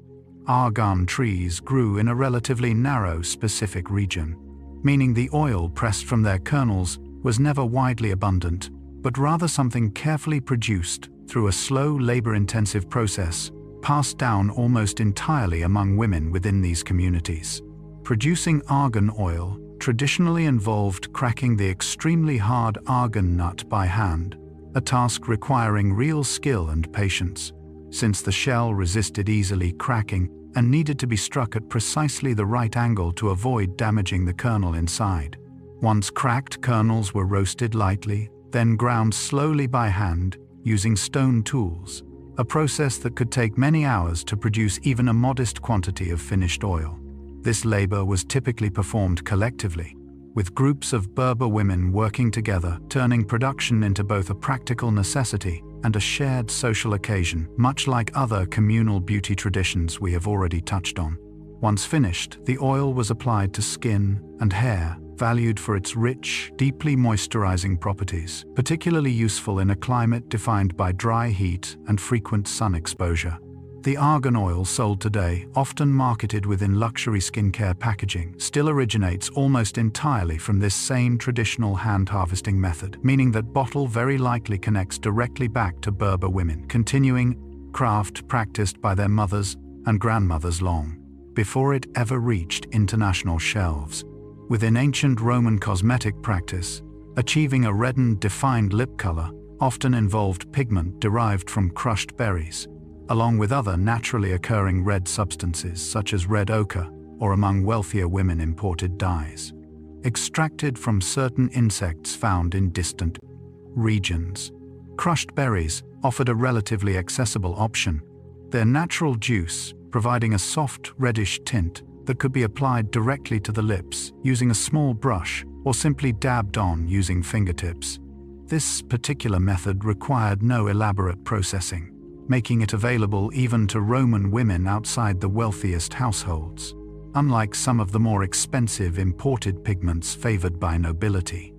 Argan trees grew in a relatively narrow, specific region, meaning the oil pressed from their kernels was never widely abundant, but rather something carefully produced through a slow, labor-intensive process passed down almost entirely among women within these communities. Producing argan oil traditionally involved cracking the extremely hard argan nut by hand, a task requiring real skill and patience, since the shell resisted easily cracking and needed to be struck at precisely the right angle to avoid damaging the kernel inside. Once cracked, kernels were roasted lightly, then ground slowly by hand using stone tools, a process that could take many hours to produce even a modest quantity of finished oil. This labor was typically performed collectively, with groups of Berber women working together, turning production into both a practical necessity and a shared social occasion, much like other communal beauty traditions we have already touched on. Once finished, the oil was applied to skin and hair, valued for its rich, deeply moisturizing properties, particularly useful in a climate defined by dry heat and frequent sun exposure. The argan oil sold today, often marketed within luxury skincare packaging, still originates almost entirely from this same traditional hand-harvesting method, meaning that bottle very likely connects directly back to Berber women, continuing craft practiced by their mothers and grandmothers long before it ever reached international shelves. Within ancient Roman cosmetic practice, achieving a reddened, defined lip color often involved pigment derived from crushed berries, along with other naturally occurring red substances such as red ochre, or among wealthier women imported dyes, extracted from certain insects found in distant regions. Crushed berries offered a relatively accessible option, their natural juice providing a soft, reddish tint that could be applied directly to the lips using a small brush or simply dabbed on using fingertips. This particular method required no elaborate processing, making it available even to Roman women outside the wealthiest households, unlike some of the more expensive imported pigments favored by nobility.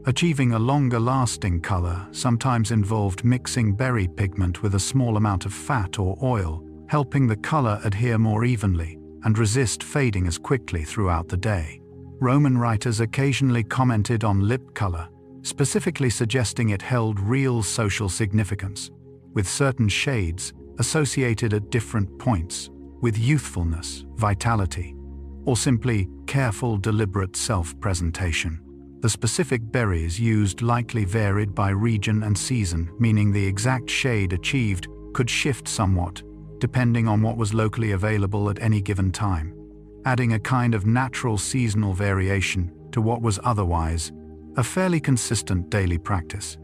Achieving a longer-lasting color sometimes involved mixing berry pigment with a small amount of fat or oil, helping the color adhere more evenly and resist fading as quickly throughout the day. Roman writers occasionally commented on lip color, specifically suggesting it held real social significance, with certain shades associated at different points with youthfulness, vitality, or simply careful, deliberate self-presentation. The specific berries used likely varied by region and season, meaning the exact shade achieved could shift somewhat, depending on what was locally available at any given time, adding a kind of natural seasonal variation to what was otherwise a fairly consistent daily practice.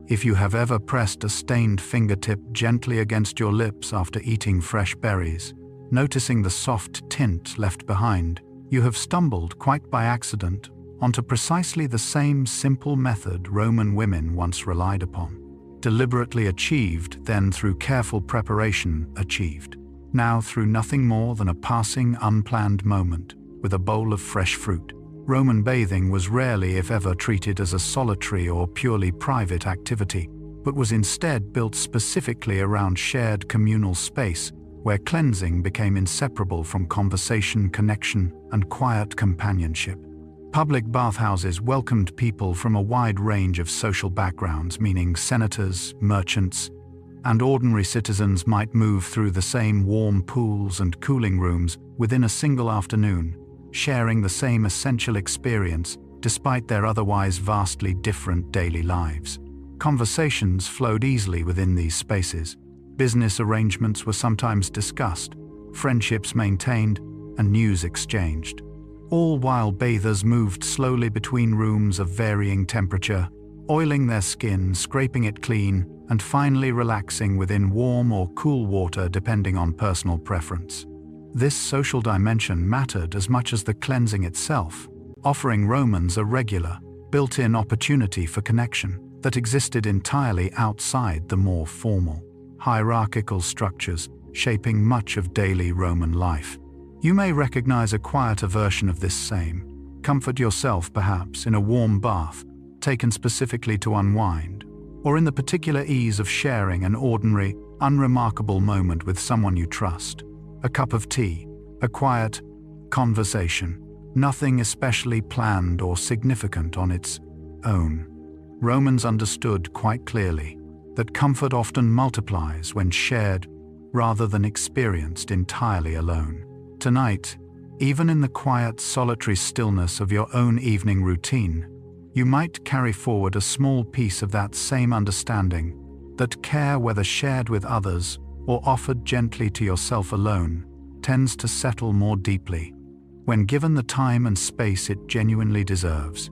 If you have ever pressed a stained fingertip gently against your lips after eating fresh berries, noticing the soft tint left behind, you have stumbled quite by accident onto precisely the same simple method Roman women once relied upon. Deliberately achieved, then through careful preparation achieved. Now through nothing more than a passing, unplanned moment with a bowl of fresh fruit. Roman bathing was rarely, if ever, treated as a solitary or purely private activity, but was instead built specifically around shared communal space, where cleansing became inseparable from conversation, connection, and quiet companionship. Public bathhouses welcomed people from a wide range of social backgrounds, meaning senators, merchants, and ordinary citizens might move through the same warm pools and cooling rooms within a single afternoon, sharing the same essential experience despite their otherwise vastly different daily lives. Conversations flowed easily within these spaces. Business arrangements were sometimes discussed, friendships maintained, and news exchanged, all while bathers moved slowly between rooms of varying temperature, oiling their skin, scraping it clean, and finally relaxing within warm or cool water depending on personal preference. This social dimension mattered as much as the cleansing itself, offering Romans a regular, built-in opportunity for connection that existed entirely outside the more formal, hierarchical structures shaping much of daily Roman life. You may recognize a quieter version of this same. Comfort yourself, perhaps, in a warm bath, taken specifically to unwind, or in the particular ease of sharing an ordinary, unremarkable moment with someone you trust. A cup of tea, a quiet conversation, nothing especially planned or significant on its own. Romans understood quite clearly that comfort often multiplies when shared rather than experienced entirely alone. Tonight, even in the quiet, solitary stillness of your own evening routine, you might carry forward a small piece of that same understanding that care, whether shared with others or offered gently to yourself alone, tends to settle more deeply when given the time and space it genuinely deserves.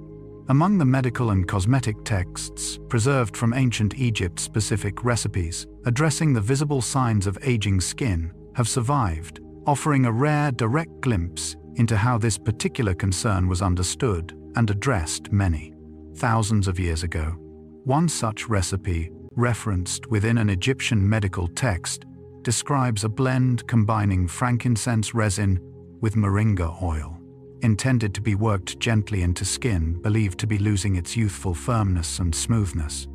Among the medical and cosmetic texts preserved from ancient Egypt, specific recipes addressing the visible signs of aging skin have survived, offering a rare, direct glimpse into how this particular concern was understood and addressed many thousands of years ago. One such recipe, referenced within an Egyptian medical text, describes a blend combining frankincense resin with moringa oil, intended to be worked gently into skin believed to be losing its youthful firmness and smoothness.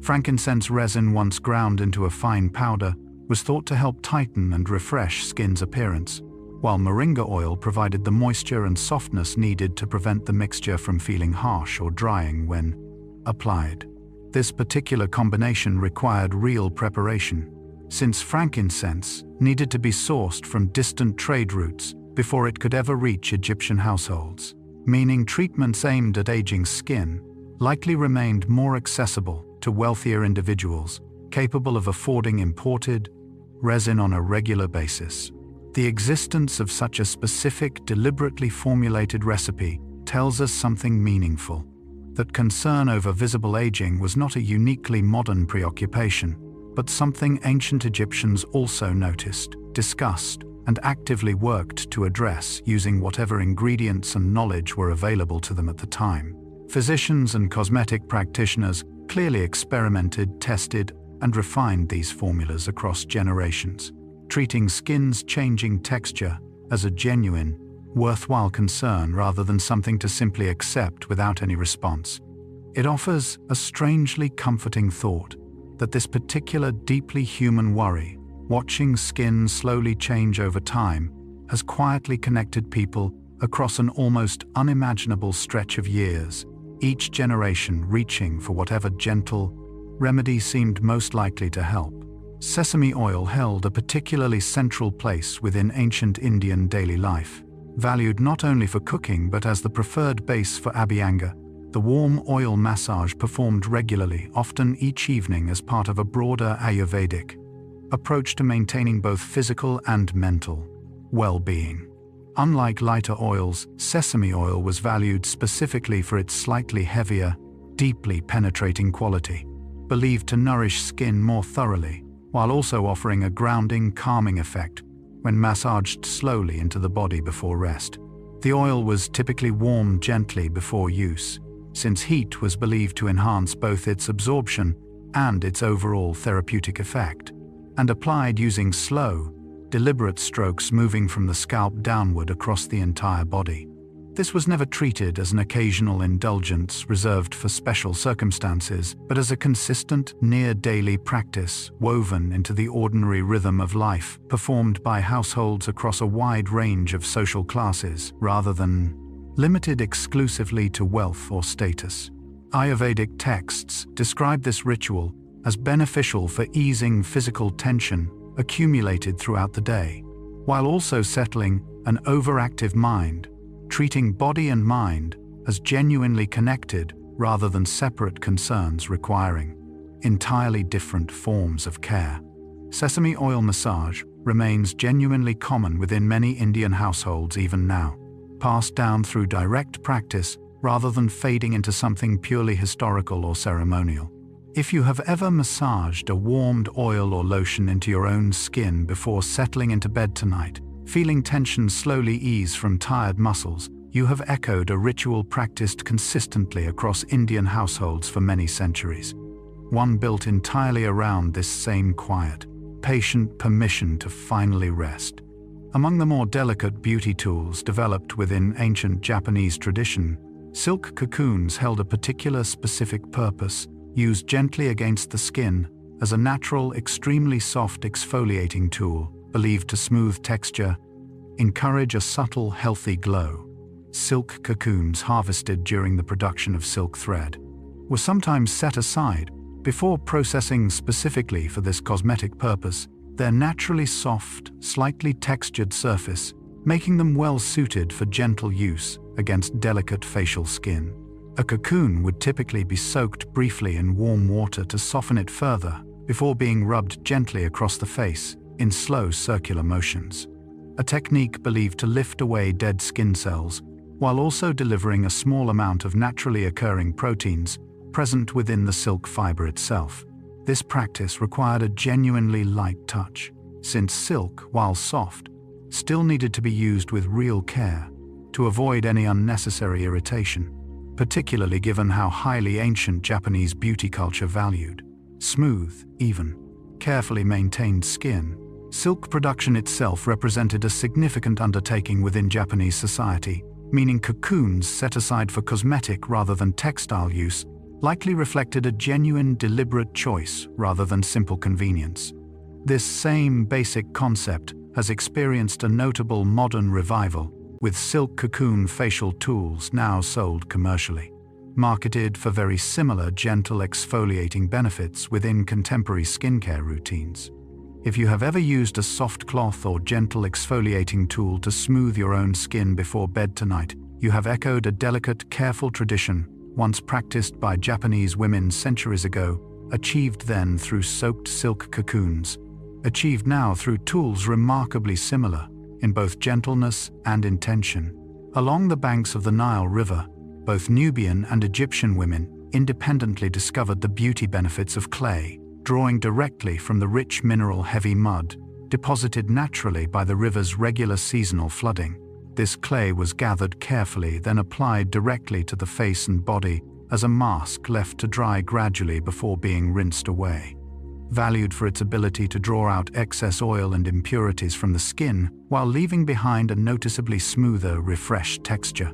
Frankincense resin, once ground into a fine powder, was thought to help tighten and refresh skin's appearance, while moringa oil provided the moisture and softness needed to prevent the mixture from feeling harsh or drying when applied. This particular combination required real preparation, since frankincense needed to be sourced from distant trade routes before it could ever reach Egyptian households, meaning treatments aimed at aging skin likely remained more accessible to wealthier individuals capable of affording imported resin on a regular basis. The existence of such a specific, deliberately formulated recipe tells us something meaningful: that concern over visible aging was not a uniquely modern preoccupation, but something ancient Egyptians also noticed, discussed, and actively worked to address using whatever ingredients and knowledge were available to them at the time. Physicians and cosmetic practitioners clearly experimented, tested, and refined these formulas across generations, treating skin's changing texture as a genuine, worthwhile concern rather than something to simply accept without any response. It offers a strangely comforting thought that this particular deeply human worry, watching skin slowly change over time, has quietly connected people across an almost unimaginable stretch of years, each generation reaching for whatever gentle remedy seemed most likely to help. Sesame oil held a particularly central place within ancient Indian daily life. Valued not only for cooking but as the preferred base for abhyanga, the warm oil massage performed regularly, often each evening as part of a broader Ayurvedic approach to maintaining both physical and mental well-being. Unlike lighter oils, sesame oil was valued specifically for its slightly heavier, deeply penetrating quality, believed to nourish skin more thoroughly, while also offering a grounding, calming effect when massaged slowly into the body before rest. The oil was typically warmed gently before use, since heat was believed to enhance both its absorption and its overall therapeutic effect, and applied using slow, deliberate strokes moving from the scalp downward across the entire body. This was never treated as an occasional indulgence reserved for special circumstances, but as a consistent, near-daily practice woven into the ordinary rhythm of life, performed by households across a wide range of social classes, rather than limited exclusively to wealth or status. Ayurvedic texts describe this ritual as beneficial for easing physical tension accumulated throughout the day, while also settling an overactive mind, treating body and mind as genuinely connected rather than separate concerns requiring entirely different forms of care. Sesame oil massage remains genuinely common within many Indian households even now, passed down through direct practice rather than fading into something purely historical or ceremonial. If you have ever massaged a warmed oil or lotion into your own skin before settling into bed tonight, feeling tension slowly ease from tired muscles, you have echoed a ritual practiced consistently across Indian households for many centuries. One built entirely around this same quiet, patient permission to finally rest. Among the more delicate beauty tools developed within ancient Japanese tradition, silk cocoons held a particular specific purpose, used gently against the skin as a natural, extremely soft exfoliating tool, believed to smooth texture, encourage a subtle, healthy glow. Silk cocoons harvested during the production of silk thread were sometimes set aside before processing specifically for this cosmetic purpose, their naturally soft, slightly textured surface making them well suited for gentle use against delicate facial skin. A cocoon would typically be soaked briefly in warm water to soften it further before being rubbed gently across the face in slow circular motions, a technique believed to lift away dead skin cells while also delivering a small amount of naturally occurring proteins present within the silk fiber itself. This practice required a genuinely light touch, since silk, while soft, still needed to be used with real care to avoid any unnecessary irritation, particularly given how highly ancient Japanese beauty culture valued smooth, even, carefully maintained skin. Silk production itself represented a significant undertaking within Japanese society, meaning cocoons set aside for cosmetic rather than textile use likely reflected a genuine, deliberate choice rather than simple convenience. This same basic concept has experienced a notable modern revival, with silk cocoon facial tools now sold commercially, marketed for very similar gentle exfoliating benefits within contemporary skincare routines. If you have ever used a soft cloth or gentle exfoliating tool to smooth your own skin before bed tonight, you have echoed a delicate, careful tradition once practiced by Japanese women centuries ago, achieved then through soaked silk cocoons, achieved now through tools remarkably similar in both gentleness and intention. Along the banks of the Nile River, both Nubian and Egyptian women independently discovered the beauty benefits of clay, drawing directly from the rich mineral-heavy mud deposited naturally by the river's regular seasonal flooding. This clay was gathered carefully, then applied directly to the face and body as a mask left to dry gradually before being rinsed away. Valued for its ability to draw out excess oil and impurities from the skin while leaving behind a noticeably smoother, refreshed texture.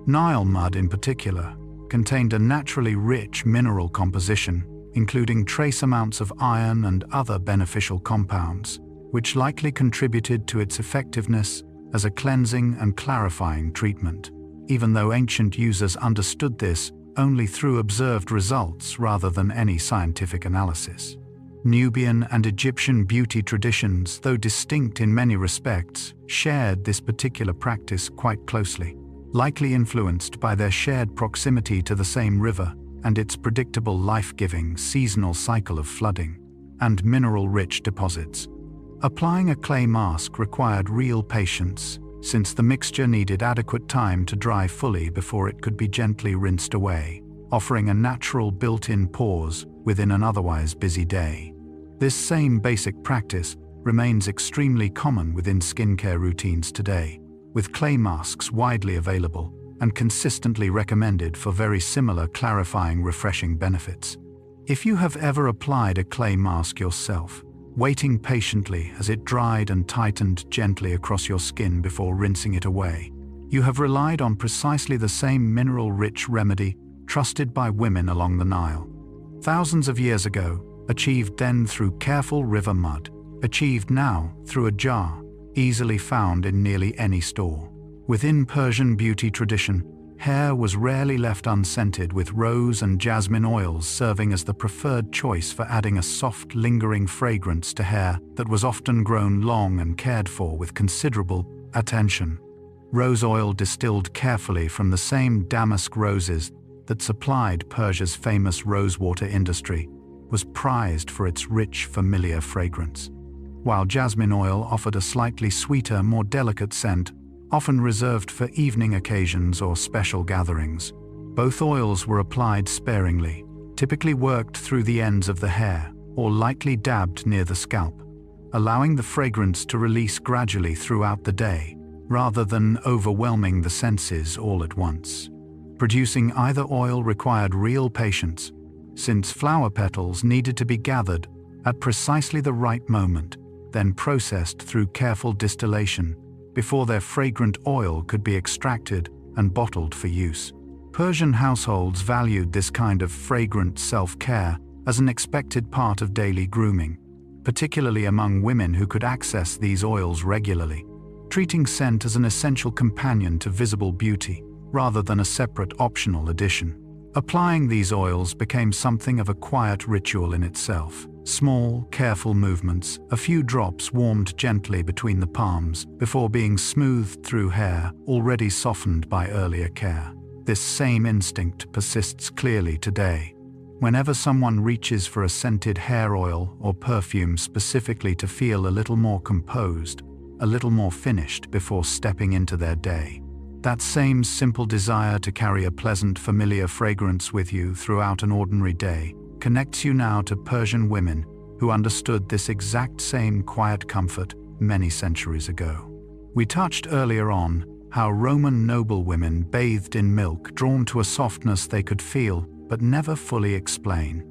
Nile mud in particular contained a naturally rich mineral composition, including trace amounts of iron and other beneficial compounds, which likely contributed to its effectiveness as a cleansing and clarifying treatment. Even though ancient users understood this only through observed results rather than any scientific analysis. Nubian and Egyptian beauty traditions, though distinct in many respects, shared this particular practice quite closely, likely influenced by their shared proximity to the same river and its predictable life-giving seasonal cycle of flooding and mineral-rich deposits. Applying a clay mask required real patience, since the mixture needed adequate time to dry fully before it could be gently rinsed away, offering a natural built-in pause within an otherwise busy day. This same basic practice remains extremely common within skincare routines today, with clay masks widely available and consistently recommended for very similar clarifying, refreshing benefits. If you have ever applied a clay mask yourself, waiting patiently as it dried and tightened gently across your skin before rinsing it away, you have relied on precisely the same mineral-rich remedy trusted by women along the Nile. Thousands of years ago, achieved then through careful river mud, achieved now through a jar, easily found in nearly any store. Within Persian beauty tradition, hair was rarely left unscented, with rose and jasmine oils serving as the preferred choice for adding a soft, lingering fragrance to hair that was often grown long and cared for with considerable attention. Rose oil distilled carefully from the same damask roses that supplied Persia's famous rosewater industry was prized for its rich, familiar fragrance, while jasmine oil offered a slightly sweeter, more delicate scent, often reserved for evening occasions or special gatherings. Both oils were applied sparingly, typically worked through the ends of the hair or lightly dabbed near the scalp, allowing the fragrance to release gradually throughout the day, rather than overwhelming the senses all at once. Producing either oil required real patience, since flower petals needed to be gathered at precisely the right moment, then processed through careful distillation before their fragrant oil could be extracted and bottled for use. Persian households valued this kind of fragrant self-care as an expected part of daily grooming, particularly among women who could access these oils regularly, treating scent as an essential companion to visible beauty rather than a separate optional addition. Applying these oils became something of a quiet ritual in itself. Small, careful movements, a few drops warmed gently between the palms before being smoothed through hair already softened by earlier care. This same instinct persists clearly today. Whenever someone reaches for a scented hair oil or perfume specifically to feel a little more composed, a little more finished before stepping into their day, that same simple desire to carry a pleasant, familiar fragrance with you throughout an ordinary day connects you now to Persian women who understood this exact same quiet comfort many centuries ago. We touched earlier on how Roman noblewomen bathed in milk, drawn to a softness they could feel but never fully explain.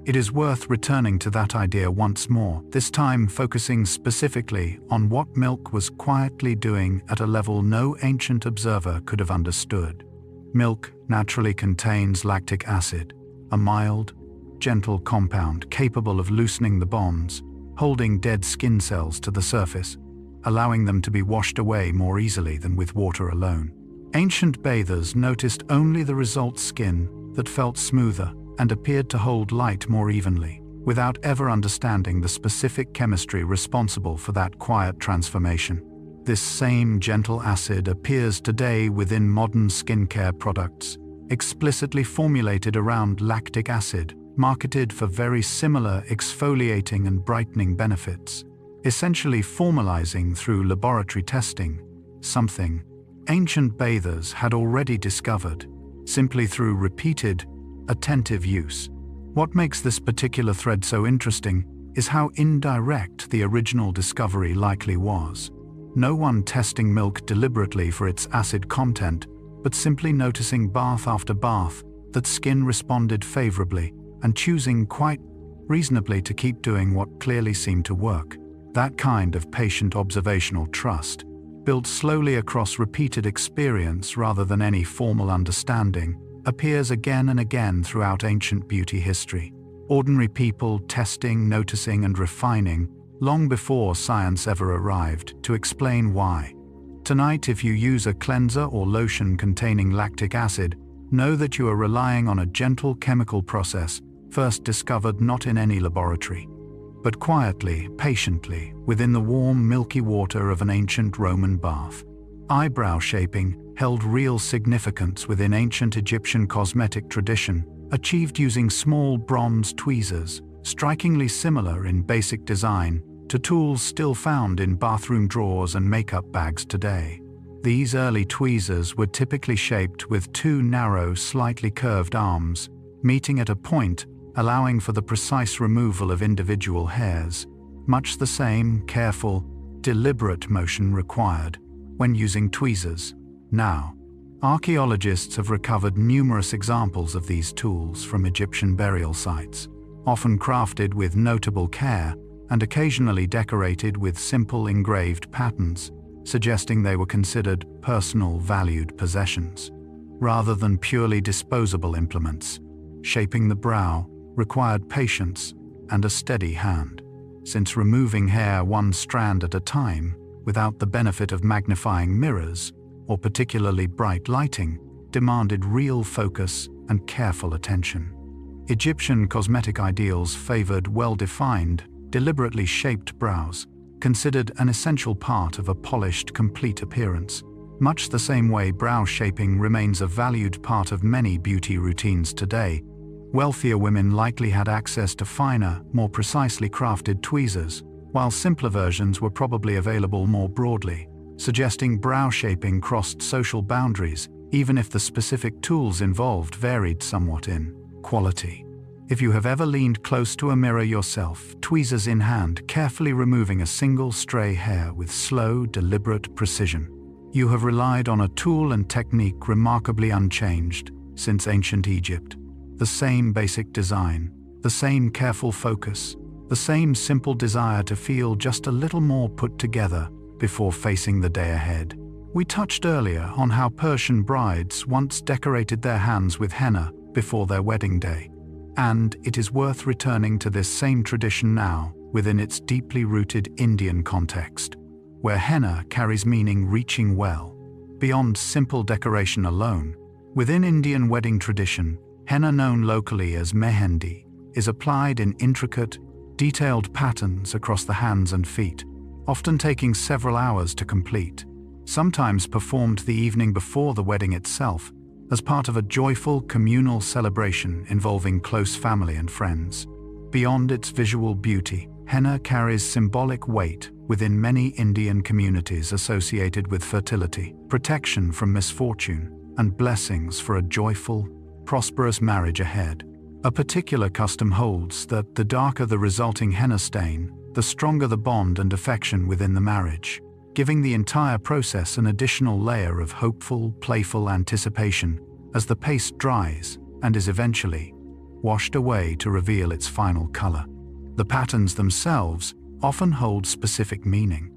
It is worth returning to that idea once more, this time focusing specifically on what milk was quietly doing at a level no ancient observer could have understood. Milk naturally contains lactic acid, a mild, gentle compound capable of loosening the bonds, holding dead skin cells to the surface, allowing them to be washed away more easily than with water alone. Ancient bathers noticed only the result: skin that felt smoother and appeared to hold light more evenly, without ever understanding the specific chemistry responsible for that quiet transformation. This same gentle acid appears today within modern skincare products, explicitly formulated around lactic acid, marketed for very similar exfoliating and brightening benefits, essentially formalizing through laboratory testing something ancient bathers had already discovered, simply through repeated, attentive use. What makes this particular thread so interesting is how indirect the original discovery likely was. No one testing milk deliberately for its acid content, but simply noticing bath after bath that skin responded favorably and choosing quite reasonably to keep doing what clearly seemed to work. That kind of patient observational trust, built slowly across repeated experience rather than any formal understanding, appears again and again throughout ancient beauty history. Ordinary people testing, noticing, and refining long before science ever arrived to explain why. Tonight, if you use a cleanser or lotion containing lactic acid, know that you are relying on a gentle chemical process first discovered not in any laboratory, but quietly, patiently, within the warm, milky water of an ancient Roman bath. Eyebrow shaping held real significance within ancient Egyptian cosmetic tradition, achieved using small bronze tweezers, strikingly similar in basic design to tools still found in bathroom drawers and makeup bags today. These early tweezers were typically shaped with two narrow, slightly curved arms, meeting at a point, allowing for the precise removal of individual hairs, much the same careful, deliberate motion required when using tweezers. Now, archaeologists have recovered numerous examples of these tools from Egyptian burial sites, often crafted with notable care and occasionally decorated with simple engraved patterns, suggesting they were considered personal, valued possessions, rather than purely disposable implements. Shaping the brow required patience and a steady hand, since removing hair one strand at a time, without the benefit of magnifying mirrors or particularly bright lighting, demanded real focus and careful attention. Egyptian cosmetic ideals favored well-defined, deliberately shaped brows, considered an essential part of a polished, complete appearance, much the same way brow shaping remains a valued part of many beauty routines today. Wealthier women likely had access to finer, more precisely crafted tweezers, while simpler versions were probably available more broadly, suggesting brow shaping crossed social boundaries, even if the specific tools involved varied somewhat in quality. If you have ever leaned close to a mirror yourself, tweezers in hand, carefully removing a single stray hair with slow, deliberate precision, you have relied on a tool and technique remarkably unchanged since ancient Egypt. The same basic design, the same careful focus, the same simple desire to feel just a little more put together before facing the day ahead. We touched earlier on how Persian brides once decorated their hands with henna before their wedding day. And it is worth returning to this same tradition now within its deeply rooted Indian context, where henna carries meaning reaching well beyond simple decoration alone. Within Indian wedding tradition, henna, known locally as mehendi, is applied in intricate, detailed patterns across the hands and feet, often taking several hours to complete, sometimes performed the evening before the wedding itself, as part of a joyful communal celebration involving close family and friends. Beyond its visual beauty, henna carries symbolic weight within many Indian communities associated with fertility, protection from misfortune, and blessings for a joyful, prosperous marriage ahead. A particular custom holds that the darker the resulting henna stain, the stronger the bond and affection within the marriage, giving the entire process an additional layer of hopeful, playful anticipation as the paste dries and is eventually washed away to reveal its final color. The patterns themselves often hold specific meaning,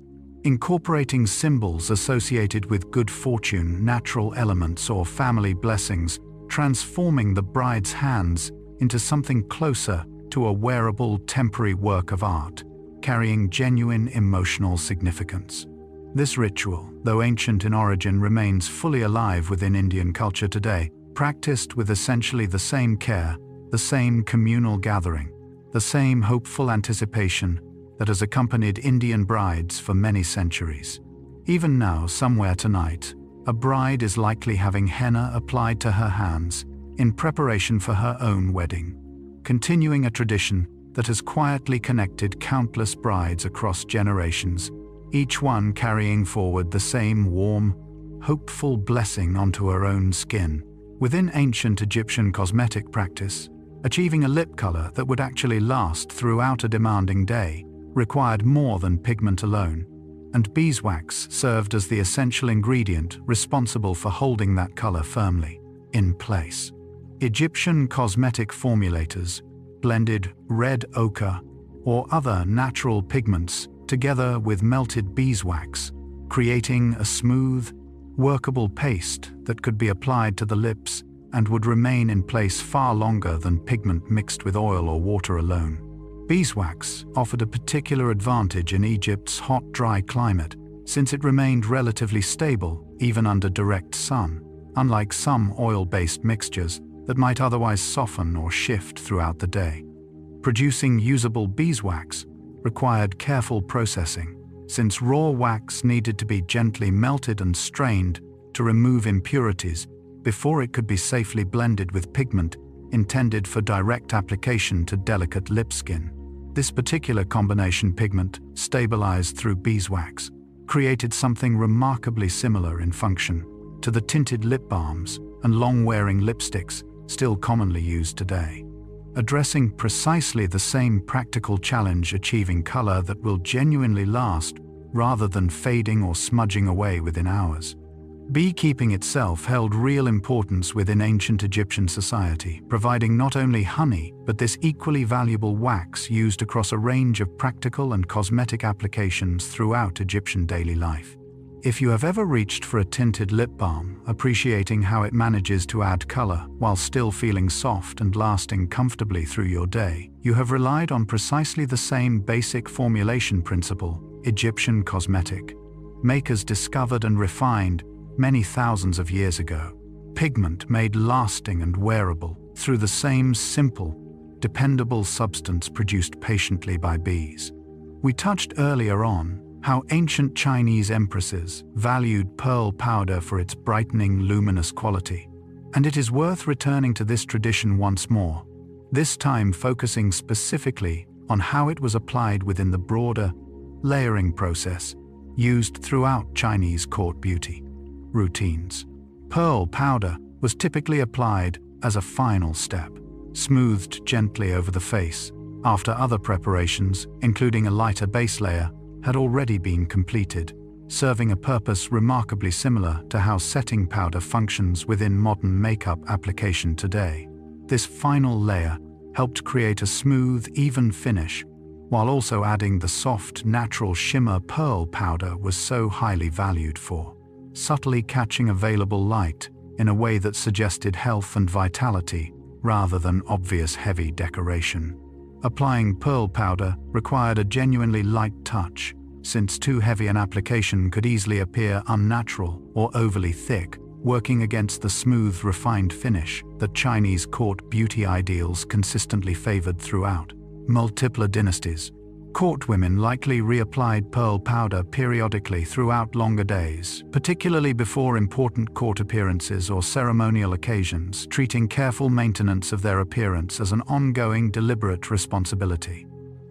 incorporating symbols associated with good fortune, natural elements, or family blessings, transforming the bride's hands into something closer to a wearable, temporary work of art, carrying genuine emotional significance. This ritual, though ancient in origin, remains fully alive within Indian culture today, practiced with essentially the same care, the same communal gathering, the same hopeful anticipation that has accompanied Indian brides for many centuries. Even now, somewhere tonight, a bride is likely having henna applied to her hands in preparation for her own wedding, continuing a tradition that has quietly connected countless brides across generations, each one carrying forward the same warm, hopeful blessing onto her own skin. Within ancient Egyptian cosmetic practice, achieving a lip color that would actually last throughout a demanding day required more than pigment alone, and beeswax served as the essential ingredient responsible for holding that color firmly in place. Egyptian cosmetic formulators blended red ochre or other natural pigments together with melted beeswax, creating a smooth, workable paste that could be applied to the lips and would remain in place far longer than pigment mixed with oil or water alone. Beeswax offered a particular advantage in Egypt's hot, dry climate, since it remained relatively stable even under direct sun, unlike some oil-based mixtures that might otherwise soften or shift throughout the day. Producing usable beeswax required careful processing, since raw wax needed to be gently melted and strained to remove impurities before it could be safely blended with pigment intended for direct application to delicate lip skin. This particular combination pigment, stabilized through beeswax, created something remarkably similar in function to the tinted lip balms and long-wearing lipsticks still commonly used today, addressing precisely the same practical challenge: achieving color that will genuinely last rather than fading or smudging away within hours. Beekeeping itself held real importance within ancient Egyptian society, providing not only honey, but this equally valuable wax used across a range of practical and cosmetic applications throughout Egyptian daily life. If you have ever reached for a tinted lip balm, appreciating how it manages to add color while still feeling soft and lasting comfortably through your day, you have relied on precisely the same basic formulation principle Egyptian cosmetic makers discovered and refined many thousands of years ago. Pigment made lasting and wearable through the same simple, dependable substance produced patiently by bees. We touched earlier on how ancient Chinese empresses valued pearl powder for its brightening, luminous quality, and it is worth returning to this tradition once more, this time focusing specifically on how it was applied within the broader layering process used throughout Chinese court beauty routines. Pearl powder was typically applied as a final step, smoothed gently over the face, after other preparations, including a lighter base layer, had already been completed, serving a purpose remarkably similar to how setting powder functions within modern makeup application today. This final layer helped create a smooth, even finish, while also adding the soft, natural shimmer pearl powder was so highly valued for, subtly catching available light in a way that suggested health and vitality rather than obvious heavy decoration. Applying pearl powder required a genuinely light touch, since too heavy an application could easily appear unnatural or overly thick, working against the smooth, refined finish that Chinese court beauty ideals consistently favored throughout multiple dynasties. Court women likely reapplied pearl powder periodically throughout longer days, particularly before important court appearances or ceremonial occasions, treating careful maintenance of their appearance as an ongoing, deliberate responsibility,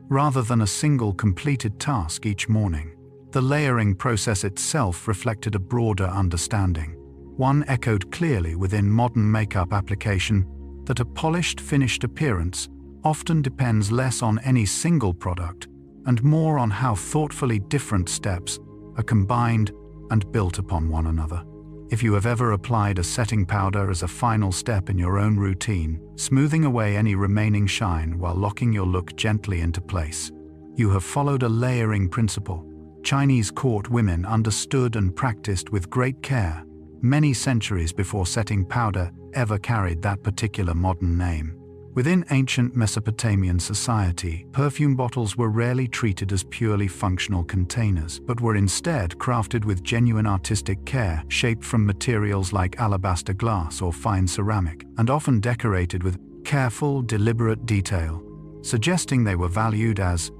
rather than a single completed task each morning. The layering process itself reflected a broader understanding. One echoed clearly within modern makeup application that a polished, finished appearance often depends less on any single product and more on how thoughtfully different steps are combined and built upon one another. If you have ever applied a setting powder as a final step in your own routine, smoothing away any remaining shine while locking your look gently into place, you have followed a layering principle Chinese court women understood and practiced with great care many centuries before setting powder ever carried that particular modern name. Within ancient Mesopotamian society, perfume bottles were rarely treated as purely functional containers, but were instead crafted with genuine artistic care, shaped from materials like alabaster glass or fine ceramic, and often decorated with careful, deliberate detail, suggesting they were valued as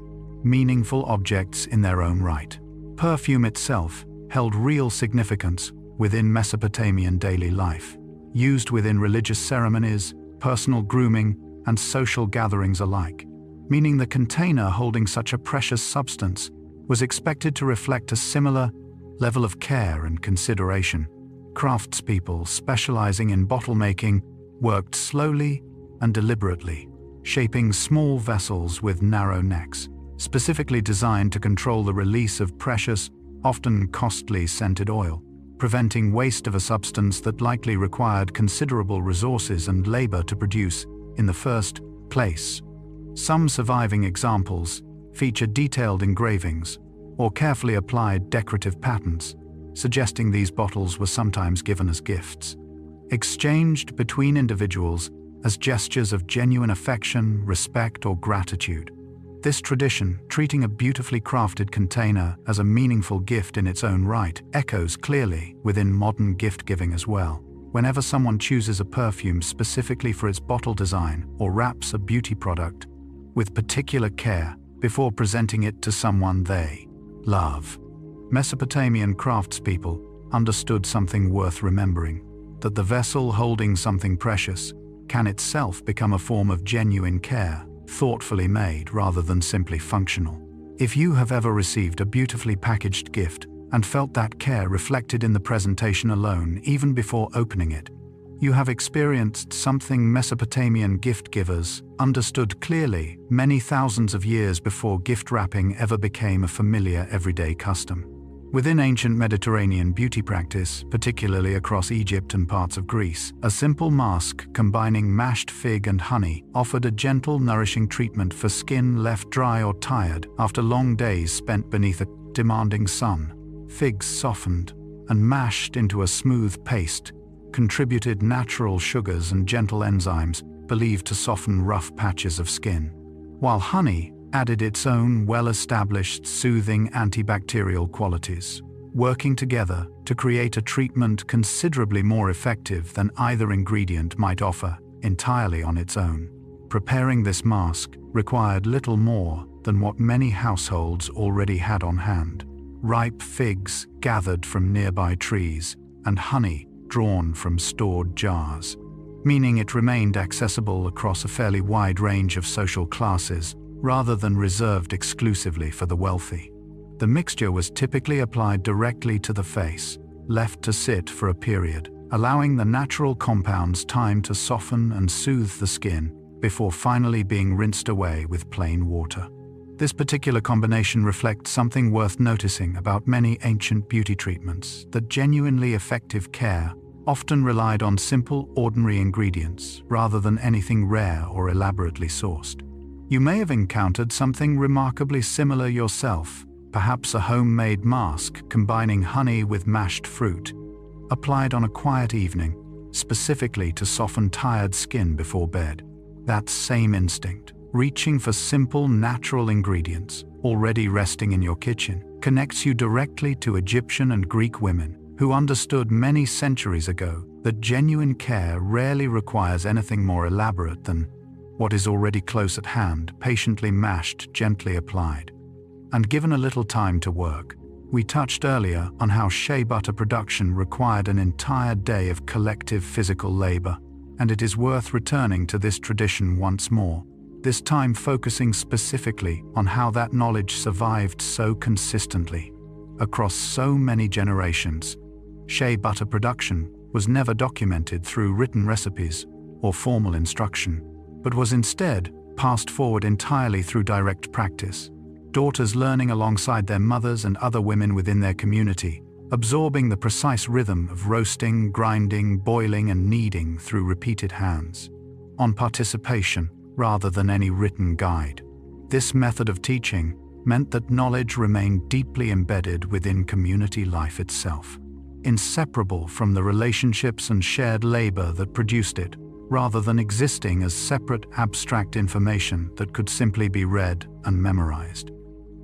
meaningful objects in their own right. Perfume itself held real significance within Mesopotamian daily life, used within religious ceremonies, personal grooming, and social gatherings alike, meaning the container holding such a precious substance was expected to reflect a similar level of care and consideration. Craftspeople specializing in bottle making worked slowly and deliberately, shaping small vessels with narrow necks, specifically designed to control the release of precious, often costly scented oil, preventing waste of a substance that likely required considerable resources and labor to produce in the first place. Some surviving examples feature detailed engravings or carefully applied decorative patterns, suggesting these bottles were sometimes given as gifts, exchanged between individuals as gestures of genuine affection, respect, or gratitude. This tradition, treating a beautifully crafted container as a meaningful gift in its own right, echoes clearly within modern gift-giving as well. Whenever someone chooses a perfume specifically for its bottle design or wraps a beauty product with particular care before presenting it to someone they love, Mesopotamian craftspeople understood something worth remembering, that the vessel holding something precious can itself become a form of genuine care, thoughtfully made rather than simply functional. If you have ever received a beautifully packaged gift and felt that care reflected in the presentation alone, even before opening it, you have experienced something Mesopotamian gift givers understood clearly many thousands of years before gift wrapping ever became a familiar everyday custom. Within ancient Mediterranean beauty practice, particularly across Egypt and parts of Greece, a simple mask combining mashed fig and honey offered a gentle, nourishing treatment for skin left dry or tired after long days spent beneath a demanding sun. Figs softened and mashed into a smooth paste contributed natural sugars and gentle enzymes believed to soften rough patches of skin, while honey added its own well-established soothing antibacterial qualities, working together to create a treatment considerably more effective than either ingredient might offer entirely on its own. Preparing this mask required little more than what many households already had on hand: ripe figs gathered from nearby trees and honey drawn from stored jars, meaning it remained accessible across a fairly wide range of social classes rather than reserved exclusively for the wealthy. The mixture was typically applied directly to the face, left to sit for a period, allowing the natural compounds time to soften and soothe the skin before finally being rinsed away with plain water. This particular combination reflects something worth noticing about many ancient beauty treatments: that genuinely effective care often relied on simple, ordinary ingredients rather than anything rare or elaborately sourced. You may have encountered something remarkably similar yourself, perhaps a homemade mask combining honey with mashed fruit, applied on a quiet evening, specifically to soften tired skin before bed. That same instinct, reaching for simple, natural ingredients already resting in your kitchen, connects you directly to Egyptian and Greek women who understood many centuries ago that genuine care rarely requires anything more elaborate than what is already close at hand, patiently mashed, gently applied, and given a little time to work. We touched earlier on how shea butter production required an entire day of collective physical labor, and it is worth returning to this tradition once more, this time focusing specifically on how that knowledge survived so consistently across so many generations. Shea butter production was never documented through written recipes or formal instruction, but was instead passed forward entirely through direct practice. Daughters learning alongside their mothers and other women within their community, absorbing the precise rhythm of roasting, grinding, boiling, and kneading through repeated hands-on participation rather than any written guide. This method of teaching meant that knowledge remained deeply embedded within community life itself, inseparable from the relationships and shared labor that produced it, rather than existing as separate abstract information that could simply be read and memorized.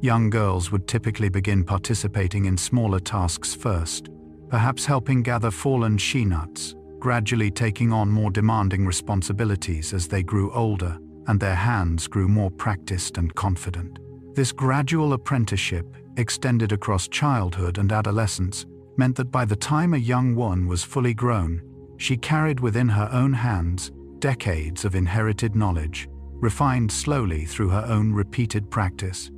Young girls would typically begin participating in smaller tasks first, perhaps helping gather fallen shea nuts, gradually taking on more demanding responsibilities as they grew older and their hands grew more practiced and confident. This gradual apprenticeship, extended across childhood and adolescence, meant that by the time a young woman was fully grown, she carried within her own hands decades of inherited knowledge, refined slowly through her own repeated practice,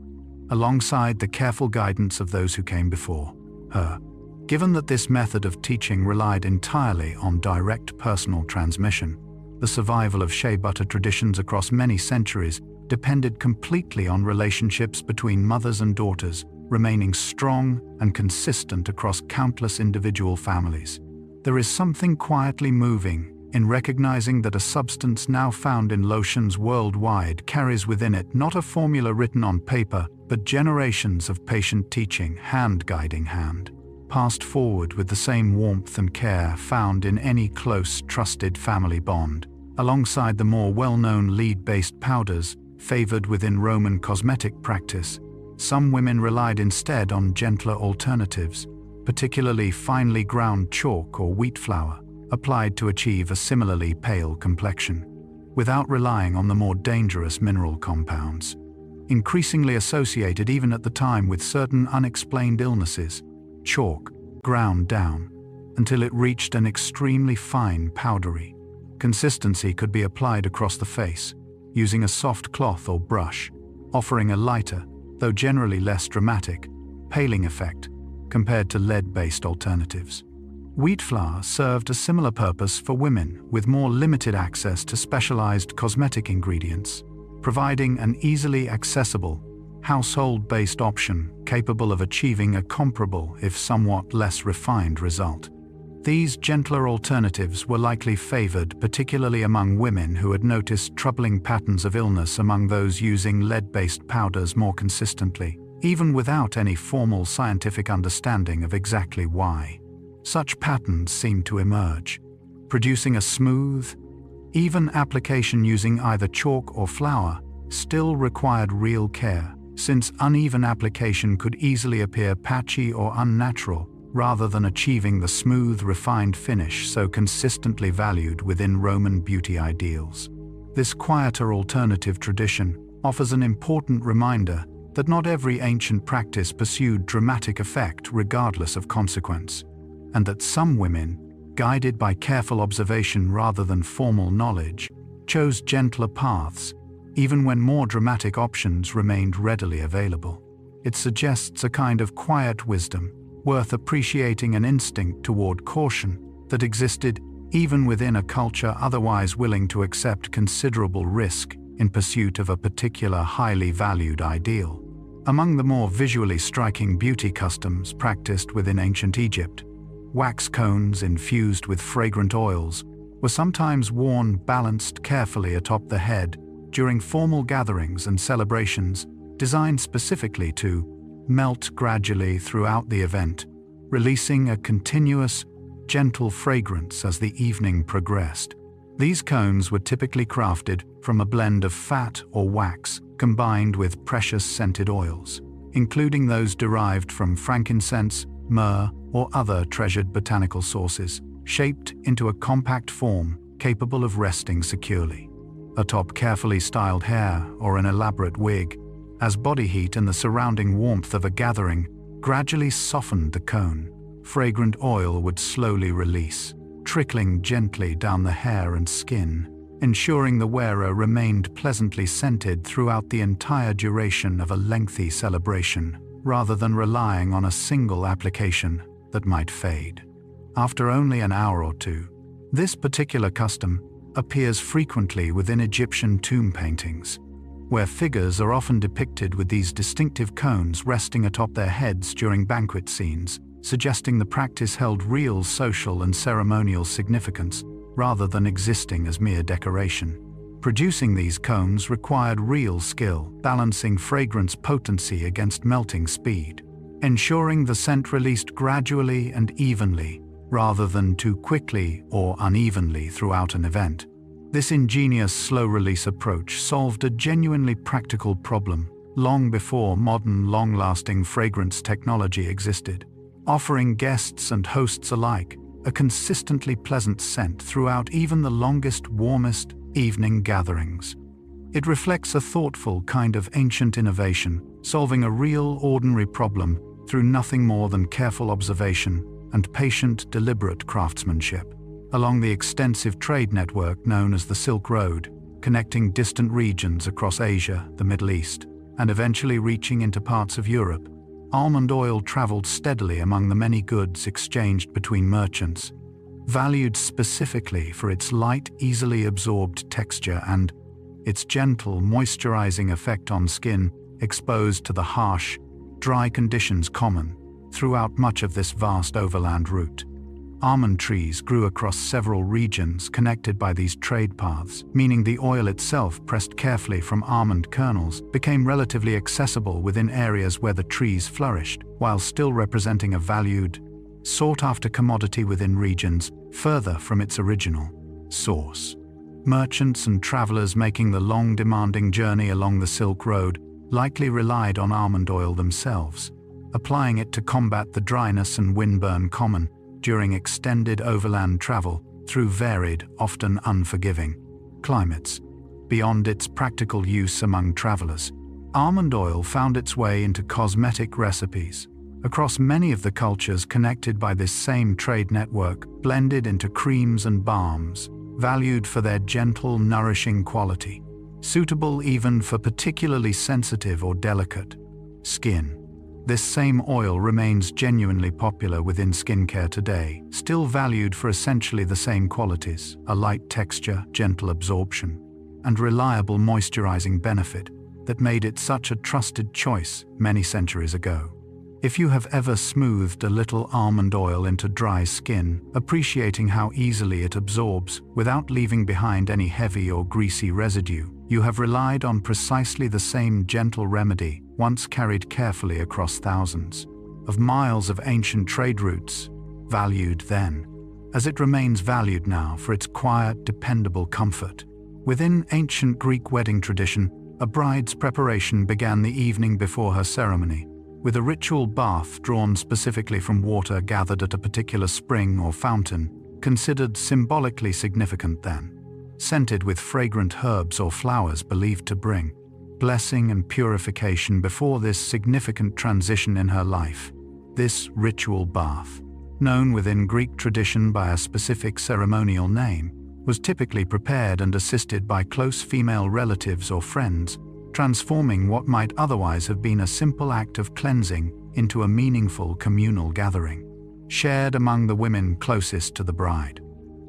alongside the careful guidance of those who came before her. Given that this method of teaching relied entirely on direct personal transmission, the survival of shea butter traditions across many centuries depended completely on relationships between mothers and daughters, remaining strong and consistent across countless individual families. There is something quietly moving in recognizing that a substance now found in lotions worldwide carries within it not a formula written on paper, but generations of patient teaching, hand-guiding hand, passed forward with the same warmth and care found in any close, trusted family bond. Alongside the more well-known lead-based powders favored within Roman cosmetic practice, some women relied instead on gentler alternatives, particularly finely ground chalk or wheat flour, applied to achieve a similarly pale complexion, without relying on the more dangerous mineral compounds. Increasingly associated even at the time with certain unexplained illnesses, chalk ground down until it reached an extremely fine powdery consistency could be applied across the face, using a soft cloth or brush, offering a lighter, though generally less dramatic, paling effect compared to lead-based alternatives. Wheat flour served a similar purpose for women with more limited access to specialized cosmetic ingredients, providing an easily accessible, household-based option capable of achieving a comparable, if somewhat less refined, result. These gentler alternatives were likely favored particularly among women who had noticed troubling patterns of illness among those using lead-based powders more consistently, even without any formal scientific understanding of exactly why. Such patterns seemed to emerge, producing a smooth, even application using either chalk or flour still required real care, since uneven application could easily appear patchy or unnatural, rather than achieving the smooth, refined finish so consistently valued within Roman beauty ideals. This quieter alternative tradition offers an important reminder that not every ancient practice pursued dramatic effect regardless of consequence, and that some women, guided by careful observation rather than formal knowledge, chose gentler paths, even when more dramatic options remained readily available. It suggests a kind of quiet wisdom, worth appreciating, an instinct toward caution that existed even within a culture otherwise willing to accept considerable risk in pursuit of a particular highly valued ideal. Among the more visually striking beauty customs practiced within ancient Egypt, wax cones infused with fragrant oils were sometimes worn balanced carefully atop the head during formal gatherings and celebrations designed specifically to melt gradually throughout the event, releasing a continuous, gentle fragrance as the evening progressed. These cones were typically crafted from a blend of fat or wax combined with precious scented oils, including those derived from frankincense, myrrh, or other treasured botanical sources, shaped into a compact form capable of resting securely atop carefully styled hair or an elaborate wig. As body heat and the surrounding warmth of a gathering gradually softened the cone, fragrant oil would slowly release, trickling gently down the hair and skin, ensuring the wearer remained pleasantly scented throughout the entire duration of a lengthy celebration, rather than relying on a single application that might fade after only an hour or two. This particular custom appears frequently within Egyptian tomb paintings, where figures are often depicted with these distinctive cones resting atop their heads during banquet scenes, suggesting the practice held real social and ceremonial significance rather than existing as mere decoration. Producing these cones required real skill, balancing fragrance potency against melting speed, ensuring the scent released gradually and evenly rather than too quickly or unevenly throughout an event. This ingenious slow-release approach solved a genuinely practical problem long before modern long-lasting fragrance technology existed, offering guests and hosts alike a consistently pleasant scent throughout even the longest, warmest evening gatherings. It reflects a thoughtful kind of ancient innovation, solving a real, ordinary problem through nothing more than careful observation and patient, deliberate craftsmanship. Along the extensive trade network known as the Silk Road, connecting distant regions across Asia, the Middle East, and eventually reaching into parts of Europe, almond oil traveled steadily among the many goods exchanged between merchants, valued specifically for its light, easily absorbed texture and its gentle, moisturizing effect on skin exposed to the harsh, dry conditions common throughout much of this vast overland route. Almond trees grew across several regions connected by these trade paths, meaning the oil itself, pressed carefully from almond kernels, became relatively accessible within areas where the trees flourished, while still representing a valued, sought-after commodity within regions further from its original source. Merchants and travelers making the long, demanding journey along the Silk Road likely relied on almond oil themselves, applying it to combat the dryness and windburn common during extended overland travel through varied, often unforgiving, climates. Beyond its practical use among travelers, almond oil found its way into cosmetic recipes. Across many of the cultures connected by this same trade network, blended into creams and balms, valued for their gentle, nourishing quality, suitable even for particularly sensitive or delicate skin. This same oil remains genuinely popular within skincare today, still valued for essentially the same qualities: a light texture, gentle absorption, and reliable moisturizing benefit that made it such a trusted choice many centuries ago. If you have ever smoothed a little almond oil into dry skin, appreciating how easily it absorbs without leaving behind any heavy or greasy residue, you have relied on precisely the same gentle remedy once carried carefully across thousands of miles of ancient trade routes, valued then, as it remains valued now for its quiet, dependable comfort. Within ancient Greek wedding tradition, a bride's preparation began the evening before her ceremony, with a ritual bath drawn specifically from water gathered at a particular spring or fountain, considered symbolically significant then, scented with fragrant herbs or flowers believed to bring blessing and purification before this significant transition in her life. This ritual bath, known within Greek tradition by a specific ceremonial name, was typically prepared and assisted by close female relatives or friends, transforming what might otherwise have been a simple act of cleansing into a meaningful communal gathering, shared among the women closest to the bride.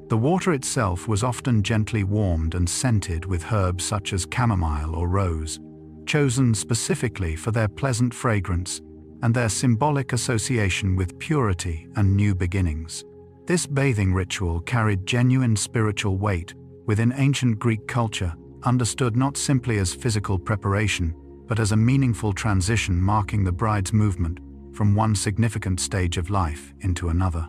The water itself was often gently warmed and scented with herbs such as chamomile or rose, chosen specifically for their pleasant fragrance and their symbolic association with purity and new beginnings. This bathing ritual carried genuine spiritual weight within ancient Greek culture, understood not simply as physical preparation, but as a meaningful transition marking the bride's movement from one significant stage of life into another,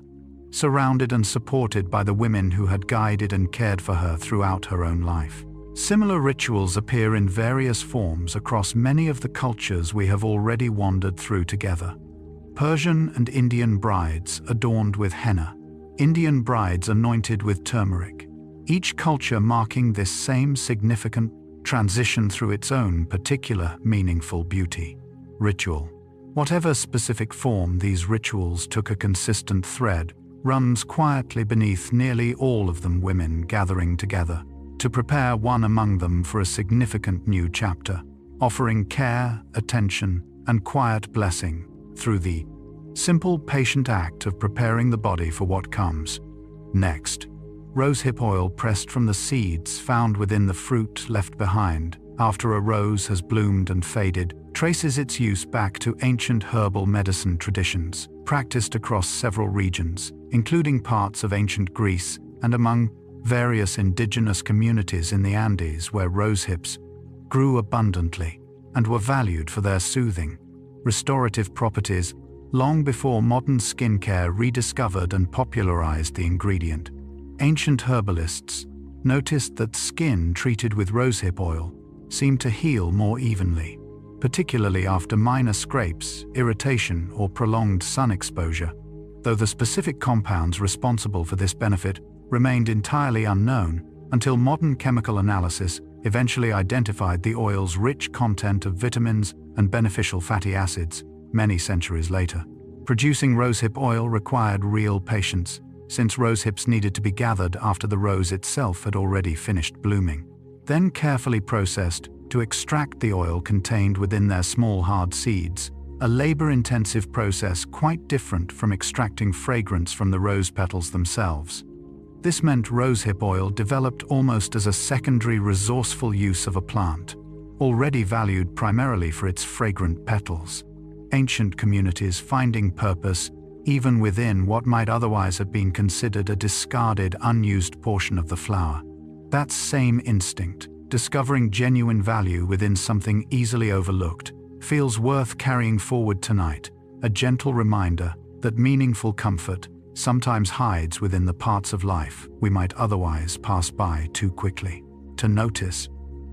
surrounded and supported by the women who had guided and cared for her throughout her own life. Similar rituals appear in various forms across many of the cultures we have already wandered through together. Persian and Indian brides adorned with henna, Indian brides anointed with turmeric, each culture marking this same significant transition through its own particular meaningful beauty. Ritual. Whatever specific form these rituals took, a consistent thread runs quietly beneath nearly all of them: women gathering together to prepare one among them for a significant new chapter, offering care, attention, and quiet blessing through the simple, patient act of preparing the body for what comes next. Rosehip oil pressed from the seeds found within the fruit left behind after a rose has bloomed and faded traces its use back to ancient herbal medicine traditions, practiced across several regions, including parts of ancient Greece and among various indigenous communities in the Andes, where rosehips grew abundantly and were valued for their soothing, restorative properties long before modern skincare rediscovered and popularized the ingredient. Ancient herbalists noticed that skin treated with rosehip oil seemed to heal more evenly, particularly after minor scrapes, irritation, or prolonged sun exposure, though the specific compounds responsible for this benefit remained entirely unknown until modern chemical analysis eventually identified the oil's rich content of vitamins and beneficial fatty acids many centuries later. Producing rosehip oil required real patience, since rosehips needed to be gathered after the rose itself had already finished blooming, then carefully processed to extract the oil contained within their small hard seeds, a labor-intensive process quite different from extracting fragrance from the rose petals themselves. This meant rosehip oil developed almost as a secondary resourceful use of a plant, already valued primarily for its fragrant petals. Ancient communities finding purpose even within what might otherwise have been considered a discarded, unused portion of the flower. That same instinct, discovering genuine value within something easily overlooked, feels worth carrying forward tonight, a gentle reminder that meaningful comfort sometimes hides within the parts of life we might otherwise pass by too quickly to notice.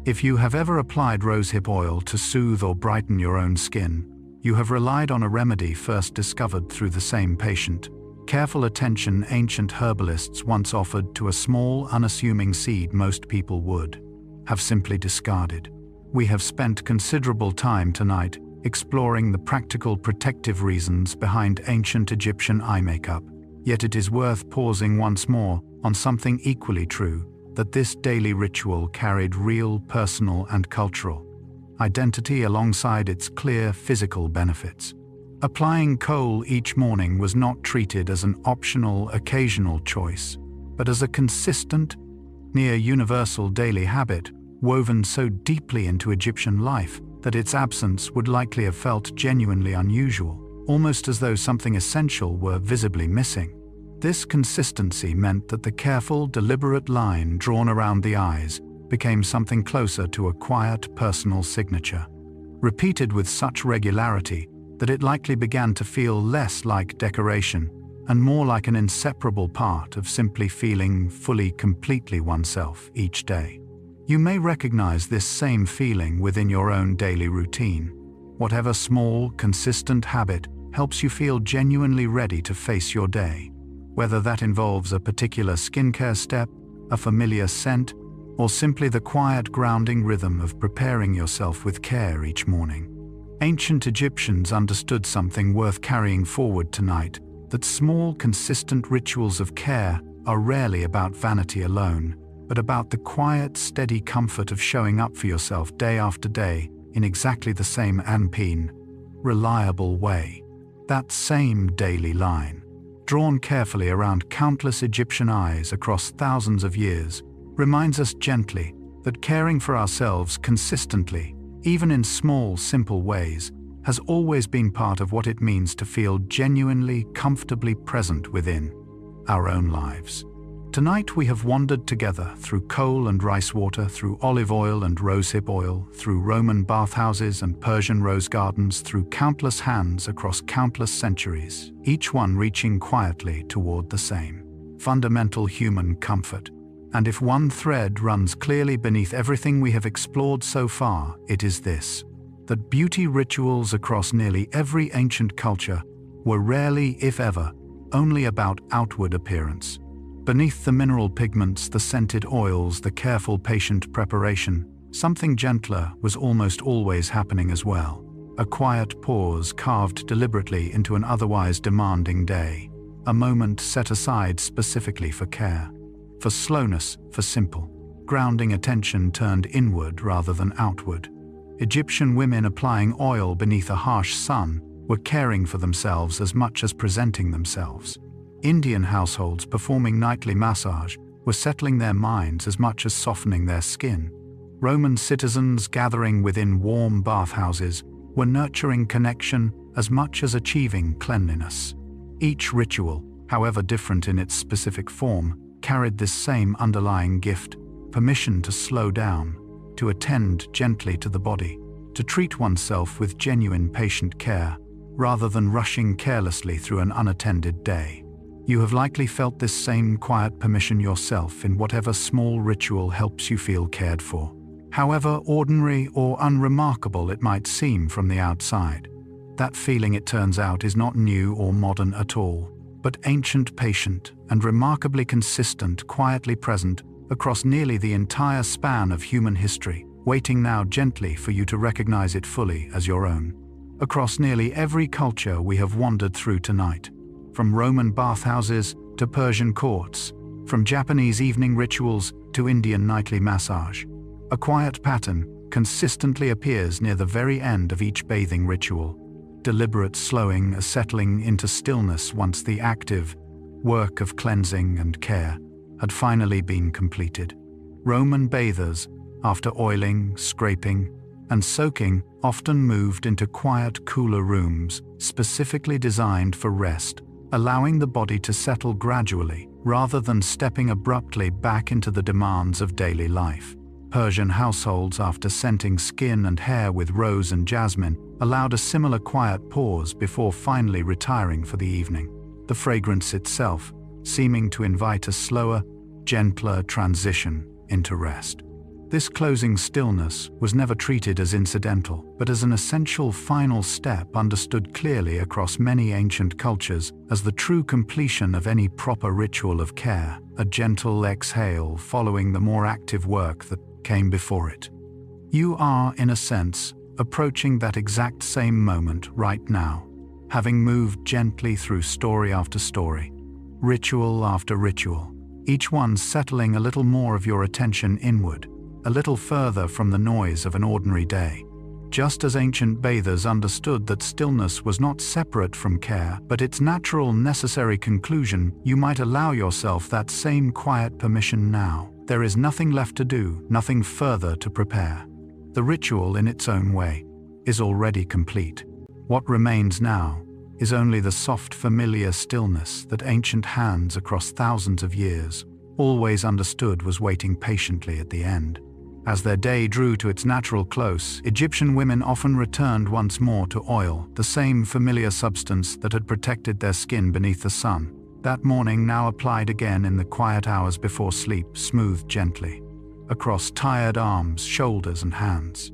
If you have ever applied rosehip oil to soothe or brighten your own skin, you have relied on a remedy first discovered through the same patient, careful attention ancient herbalists once offered to a small, unassuming seed most people would have simply discarded. We have spent considerable time tonight exploring the practical protective reasons behind ancient Egyptian eye makeup, yet it is worth pausing once more on something equally true, that this daily ritual carried real personal and cultural identity alongside its clear physical benefits. Applying kohl each morning was not treated as an optional, occasional choice, but as a consistent, near-universal daily habit woven so deeply into Egyptian life that its absence would likely have felt genuinely unusual, almost as though something essential were visibly missing. This consistency meant that the careful, deliberate line drawn around the eyes became something closer to a quiet, personal signature, repeated with such regularity that it likely began to feel less like decoration and more like an inseparable part of simply feeling fully, completely oneself each day. You may recognize this same feeling within your own daily routine. Whatever small, consistent habit helps you feel genuinely ready to face your day, whether that involves a particular skincare step, a familiar scent, or simply the quiet, grounding rhythm of preparing yourself with care each morning. Ancient Egyptians understood something worth carrying forward tonight, that small, consistent rituals of care are rarely about vanity alone, but about the quiet, steady comfort of showing up for yourself day after day in exactly the same reliable way. That same daily line, drawn carefully around countless Egyptian eyes across thousands of years, reminds us gently that caring for ourselves consistently, even in small, simple ways, has always been part of what it means to feel genuinely, comfortably present within our own lives. Tonight we have wandered together through kohl and rice water, through olive oil and rosehip oil, through Roman bathhouses and Persian rose gardens, through countless hands across countless centuries, each one reaching quietly toward the same fundamental human comfort. And if one thread runs clearly beneath everything we have explored so far, it is this: that beauty rituals across nearly every ancient culture were rarely, if ever, only about outward appearance. Beneath the mineral pigments, the scented oils, the careful, patient preparation, something gentler was almost always happening as well. A quiet pause carved deliberately into an otherwise demanding day, a moment set aside specifically for care, for slowness, for simple, grounding attention turned inward rather than outward. Egyptian women applying oil beneath a harsh sun were caring for themselves as much as presenting themselves. Indian households performing nightly massage were settling their minds as much as softening their skin. Roman citizens gathering within warm bathhouses were nurturing connection as much as achieving cleanliness. Each ritual, however different in its specific form, carried this same underlying gift: permission to slow down, to attend gently to the body, to treat oneself with genuine patient care, rather than rushing carelessly through an unattended day. You have likely felt this same quiet permission yourself in whatever small ritual helps you feel cared for, however ordinary or unremarkable it might seem from the outside. That feeling, it turns out, is not new or modern at all, but ancient, patient, and remarkably consistent, quietly present across nearly the entire span of human history, waiting now gently for you to recognize it fully as your own. Across nearly every culture we have wandered through tonight, from Roman bathhouses to Persian courts, from Japanese evening rituals to Indian nightly massage, a quiet pattern consistently appears near the very end of each bathing ritual. Deliberate slowing, a settling into stillness once the active work of cleansing and care had finally been completed. Roman bathers, after oiling, scraping, and soaking, often moved into quiet, cooler rooms specifically designed for rest, allowing the body to settle gradually rather than stepping abruptly back into the demands of daily life. Persian households, after scenting skin and hair with rose and jasmine, allowed a similar quiet pause before finally retiring for the evening, the fragrance itself seeming to invite a slower, gentler transition into rest. This closing stillness was never treated as incidental, but as an essential final step understood clearly across many ancient cultures as the true completion of any proper ritual of care, a gentle exhale following the more active work that came before it. You are, in a sense, approaching that exact same moment right now, having moved gently through story after story, ritual after ritual, each one settling a little more of your attention inward, a little further from the noise of an ordinary day. Just as ancient bathers understood that stillness was not separate from care, but its natural, necessary conclusion, you might allow yourself that same quiet permission now. There is nothing left to do, nothing further to prepare. The ritual, in its own way, is already complete. What remains now is only the soft, familiar stillness that ancient hands across thousands of years always understood was waiting patiently at the end. As their day drew to its natural close, Egyptian women often returned once more to oil, the same familiar substance that had protected their skin beneath the sun. That morning now applied again in the quiet hours before sleep, smoothed gently across tired arms, shoulders, and hands.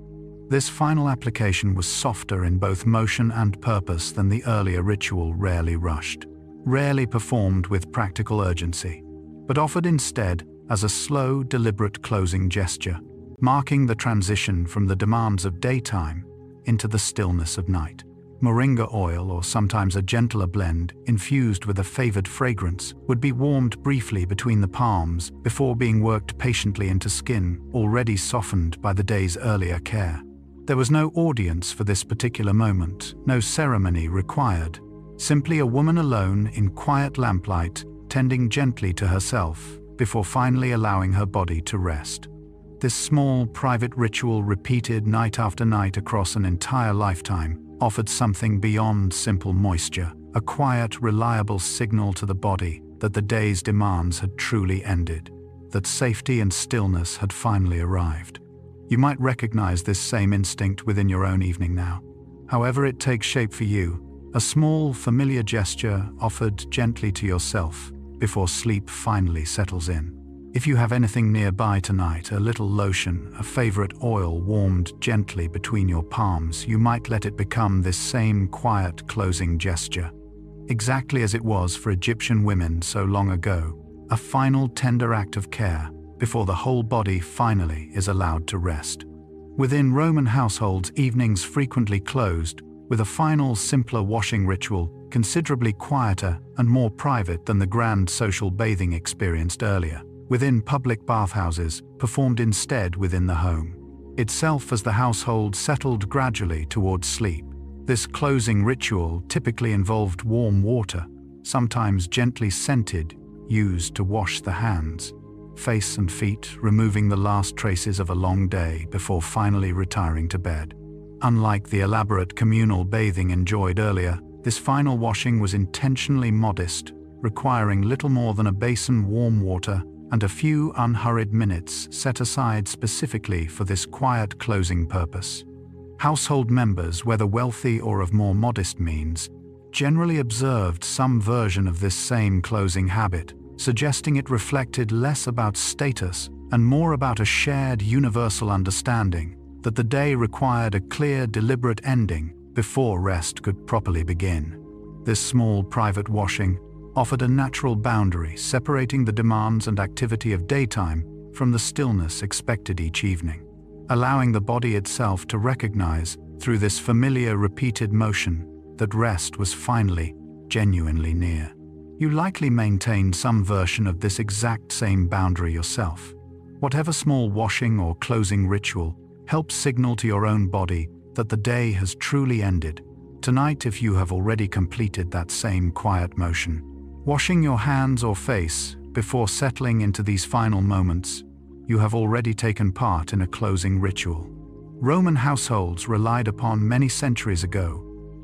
This final application was softer in both motion and purpose than the earlier ritual, rarely rushed, rarely performed with practical urgency, but offered instead as a slow, deliberate closing gesture, marking the transition from the demands of daytime into the stillness of night. Moringa oil, or sometimes a gentler blend, infused with a favored fragrance, would be warmed briefly between the palms before being worked patiently into skin already softened by the day's earlier care. There was no audience for this particular moment, no ceremony required, simply a woman alone in quiet lamplight, tending gently to herself before finally allowing her body to rest. This small, private ritual, repeated night after night across an entire lifetime, offered something beyond simple moisture, a quiet, reliable signal to the body that the day's demands had truly ended, that safety and stillness had finally arrived. You might recognize this same instinct within your own evening now. However it takes shape for you, a small, familiar gesture offered gently to yourself before sleep finally settles in. If you have anything nearby tonight, a little lotion, a favorite oil warmed gently between your palms, you might let it become this same quiet closing gesture. Exactly as it was for Egyptian women so long ago, a final tender act of care before the whole body finally is allowed to rest. Within Roman households, evenings frequently closed with a final, simpler washing ritual, considerably quieter and more private than the grand social bathing experienced earlier. Within public bathhouses, performed instead within the home itself as the household settled gradually towards sleep. This closing ritual typically involved warm water, sometimes gently scented, used to wash the hands, face and feet, removing the last traces of a long day before finally retiring to bed. Unlike the elaborate communal bathing enjoyed earlier, this final washing was intentionally modest, requiring little more than a basin warm water and a few unhurried minutes set aside specifically for this quiet closing purpose. Household members, whether wealthy or of more modest means, generally observed some version of this same closing habit, suggesting it reflected less about status and more about a shared universal understanding that the day required a clear, deliberate ending before rest could properly begin. This small private washing offered a natural boundary separating the demands and activity of daytime from the stillness expected each evening, allowing the body itself to recognize, through this familiar repeated motion, that rest was finally, genuinely near. You likely maintained some version of this exact same boundary yourself. Whatever small washing or closing ritual helps signal to your own body that the day has truly ended. Tonight, if you have already completed that same quiet motion, washing your hands or face before settling into these final moments, you have already taken part in a closing ritual. Roman households relied upon many centuries ago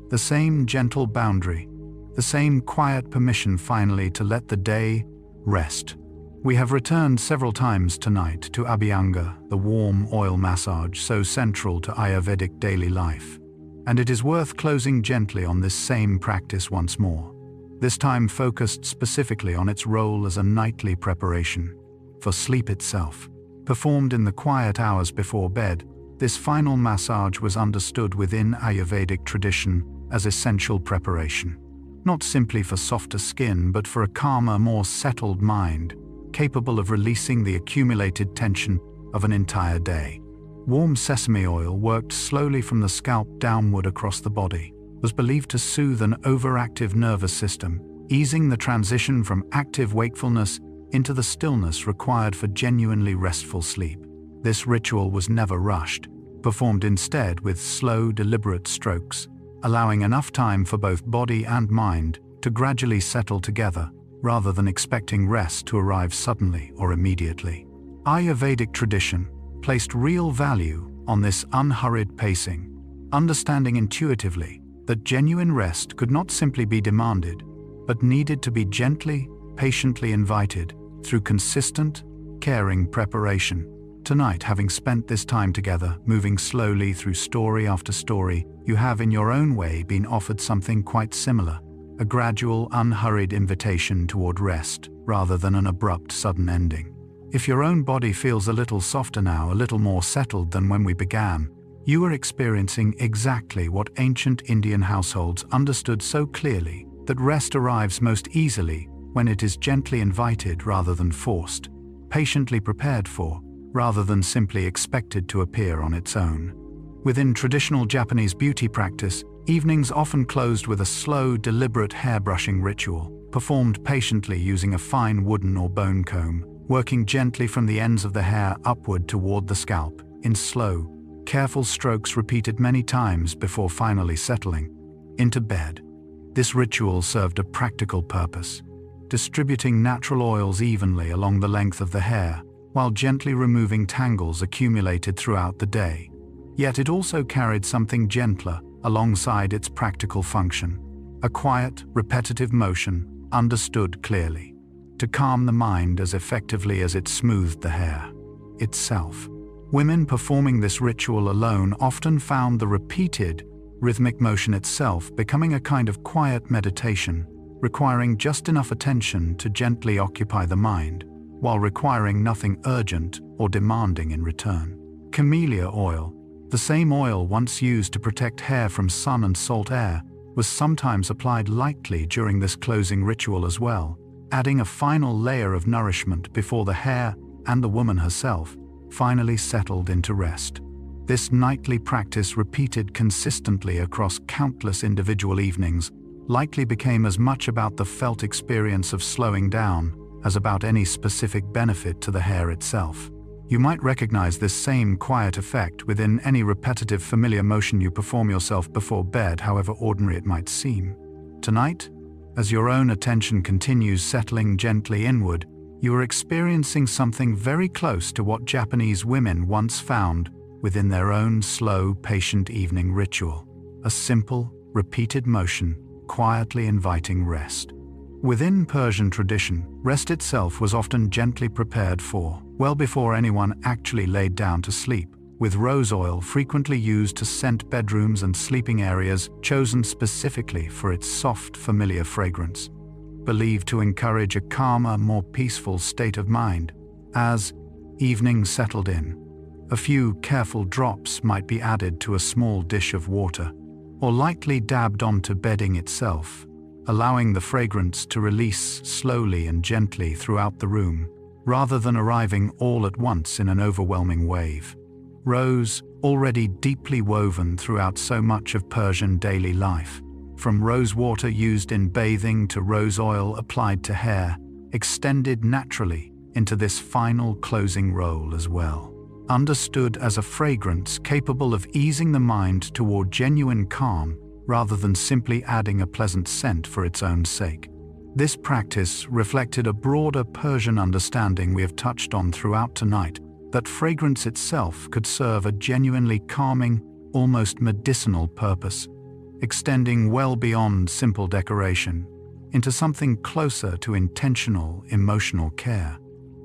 the same gentle boundary, the same quiet permission finally to let the day rest. We have returned several times tonight to Abhyanga, the warm oil massage so central to Ayurvedic daily life. And it is worth closing gently on this same practice once more, this time focused specifically on its role as a nightly preparation for sleep itself. Performed in the quiet hours before bed, this final massage was understood within Ayurvedic tradition as essential preparation, not simply for softer skin but for a calmer, more settled mind, capable of releasing the accumulated tension of an entire day. Warm sesame oil worked slowly from the scalp downward across the body, was believed to soothe an overactive nervous system, easing the transition from active wakefulness into the stillness required for genuinely restful sleep. This ritual was never rushed, performed instead with slow, deliberate strokes, allowing enough time for both body and mind to gradually settle together, rather than expecting rest to arrive suddenly or immediately. Ayurvedic tradition placed real value on this unhurried pacing, understanding intuitively that genuine rest could not simply be demanded, but needed to be gently, patiently invited through consistent, caring preparation. Tonight, having spent this time together, moving slowly through story after story, you have in your own way been offered something quite similar, a gradual, unhurried invitation toward rest, rather than an abrupt, sudden ending. If your own body feels a little softer now, a little more settled than when we began, you are experiencing exactly what ancient Indian households understood so clearly, that rest arrives most easily when it is gently invited rather than forced, patiently prepared for, rather than simply expected to appear on its own. Within traditional Japanese beauty practice, evenings often closed with a slow, deliberate hair-brushing ritual, performed patiently using a fine wooden or bone comb, working gently from the ends of the hair upward toward the scalp, in slow, careful strokes repeated many times before finally settling into bed. This ritual served a practical purpose, distributing natural oils evenly along the length of the hair, while gently removing tangles accumulated throughout the day. Yet it also carried something gentler alongside its practical function, a quiet, repetitive motion, understood clearly, to calm the mind as effectively as it smoothed the hair itself. Women performing this ritual alone often found the repeated, rhythmic motion itself becoming a kind of quiet meditation, requiring just enough attention to gently occupy the mind, while requiring nothing urgent or demanding in return. Camellia oil, the same oil once used to protect hair from sun and salt air, was sometimes applied lightly during this closing ritual as well, adding a final layer of nourishment before the hair and the woman herself finally settled into rest. This nightly practice, repeated consistently across countless individual evenings, likely became as much about the felt experience of slowing down as about any specific benefit to the hair itself. You might recognize this same quiet effect within any repetitive familiar motion you perform yourself before bed, however ordinary it might seem. Tonight, as your own attention continues settling gently inward, you are experiencing something very close to what Japanese women once found within their own slow, patient evening ritual, a simple, repeated motion, quietly inviting rest. Within Persian tradition, rest itself was often gently prepared for, well before anyone actually laid down to sleep, with rose oil frequently used to scent bedrooms and sleeping areas, chosen specifically for its soft, familiar fragrance, believed to encourage a calmer, more peaceful state of mind. As evening settled in, a few careful drops might be added to a small dish of water, or lightly dabbed onto bedding itself, allowing the fragrance to release slowly and gently throughout the room, rather than arriving all at once in an overwhelming wave. Rose, already deeply woven throughout so much of Persian daily life, from rosewater used in bathing to rose oil applied to hair, extended naturally into this final closing role as well. Understood as a fragrance capable of easing the mind toward genuine calm, rather than simply adding a pleasant scent for its own sake. This practice reflected a broader Persian understanding we have touched on throughout tonight, that fragrance itself could serve a genuinely calming, almost medicinal purpose, extending well beyond simple decoration into something closer to intentional, emotional care.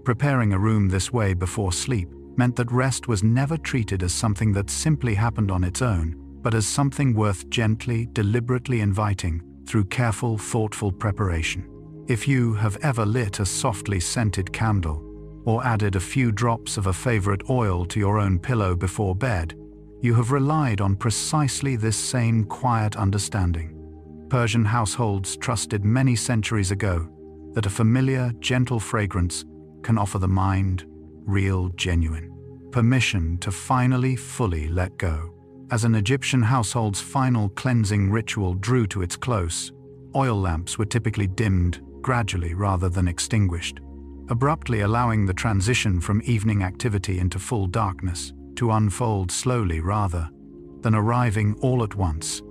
Preparing a room this way before sleep meant that rest was never treated as something that simply happened on its own, but as something worth gently, deliberately inviting through careful, thoughtful preparation. If you have ever lit a softly scented candle, or added a few drops of a favorite oil to your own pillow before bed, you have relied on precisely this same quiet understanding. Persian households trusted many centuries ago that a familiar, gentle fragrance can offer the mind real, genuine permission to finally, fully let go. As an Egyptian household's final cleansing ritual drew to its close, oil lamps were typically dimmed gradually rather than extinguished, abruptly allowing the transition from evening activity into full darkness to unfold slowly rather than arriving all at once.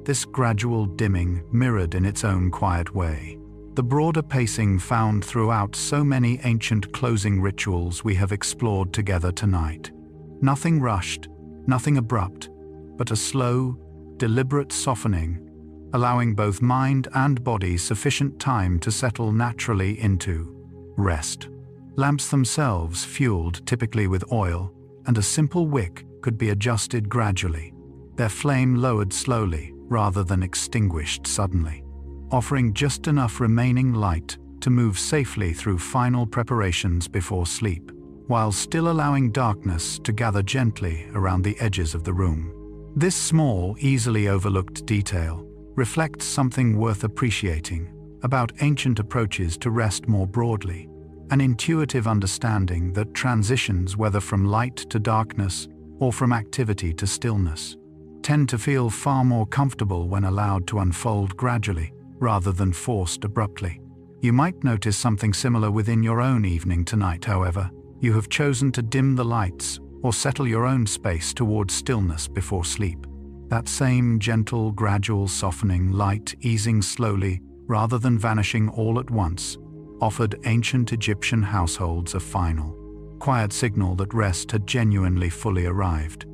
This gradual dimming mirrored in its own quiet way the broader pacing found throughout so many ancient closing rituals we have explored together tonight. Nothing rushed, nothing abrupt, but a slow, deliberate softening, allowing both mind and body sufficient time to settle naturally into rest. Lamps themselves, fueled typically with oil, and a simple wick could be adjusted gradually, their flame lowered slowly rather than extinguished suddenly, offering just enough remaining light to move safely through final preparations before sleep, while still allowing darkness to gather gently around the edges of the room. This small, easily overlooked detail reflects something worth appreciating about ancient approaches to rest more broadly, an intuitive understanding that transitions, whether from light to darkness or from activity to stillness, tend to feel far more comfortable when allowed to unfold gradually rather than forced abruptly. You might notice something similar within your own evening tonight, however. You have chosen to dim the lights or settle your own space towards stillness before sleep. That same gentle, gradual softening, light easing slowly rather than vanishing all at once, offered ancient Egyptian households a final, quiet signal that rest had genuinely fully arrived.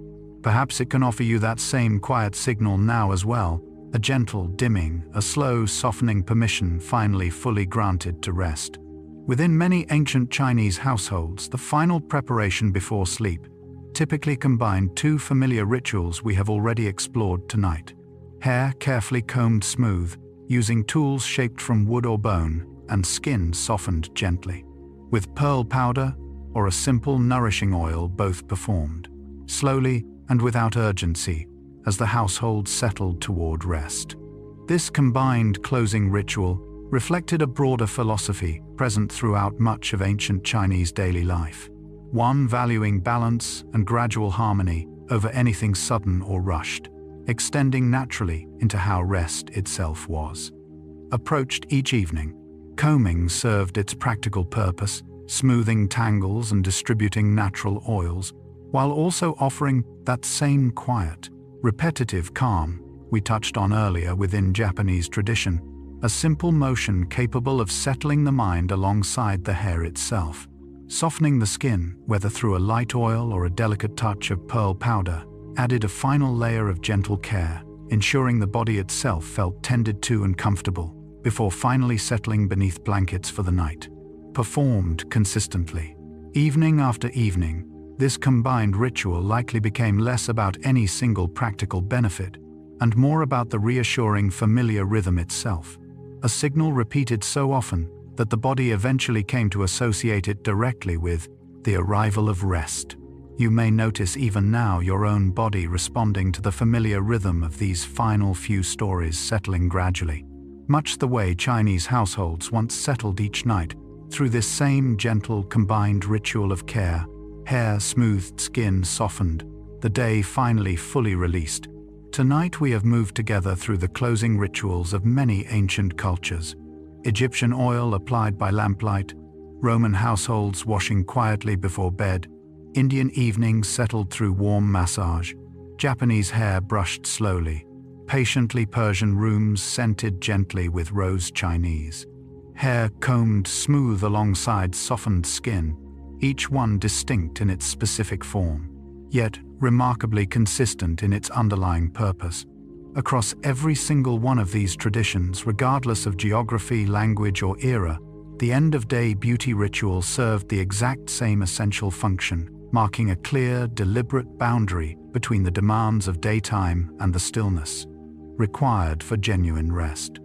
Perhaps it can offer you that same quiet signal now as well, a gentle dimming, a slow softening permission finally fully granted to rest. Within many ancient Chinese households, the final preparation before sleep typically combined two familiar rituals we have already explored tonight. Hair carefully combed smooth, using tools shaped from wood or bone, and skin softened gently, with pearl powder or a simple nourishing oil both performed, slowly and without urgency, as the household settled toward rest. This combined closing ritual reflected a broader philosophy present throughout much of ancient Chinese daily life, one valuing balance and gradual harmony over anything sudden or rushed, extending naturally into how rest itself was. Approached each evening, combing served its practical purpose, smoothing tangles and distributing natural oils, while also offering that same quiet, repetitive calm we touched on earlier within Japanese tradition, a simple motion capable of settling the mind alongside the hair itself. Softening the skin, whether through a light oil or a delicate touch of pearl powder, added a final layer of gentle care, ensuring the body itself felt tended to and comfortable, before finally settling beneath blankets for the night. Performed consistently, evening after evening, this combined ritual likely became less about any single practical benefit and more about the reassuring familiar rhythm itself, a signal repeated so often that the body eventually came to associate it directly with the arrival of rest. You may notice even now your own body responding to the familiar rhythm of these final few stories settling gradually, much the way Chinese households once settled each night through this same gentle combined ritual of care. Hair smoothed, skin softened, the day finally fully released. Tonight we have moved together through the closing rituals of many ancient cultures. Egyptian oil applied by lamplight, Roman households washing quietly before bed, Indian evenings settled through warm massage, Japanese hair brushed slowly, patiently Persian rooms scented gently with rose Chinese, hair combed smooth alongside softened skin, each one distinct in its specific form, yet remarkably consistent in its underlying purpose. Across every single one of these traditions, regardless of geography, language, or era, the end-of-day beauty ritual served the exact same essential function, marking a clear, deliberate boundary between the demands of daytime and the stillness required for genuine rest.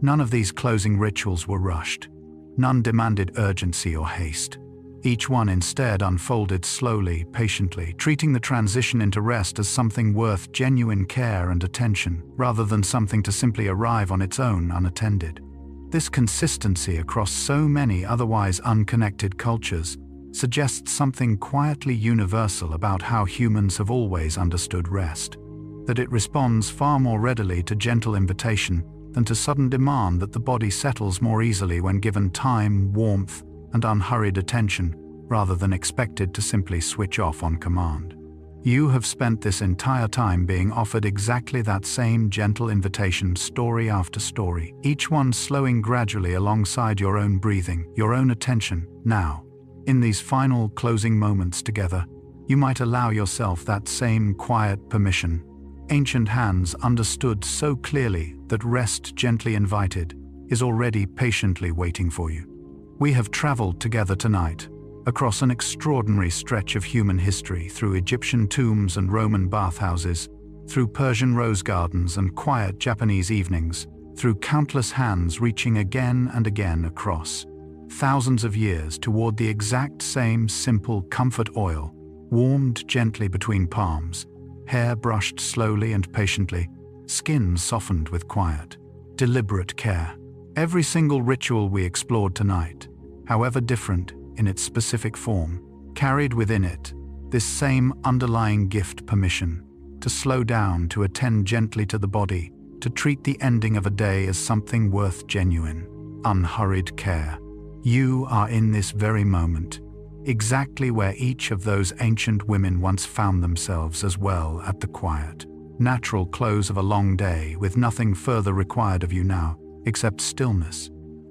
None of these closing rituals were rushed. None demanded urgency or haste. Each one instead unfolded slowly, patiently, treating the transition into rest as something worth genuine care and attention, rather than something to simply arrive on its own unattended. This consistency across so many otherwise unconnected cultures suggests something quietly universal about how humans have always understood rest, that it responds far more readily to gentle invitation than to sudden demand, that the body settles more easily when given time, warmth, and unhurried attention, rather than expected to simply switch off on command. You have spent this entire time being offered exactly that same gentle invitation, story after story, each one slowing gradually alongside your own breathing, your own attention. Now, in these final closing moments together, you might allow yourself that same quiet permission. Ancient hands understood so clearly that rest, gently invited, is already patiently waiting for you. We have traveled together tonight, across an extraordinary stretch of human history, through Egyptian tombs and Roman bathhouses, through Persian rose gardens and quiet Japanese evenings, through countless hands reaching again and again across thousands of years toward the exact same simple comfort oil, warmed gently between palms, hair brushed slowly and patiently, skin softened with quiet, deliberate care. Every single ritual we explored tonight, however different in its specific form, carried within it this same underlying gift: permission to slow down, to attend gently to the body, to treat the ending of a day as something worth genuine, unhurried care. You are in this very moment, exactly where each of those ancient women once found themselves as well, at the quiet, natural close of a long day, with nothing further required of you now, except stillness.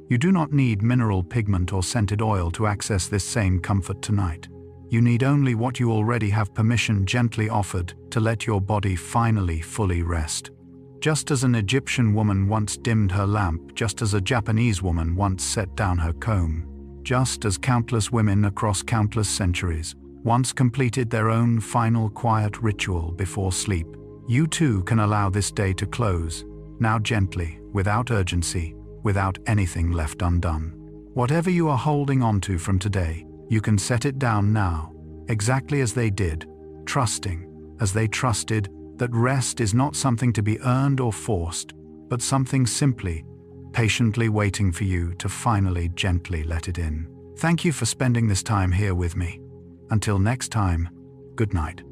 You do not need mineral pigment or scented oil to access this same comfort tonight. You need only what you already have permission gently offered, to let your body finally fully rest. Just as an Egyptian woman once dimmed her lamp, just as a Japanese woman once set down her comb, just as countless women across countless centuries once completed their own final quiet ritual before sleep, you too can allow this day to close, now gently, without urgency, without anything left undone. Whatever you are holding onto from today, you can set it down now, exactly as they did, trusting, as they trusted, that rest is not something to be earned or forced, but something simply, patiently waiting for you to finally gently let it in. Thank you for spending this time here with me. Until next time, good night.